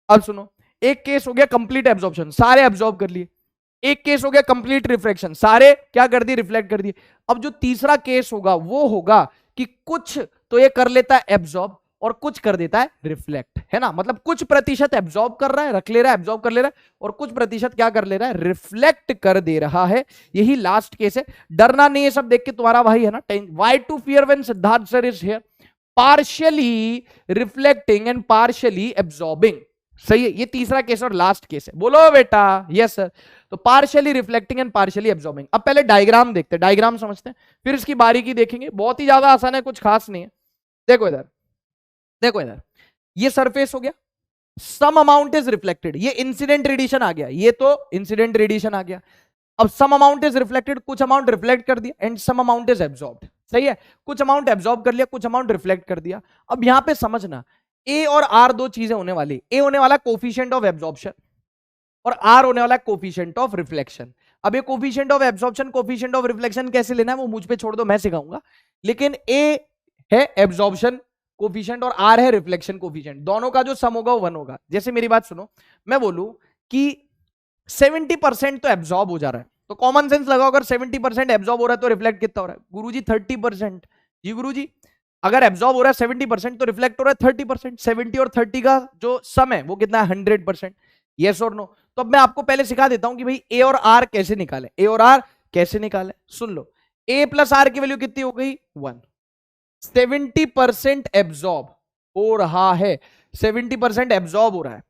S1: अब सुनो, एक केस हो गया कंप्लीट एब्जॉर्प्शन, सारे एब्जॉर्ब कर लिए, एक केस हो गया कंप्लीट रिफ्लेक्शन, सारे क्या कर दिए रिफ्लेक्ट कर दिए। अब जो तीसरा केस होगा वो होगा कि कुछ तो ये कर लेता है एब्जॉर्ब और कुछ कर देता है रिफ्लेक्ट, है ना, मतलब कुछ प्रतिशत एब्जॉर्ब कर रहा है, रख ले रहा है, एब्जॉर्ब कर ले रहा है, और कुछ प्रतिशत क्या कर ले रहा है रिफ्लेक्ट कर दे रहा है। यही लास्ट केस है। डरना नहीं है, सब देख के तुम्हारा भाई है ना, why to fear when Siddharth sir is here, partially reflecting and partially absorbing, सही है, ये तीसरा केस और लास्ट केस है। बोलो बेटा यस सर। तो partially reflecting and partially absorbing. अब पहले डायग्राम देखते हैं, डायग्राम समझते हैं, फिर इसकी बारीकी देखेंगे, बहुत ही ज्यादा आसान है, कुछ खास नहीं है। देखो इधर, देखो इधर, ये सरफेस हो गया, सम अमाउंट इज रिफ्लेक्टेड, ये इंसिडेंट रेडिएशन आ गया, ये तो इंसिडेंट रेडिएशन आ गया। अब सम अमाउंट इज रिफ्लेक्टेड, कुछ अमाउंट रिफ्लेक्ट कर दिया, and some amount is absorbed, सही है, कुछ अमाउंट एब्जॉर्ब कर लिया, कुछ अमाउंट रिफ्लेक्ट कर दिया। अब यहां पे समझना, ए और आर दो चीजें होने वाली, ए होने वाला कोफिशिएंट ऑफ एब्जॉर्प्शन और आर होने वाला कोफिशिएंट ऑफ रिफ्लेक्शन। अब ये coefficient of absorption coefficient of reflection कैसे लेना है वो मुझ पे छोड़ दो, मैं सिखाऊंगा। लेकिन ए है एब्जॉर्प्शन कोफिशिएंट और आर है रिफ्लेक्शन कोफिशिएंट, दोनों का जो सम होगा वो 1 होगा। जैसे मेरी बात सुनो, मैं बोलूं कि 70% तो एब्जॉर्ब हो जा रहा है, तो कॉमन सेंस लगाओ, अगर 70% एब्जॉर्ब हो रहा है तो रिफ्लेक्ट कितना हो रहा है गुरुजी 30%। जी गुरुजी, अगर एब्जॉर्ब हो रहा है 70% तो रिफ्लेक्ट हो रहा है 30%, 70 और 30 का जो सम है वो कितना है 100%, यस और नो। तो अब मैं आपको पहले सिखा देता हूं कि भाई ए और आर कैसे निकाले, ए और आर कैसे निकाले। सुन लो, ए प्लस आर की वैल्यू कितनी हो गई 1, 70% एब्जॉर्ब हो रहा है, 70% एब्जॉर्ब हो रहा है,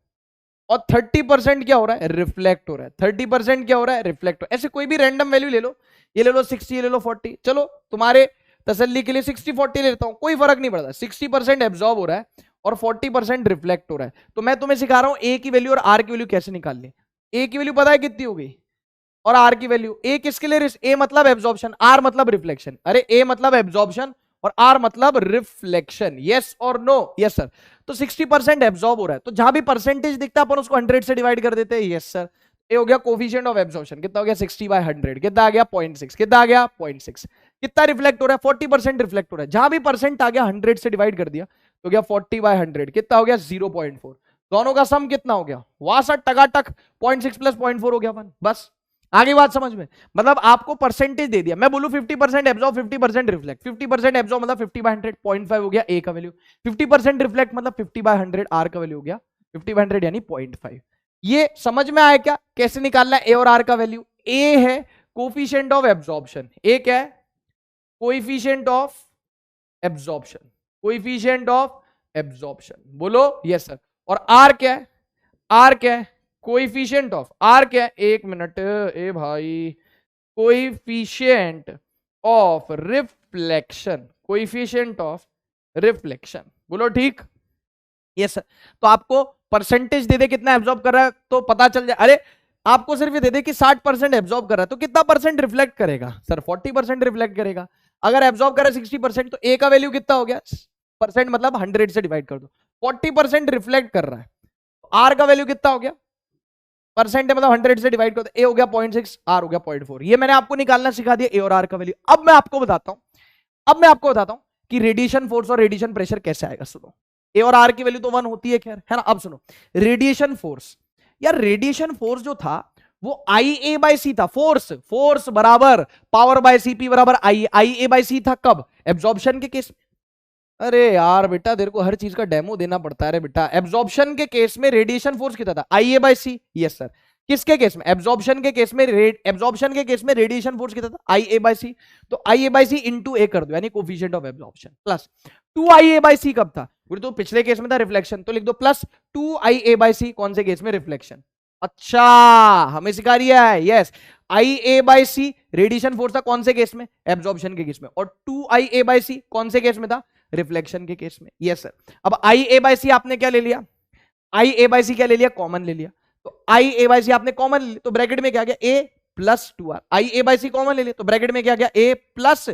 S1: और 30% क्या हो रहा है रिफ्लेक्ट हो रहा है, 30% क्या हो रहा है रिफ्लेक्ट। ऐसे कोई भी रैंडम वैल्यू ले लो, ये ले लो 60, ये ले लो 40, चलो तुम्हारे तसल्ली के लिए 60-40 लेता हूं, कोई फर्क नहीं पड़ता। 60% एब्जॉर्ब हो रहा है और 40% रिफ्लेक्ट हो रहा है, तो मैं तुम्हें सिखा रहा हूं ए की वैल्यू और आर की वैल्यू कैसे निकालनी। ए की वैल्यू पता है कितनी हो गई, और आर की वैल्यू, ए किसके लिए, ए मतलब एब्जॉर्प्शन, आर मतलब रिफ्लेक्शन, अरे ए मतलब एब्जॉर्प्शन और आर मतलब रिफ्लेक्शन, यस और नो, यस सर। तो 60% एब्जॉर्ब हो रहा है, तो जहां भी परसेंटेज दिखता है अपन उसको 100 से डिवाइड कर देते हैं, यस सर। ये हो गया कोफिशिएंट ऑफ एब्जॉर्प्शन, कितना हो गया 60/100, कितना आ गया 0.6, कितना आ गया 0.6। कितना रिफ्लेक्ट हो रहा है 40% रिफ्लेक्ट हो रहा है, जहां भी परसेंट आ गया 100 से डिवाइड कर दिया तो गया 40/100, कितना हो गया 0.4। दोनों का सम कितना हो गया वहां से टकाटक 0.6 + 0.4 हो गया 1, बस आगे बात समझ में। मतलब आपको परसेंटेज दे दिया, मैं बोलूं 50% एब्जॉर्ब 50% रिफ्लेक्ट, 50% एब्जॉर्ब मतलब 50/100, 0.5 हो गया ए का वैल्यू, 50% रिफ्लेक्ट मतलब 50/100 आर का वैल्यू हो गया 50/100 यानी 0.5। ये समझ में आया क्या कैसे निकालना है ए और आर का वैल्यू। ए है कोफिशिएंट ऑफ एब्जॉर्प्शन, ए क्या है coefficient of absorption, coefficient of absorption, बोलो यस सर। और आर क्या है, आर क्या है कोएफिशिएंट ऑफ, आर क्या है, एक मिनट ए भाई, coefficient of reflection, coefficient of reflection, बोलो ठीक यस सर। तो आपको परसेंटेज दे दे कितना एब्जॉर्ब कर रहा है तो पता चल जाए, अरे आपको सिर्फ ये दे दे कि 60% एब्जॉर्ब कर रहा है तो कितना परसेंट रिफ्लेक्ट करेगा सर 40% रिफ्लेक्ट करेगा। अगर एब्जॉर्ब कर रहा है 60% तो ए का वैल्यू कितना हो गया, परसेंट मतलब 100 से डिवाइड कर दो, 40% रिफ्लेक्ट कर रहा है, आर का वैल्यू कितना हो गया, परसेंट है मतलब 100 से डिवाइड कर दो, ए हो गया 0.6, आर हो गया 0.4। ये मैंने आपको निकालना सिखा दिया ए और आर का वैल्यू। अब मैं आपको बताता हूं कि रेडिएशन फोर्स और रेडिएशन प्रेशर कैसे आएगा। सुनो, ए और आर की वैल्यू तो 1 होती है खैर, है ना। अब सुनो रेडिएशन फोर्स, यार रेडिएशन फोर्स जो था वो आई ए बाई सी था, फोर्स, फोर्स बराबर पावर बाय सीपी बराबर आई ए बाई सी था कब? एब्जॉर्प्शन के केस में। अरे यार बेटा तेरे को हर चीज का डेमो देना पड़ता है रे बेटा। एब्जॉर्प्शन के केस में रेडिएशन फोर्स कितना था? I A by C. Yes sir. किसके केस में? एब्जॉर्प्शन के केस में एब्जॉर्प्शन के केस में रेडिएशन फोर्स कितना था? आई ए बाई सी। तो आई ए बाई सी इंटू ए कर दो, यानी coefficient of absorption, plus 2 I A by C कब था? तो पिछले केस में था रिफ्लेक्शन, तो लिख दो प्लस 2 आई ए बाई सी। कौन से केस में? रिफ्लेक्शन। अच्छा, हमें सिखा रिया है। Yes, I A by c radiation force था कौन से केस में? एब्जॉर्प्शन के केस में। और 2 आई ए बाई सी कौन से केस में था? रिफ्लेक्शन के केस में। Yes sir. अब आई ए बाई सी आपने क्या ले लिया? आई ए बाई सी क्या ले लिया? कॉमन ले लिया। तो आई ए बाई सी आपने कॉमन ले लिया, तो ब्रैकेट में क्या गया? A plus 2 R. I A by C common ले लिया, तो ब्रैकेट में क्या गया? ए प्लस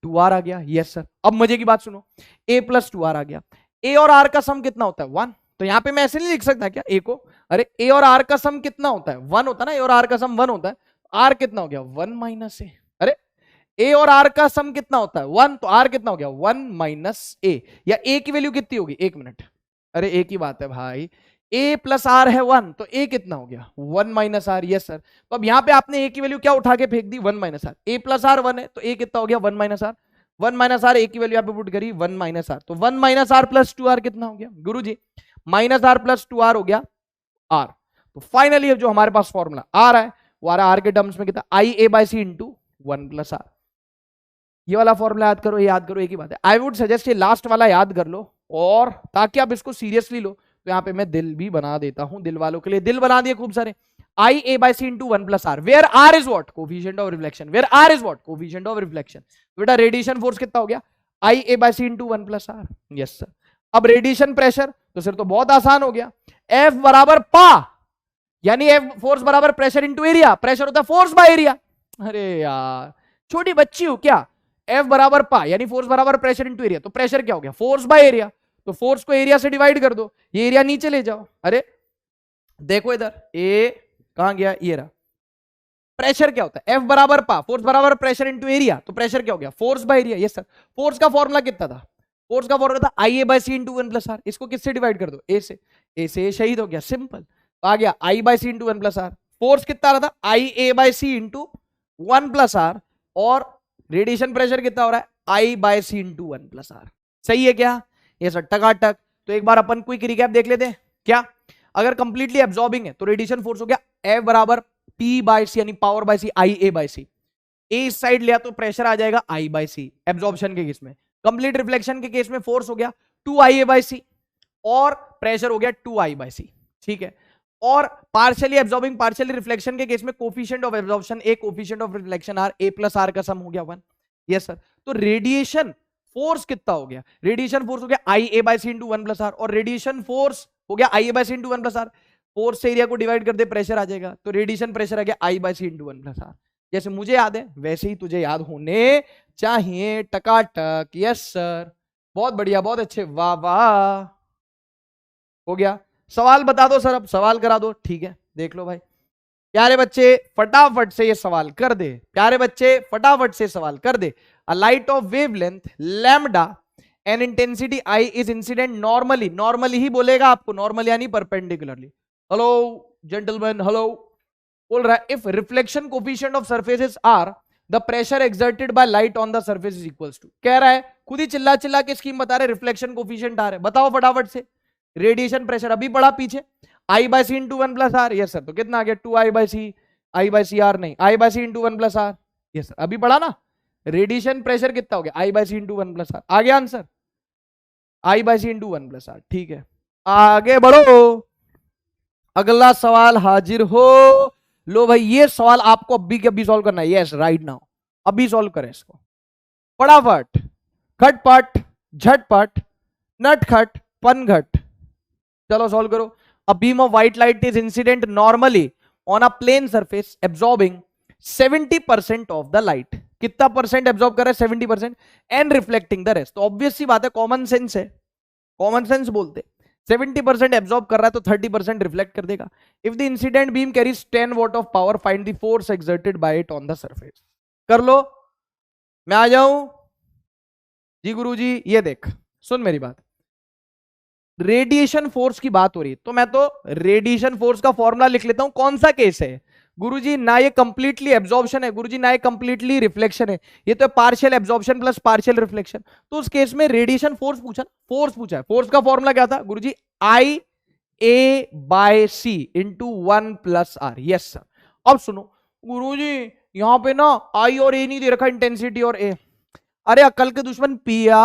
S1: 2 आर आ गया। Yes sir. अब मजे की बात सुनो, ए प्लस 2 आर आ गया। ए और आर का सम कितना होता है? 1। तो यहां पे मैं ऐसे नहीं लिख सकता क्या ए को? अरे ए और आर का सम कितना होता है? 1 होता है ना, ए और आर का सम 1 होता है। आर कितना हो गया? 1 माइनस ए। अरे ए और आर का सम कितना होता है? 1, तो आर कितना हो गया? 1 माइनस ए। या ए की वैल्यू कितनी होगी? 1 मिनट, अरे ए की बात है भाई। ए प्लस आर है 1, तो ए कितना हो गया? 1 माइनस आर। Yes sir. तो अब यहां पे आपने ए की वैल्यू क्या उठा के फेंक दी? 1 minus R. A plus R 1 है, तो ए कितना हो गया? 1 minus R. 1 minus R, A की वैल्यू यहां पे पुट करी 1 माइनस आर, तो 1 माइनस आर प्लस 2 आर कितना हो गया गुरुजी? माइनस आर प्लस 2 आर हो गया आर। तो फाइनली जो हमारे पास फॉर्मूला आ रहा है वो आ रहा है आर के टर्म्स में कितना? I A by C into 1 plus R. ये वाला फॉर्मूला याद करो, ये याद करो, एक ही बात है। आई वुड सजेस्ट ये लास्ट वाला याद कर लो, और ताकि आप इसको सीरियसली लो, तो यहाँ पे मैं दिल भी बना देता हूं, दिल वालों के लिए दिल बना दिए खूब सारे। I A by C into 1 plus R, where R is what? Coefficient of reflection. Where R is what? Coefficient of reflection. बेटा रेडिएशन फोर्स कितना हो गया? I A by C into 1 plus R. Yes sir. अब radiation pressure, तो सिर्फ तो बहुत आसान हो गया, एफ बराबर पा, यानी एफ फोर्स बराबर प्रेशर इंटू एरिया। प्रेशर होता है फोर्स बाय एरिया। अरे यार छोटी बच्ची हो क्या? एफ बराबर पा यानी फोर्स बराबर प्रेशर इंटू एरिया, तो प्रेशर क्या हो गया? Force by area. तो फोर्स को एरिया से डिवाइड कर दो, ये एरिया नीचे ले जाओ। अरे देखो इधर, ए कहां गया? ये रहा। प्रेशर क्या होता है? एफ बराबर पा, फोर्स बराबर प्रेशर इंटू एरिया, तो प्रेशर क्या हो गया? Force by area. Yes sir. Force का फॉर्मूला कितना था? फोर्स का फॉर्मूला था I A by C into 1 plus R. इसको किससे डिवाइड कर दो? ए से। ए से शहीद हो गया, सिंपल। तो आ गया I by C into 1 plus R. Force कितना रहा था? I A by C into 1 plus R. और रेडिएशन प्रेशर कितना हो रहा है? I by C into 1 plus R. सही है क्या? ये सर टकाटक। तो एक बार अपन क्विक रिकैप देख लेते हैं क्या? अगर कंप्लीटली एब्जॉर्बिंग है तो रेडिएशन फोर्स हो गया एफ बराबर पी बाई सी, यानी power by C, I A by C. A इस साइड लिया तो प्रेशर आ जाएगा आई बाई सी एब्जॉर्प्शन के केस में। कंप्लीट रिफ्लेक्शन के केस में फोर्स हो गया 2 आई ए बाई सी, और प्रेशर हो गया 2 आई बाई सी। ठीक है। और पार्शियली एब्जॉर्बिंग पार्शियली रिफ्लेक्शन के केस में coefficient of absorption A, coefficient of reflection R, A plus R का सम हो गया 1। Yes sir. तो रेडिएशन फोर्स कितना हो गया? रेडिएशन फोर्स हो गया I A by C into 1 plus R, और रेडिएशन फोर्स हो गया I A by C into 1 plus R. Force से एरिया को डिवाइड कर दे, प्रेशर आ जाएगा, तो रेडिएशन प्रेशर आ गया I by C into 1 plus R. जैसे मुझे याद है वैसे ही तुझे याद होने चाहिए, टकाटक। यस सर, बहुत बढ़िया, बहुत अच्छे, वाह वाह। हो गया। सवाल बता दो सर, अब सवाल करा दो। ठीक है, देख लो भाई प्यारे बच्चे, फटाफट से ये सवाल कर दे। प्यारे बच्चे फटाफट से सवाल कर दे। A light of wavelength lambda and intensity I is incident normally, normally ही बोलेगा आपको, नॉर्मल यानी परपेंडिकुलरली। Hello gentleman, hello. बोल रहा है if reflection coefficient of surfaces R, the pressure exerted by light on the surface is equals to. कह रहा है, खुद ही चिल्ला चिल्ला के स्कीम बता रहे, रिफ्लेक्शन कोफिशिएंट आ रहा है, बताओ फटाफट से। रेडिएशन प्रेशर अभी पढ़ा पीछे, I by C into 1 plus R. Yes sir. तो कितना आ गया? 2 I by C, I by C R नहीं, I by C into 1 plus R. Yes sir, अभी पढ़ा ना। रेडिएशन प्रेशर कितना हो गया? I by C into 1 plus R. आ गया answer? I by C into 1 plus R. ठीक है, आगे बढ़ो। अगला सवाल हाजिर हो। लो भाई, ये सवाल आपको अभी के अभी सॉल्व करना है। यस, राइट नाउ, अभी सॉल्व करें इसको फटाफट। खटपट झटपट नटखट पनघट। चलो सॉल्व करो। A beam of white light is incident normally on a plane surface absorbing 70% of the light. कितना परसेंट एब्जॉर्ब कर रहा है? 70%। And reflecting the rest. तो ऑब्वियस सी बात है, कॉमन सेंस है, कॉमन सेंस बोलते। 70% एब्जॉर्ब कर रहा है तो 30% रिफ्लेक्ट कर देगा। If the incident beam carries 10 what of power, find the force exerted by it on the surface. कर लो, मैं आ जाऊं जी गुरुजी। ये देख, सुन मेरी बात, रेडिएशन फोर्स की बात हो रही है, तो मैं तो रेडिएशन फोर्स का फॉर्मूला लिख लेता हूं। कौन सा केस है? गुरुजी ना ये कंप्लीटली एब्जॉर्प्शन है गुरुजी, ना ये कंप्लीटली रिफ्लेक्शन है, ये तो partial absorption plus partial reflection. तो उस केस में रेडिएशन फोर्स पूछा, फोर्स पूछा है। फोर्स का फॉर्मूला क्या था गुरुजी? I A by C into 1 plus R. Yes sir. अब सुनो गुरुजी, यहां पे ना आई और ए नहीं दे रखा, इंटेंसिटी और ए। अरे अकल के दुश्मन पिया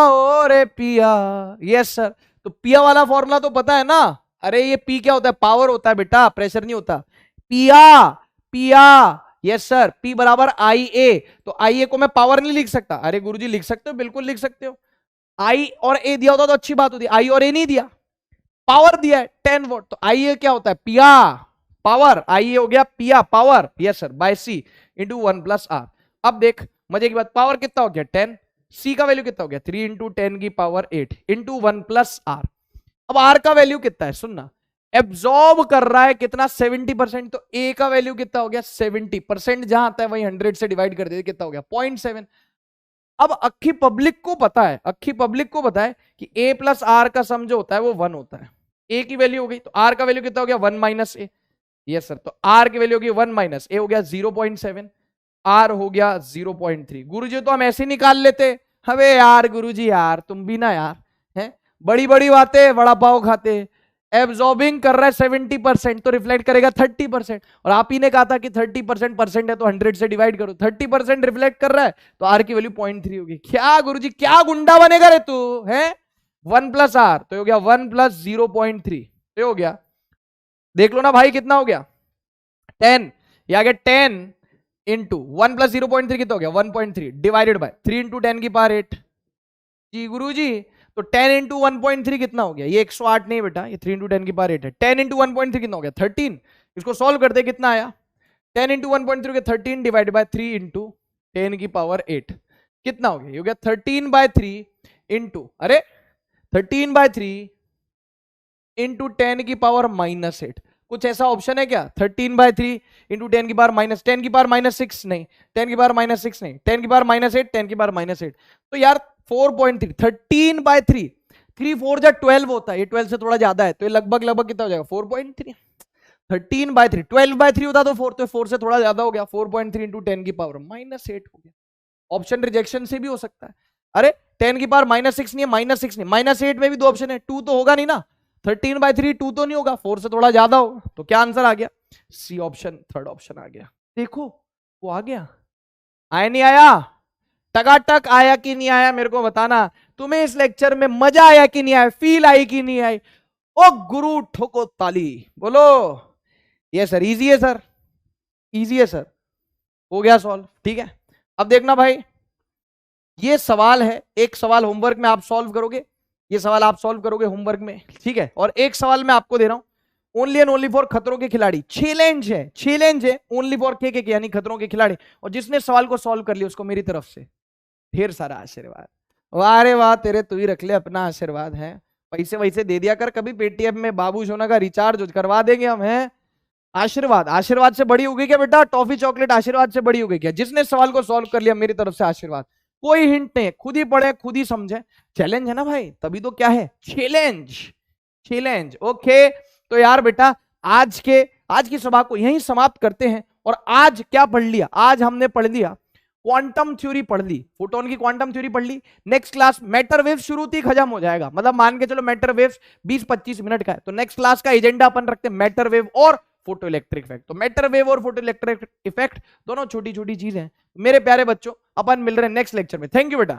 S1: और पिया। Yes sir. तो पिया वाला फॉर्मूला तो पता है ना? अरे ये पी क्या होता है? पावर होता है बेटा, प्रेशर नहीं होता। पिया पिया। Yes sir. पी बराबर आई ए। तो आई ए को मैं पावर नहीं लिख सकता? अरे गुरुजी लिख सकते हो, बिल्कुल लिख सकते हो। आई और ए दिया होता तो अच्छी बात होती, आई और ए नहीं दिया, पावर दिया है 10 वोल्ट। तो आई ए क्या होता है? पिया पावर। आई ए हो गया पिया power. Yes sir. By C into 1 plus R. अब देख मजे की बात, पावर कितना हो गया? 10। सी का वैल्यू कितना हो गया? 3 इंटू 10 की पावर 8 इंटू 1 प्लस आर। अब आर का वैल्यू कितना है? सुनना, एब्जॉर्ब कर रहा है कितना? 70%। तो ए का वैल्यू कितना हो गया? 70%। जहां आता है वही 100 से डिवाइड कर देते, कितना हो गया? 0.7। अब अक्खी पब्लिक को पता है, अक्खी पब्लिक को पता है कि ए प्लस आर का सम जो होता है वो 1 होता है। ए की वैल्यू हो गई, तो आर का वैल्यू कितना हो गया? 1 माइनस ए। Yes sir. तो आर की वैल्यू होगी 1 माइनस ए, हो गया 0.7, आर हो गया 0.3। गुरुजी तो हम ऐसे निकाल लेते। अबे यार गुरुजी यार तुम भी ना यार, हैं बड़ी बड़ी बातें, वड़ा पाव खाते। एब्जॉर्बिंग कर रहा है 70%, तो रिफ्लेक्ट करेगा 30%। और आप ही ने कहा था कि 30% परसेंट है तो 100 से डिवाइड करो। 30% रिफ्लेक्ट कर रहा है तो आर की वैल्यू 0.3 होगी। क्या गुरुजी, क्या गुंडा बनेगा रे तू, है? 1 प्लस आर तो हो गया 1 प्लस 0.3, तो हो गया। देख लो ना भाई कितना हो गया? 10। ये आ गया 10 इंटू 1 प्लस 0.3 कितना हो गया? 1.3 डिवाइडेड बाय 3 इंटू 10 की पावर 8। जी गुरुजी, तो 10 इंटू 1.3 कितना हो गया? ये 108 नहीं बेटा, ये 3 इंटू 10 की पावर 8 है। 10 इंटू 1.3 कितना हो गया? 13। इसको सॉल्व करते कितना आया? 10 इंटू 1.3 के 13 डिवाइड बाय 3 इंटू 10 की पावर 8 कितना हो गया? ये हो गया 13/3 इंटू, अरे 13/3 इंटू 10 की पावर -8। कुछ ऐसा ऑप्शन है क्या? 13/3 इंटू 10 की पावर माइनस 10 की पावर -6 नहीं, 10 की पावर -6 नहीं, 10 की पावर -8, 10 की पावर -8। तो यार 4.3, 13/3, 3 4 जा 12 होता है, ये 12 से थोड़ा ज्यादा है, तो ये लगभग लगभग कितना हो जाएगा? 4.3। 13/3, 12/3 होता तो 4, तो 4 से थोड़ा ज्यादा हो गया, 4.3 इंटू 10 की पावर -8 हो गया। ऑप्शन रिजेक्शन से भी हो सकता है। अरे 10 की पावर -6 नहीं है, -6 नहीं, -8 में भी 2 ऑप्शन है, 2 तो होगा नहीं ना। 13/3 2 तो नहीं होगा, 4 से थोड़ा ज्यादा होगा, तो क्या आंसर आ गया? सी ऑप्शन, थर्ड ऑप्शन आ गया। देखो वो आ गया, आया नहीं आया? टकाटक आया कि नहीं आया मेरे को बताना। तुम्हें इस लेक्चर में मजा आया कि नहीं आया? फील आई कि नहीं आई? ओ गुरु ठोको ताली, बोलो। ये सर इजी है सर, इजी है सर, हो गया सॉल्व। ठीक है, अब देखना भाई, ये सवाल है, एक सवाल होमवर्क में आप सॉल्व करोगे, ये सवाल आप सॉल्व करोगे होमवर्क में, ठीक है? और एक सवाल मैं आपको दे रहा हूं, ओनली एंड ओनली फॉर खतरों के खिलाड़ी। चैलेंज है, चैलेंज है, ओनली फॉर के यानी खतरों के खिलाड़ी। और जिसने सवाल को सॉल्व कर लिया उसको मेरी तरफ से ढेर सारा आशीर्वाद। वाह रे वाह, तेरे तू ही रख ले अपना आशीर्वाद है। पैसे वैसे दे दिया कर कभी, पेटीएम में बाबू सोना का रिचार्ज करवा देंगे हम, हैं? आशीर्वाद, आशीर्वाद से बड़ी हो गई क्या बेटा? टॉफी चॉकलेट आशीर्वाद से बड़ी हो गई क्या? जिसने सवाल को सॉल्व कर लिया मेरी तरफ से आशीर्वाद। कोई हिंट नहीं, खुद ही पढ़े खुद ही समझे। चैलेंज है ना भाई, तभी तो क्या है? Challenge, challenge. ओके, तो यार बेटा आज की सभा को यहीं समाप्त करते हैं। और आज क्या पढ़ लिया? आज हमने पढ़ लिया क्वांटम थ्योरी पढ़ ली, फोटोन की क्वांटम थ्योरी पढ़ ली। नेक्स्ट क्लास मैटर वेव शुरू ही खत्म हो जाएगा, मतलब मान के चलो मैटर वेव 20-25 मिनट का है, तो नेक्स्ट क्लास का एजेंडा अपन रखते हैं मैटर वेव और फोटो इलेक्ट्रिक इफेक्ट। तो मैटर वेव और फोटो इलेक्ट्रिक इफेक्ट दोनों छोटी छोटी चीजें हैं। मेरे प्यारे बच्चों, अपन मिल रहे हैं नेक्स्ट लेक्चर में। थैंक यू बेटा।